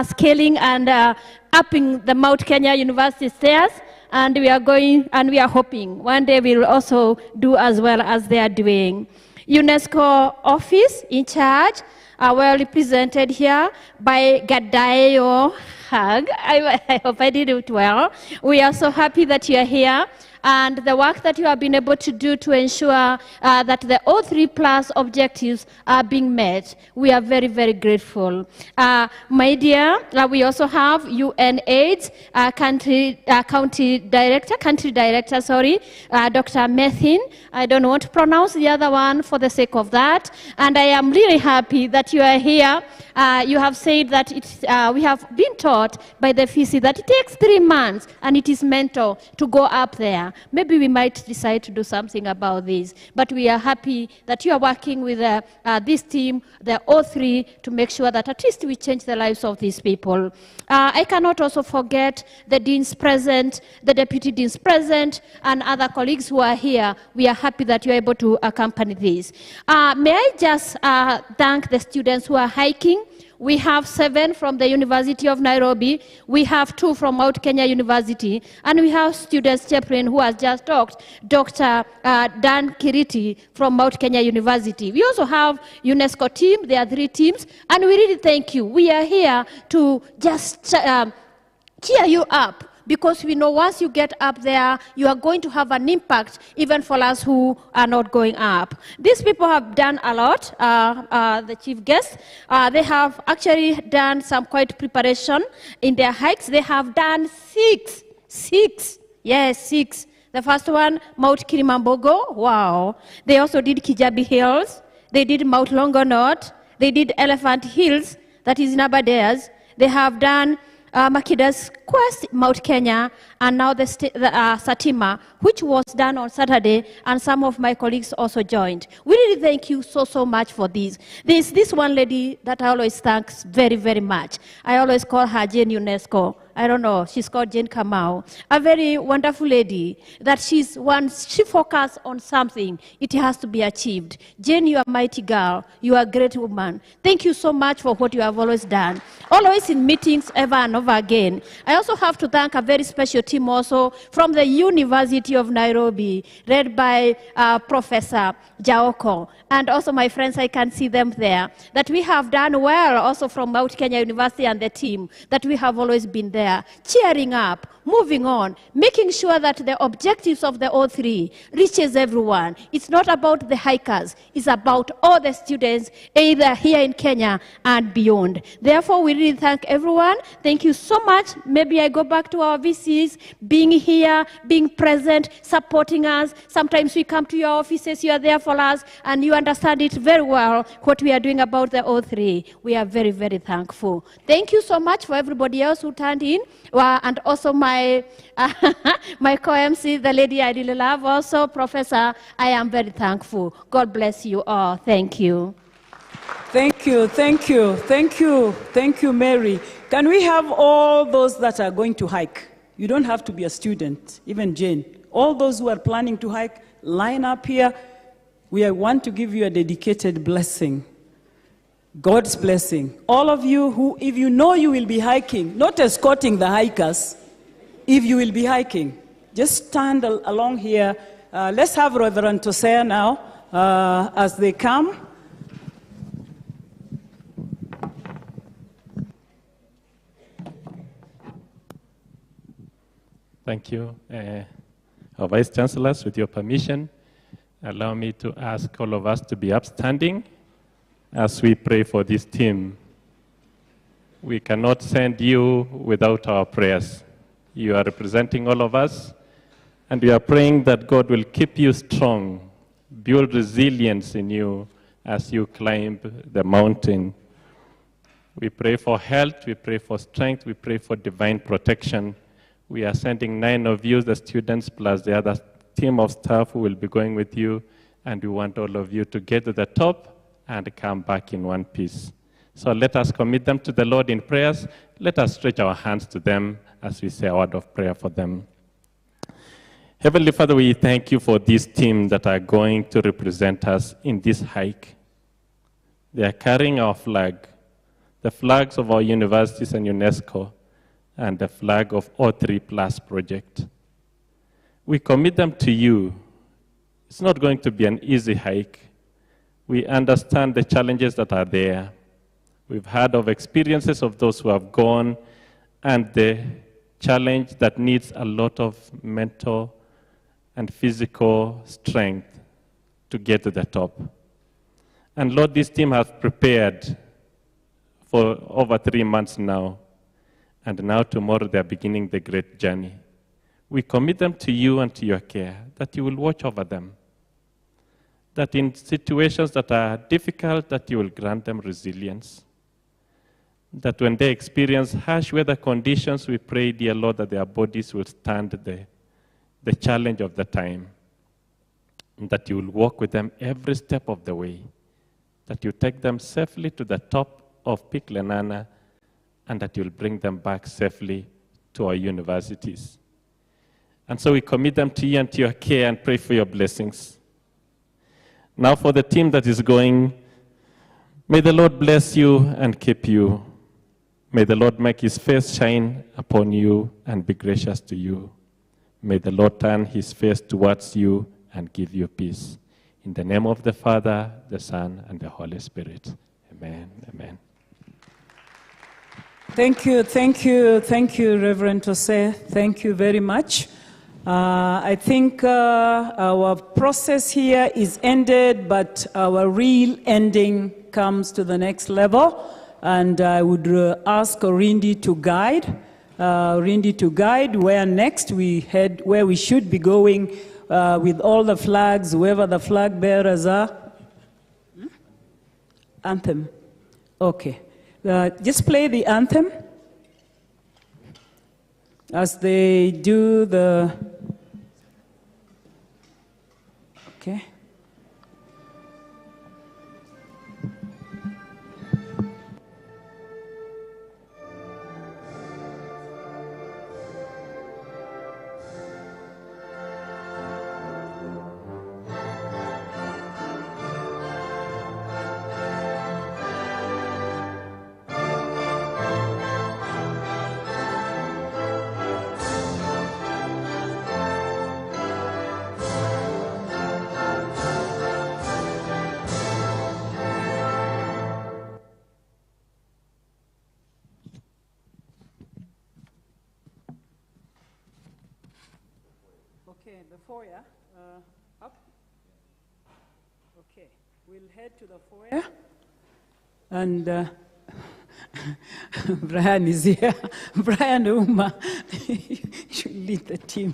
scaling and upping the Mount Kenya University stairs, and we are going and we are hoping one day we will also do as well as they are doing. UNESCO office in charge. Well represented here by Gadayo Hag. I hope I did it well. We are so happy that you are here. and the work that you have been able to do to ensure that the O3 plus objectives are being met. We are very, very grateful. My dear, we also have UNAIDS country director, Dr. Methin. I don't want to pronounce the other one for the sake of that. And I am really happy that you are here. You have said that we have been taught by the FISI that it takes 3 months and it is mental to go up there. Maybe we might decide to do something about this. But we are happy that you are working with this team, the O3, to make sure that at least we change the lives of these people. I cannot also forget the deans present, the deputy deans present, and other colleagues who are here. We are happy that you are able to accompany this. May I just thank the students who are hiking. We have 7 from the University of Nairobi. We have 2 from Mount Kenya University. And we have students chaplain who has just talked, Dr. Dan Kiriti from Mount Kenya University. We also have UNESCO team. There are 3 teams. And we really thank you. We are here to just cheer you up, because we know once you get up there, you are going to have an impact even for us who are not going up. These people have done a lot, the chief guests. They have actually done some quite preparation in their hikes. They have done 6. Yes, 6. The first one, Mount Kilimambogo, wow. They also did Kijabi Hills. They did Mount Longonot. They did Elephant Hills, that is in Aberdares. They have done Makida's Quest, Mount Kenya, and now the Satima, which was done on Saturday, and some of my colleagues also joined. We really thank you so much for this. There's this one lady that I always thank very, very much. I always call her Jane UNESCO. I don't know, she's called Jane Kamau. A very wonderful lady that once she focuses on something, it has to be achieved. Jane, you are a mighty girl. You are a great woman. Thank you so much for what you have always done. Always in meetings, ever and over again. I also have to thank a very special team also from the University of Nairobi, led by Professor Jaoko. And also my friends, I can see them there. That we have done well also from Mount Kenya University and the team, that we have always been there, cheering up, moving on, making sure that the objectives of the O3 reaches everyone. It's not about the hikers, it's about all the students, either here in Kenya and beyond. Therefore, we really thank everyone. Thank you so much. Maybe I go back to our VCs, being here, being present, supporting us. Sometimes we come to your offices, you are there for us, and you understand it very well, what we are doing about the O3. We are very, very thankful. Thank you so much for everybody else who turned in, and also my co-MC, the lady I really love, also Professor. I am very thankful. God bless you all. Thank you. Thank you, thank you, thank you, thank you, Mary. Can we have all those that are going to hike? You don't have to be a student, even Jane. All those who are planning to hike, line up here. We want to give you a dedicated blessing. God's blessing. All of you who, if you know you will be hiking, not escorting the hikers, if you will be hiking, just stand along here. Let's have Reverend Tosea now as they come. Thank you. Our Vice Chancellors, with your permission, allow me to ask all of us to be upstanding as we pray for this team. We cannot send you without our prayers. You are representing all of us, and we are praying that God will keep you strong, build resilience in you as you climb the mountain. We pray for health, we pray for strength, we pray for divine protection. We are sending 9 of you, the students, plus the other team of staff who will be going with you, and we want all of you to get to the top and come back in one piece. So let us commit them to the Lord in prayers. Let us stretch our hands to them as we say a word of prayer for them. Heavenly Father, we thank you for this team that are going to represent us in this hike. They are carrying our flag, the flags of our universities and UNESCO, and the flag of O3+ project. We commit them to you. It's not going to be an easy hike. We understand the challenges that are there. We've heard of experiences of those who have gone, and the challenge that needs a lot of mental and physical strength to get to the top. And Lord, this team has prepared for over 3 months now, and now tomorrow they're beginning the great journey. We commit them to you and to your care, that you will watch over them, that in situations that are difficult, that you will grant them resilience, that when they experience harsh weather conditions, we pray, dear Lord, that their bodies will stand the challenge of the time, and that you will walk with them every step of the way, that you take them safely to the top of Peak Lenana, and that you'll bring them back safely to our universities. And so we commit them to you and to your care and pray for your blessings. Now for the team that is going, may the Lord bless you and keep you. May the Lord make his face shine upon you and be gracious to you. May the Lord turn his face towards you and give you peace. In the name of the Father, the Son, and the Holy Spirit. Amen. Amen. Thank you, Reverend Jose. Thank you very much. I think our process here is ended, but our real ending comes to the next level. And I would ask Orindi to guide where next we head, where we should be going with all the flags, whoever the flag bearers are. Anthem. Okay. Just play the anthem as they do the... Okay. Okay, the foyer, up. Okay, we'll head to the foyer. And Brian is here. Brian Uma should lead the team.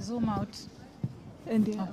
Zoom out. And yeah.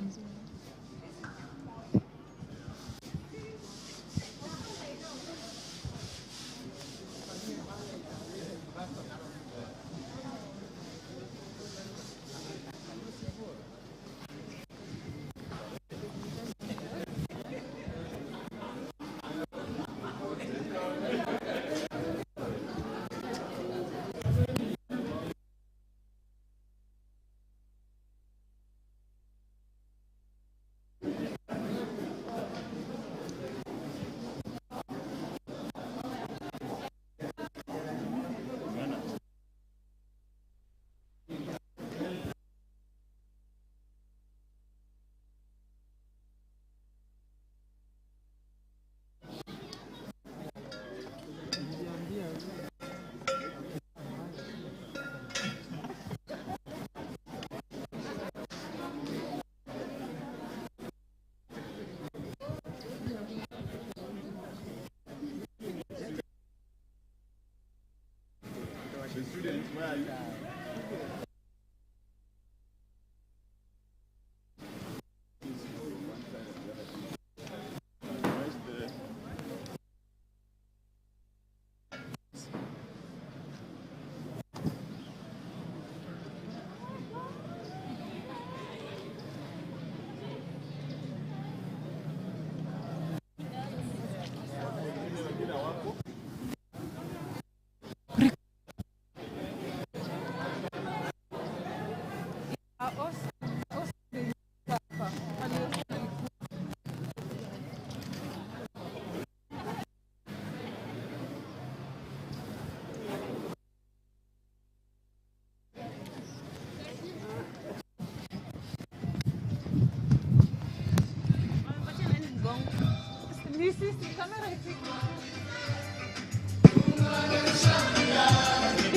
sisi, kamera ifiki.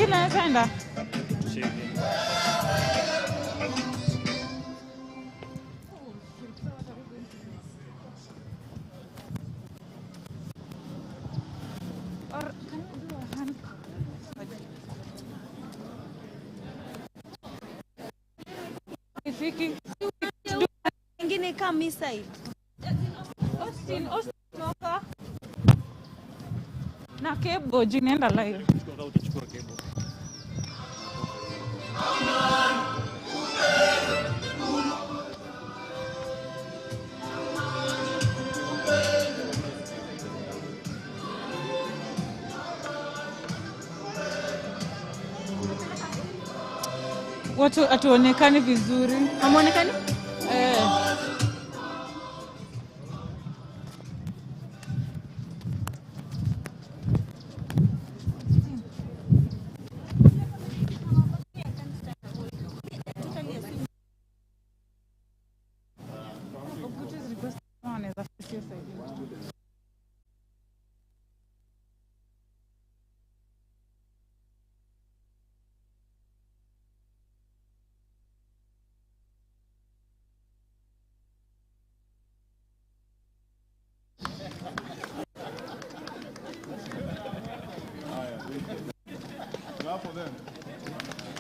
Inaweza enda? Or can you do a hand? Ifiki. Ingine kama hii side. Austin, toka. Na cable jinaenda live. Utachukua cable. Watu atuonekani vizuri. Hamuonekani?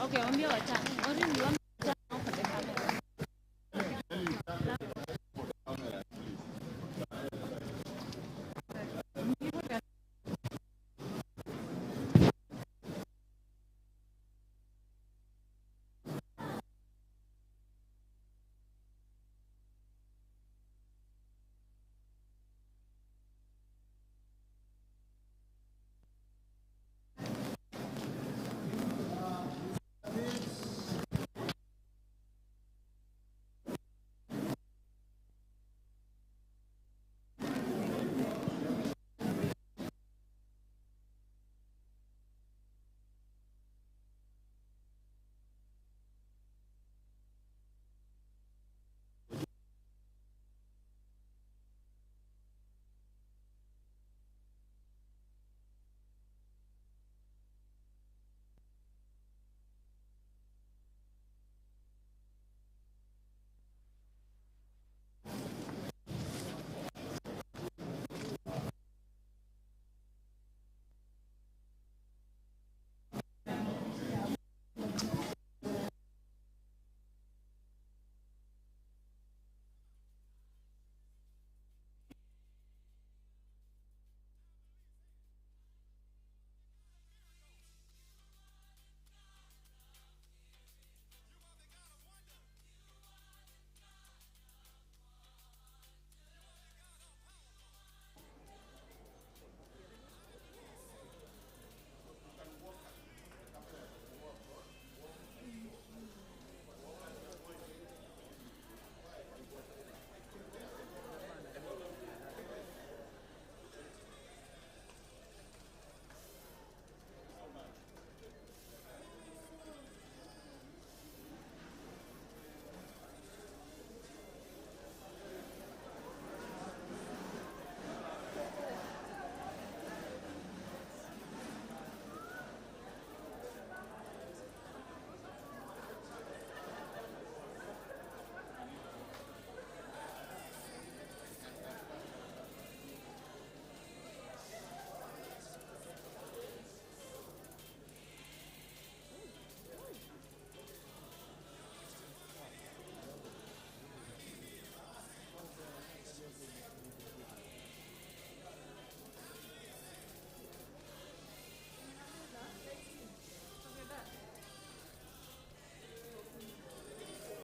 Okay, ambia watano.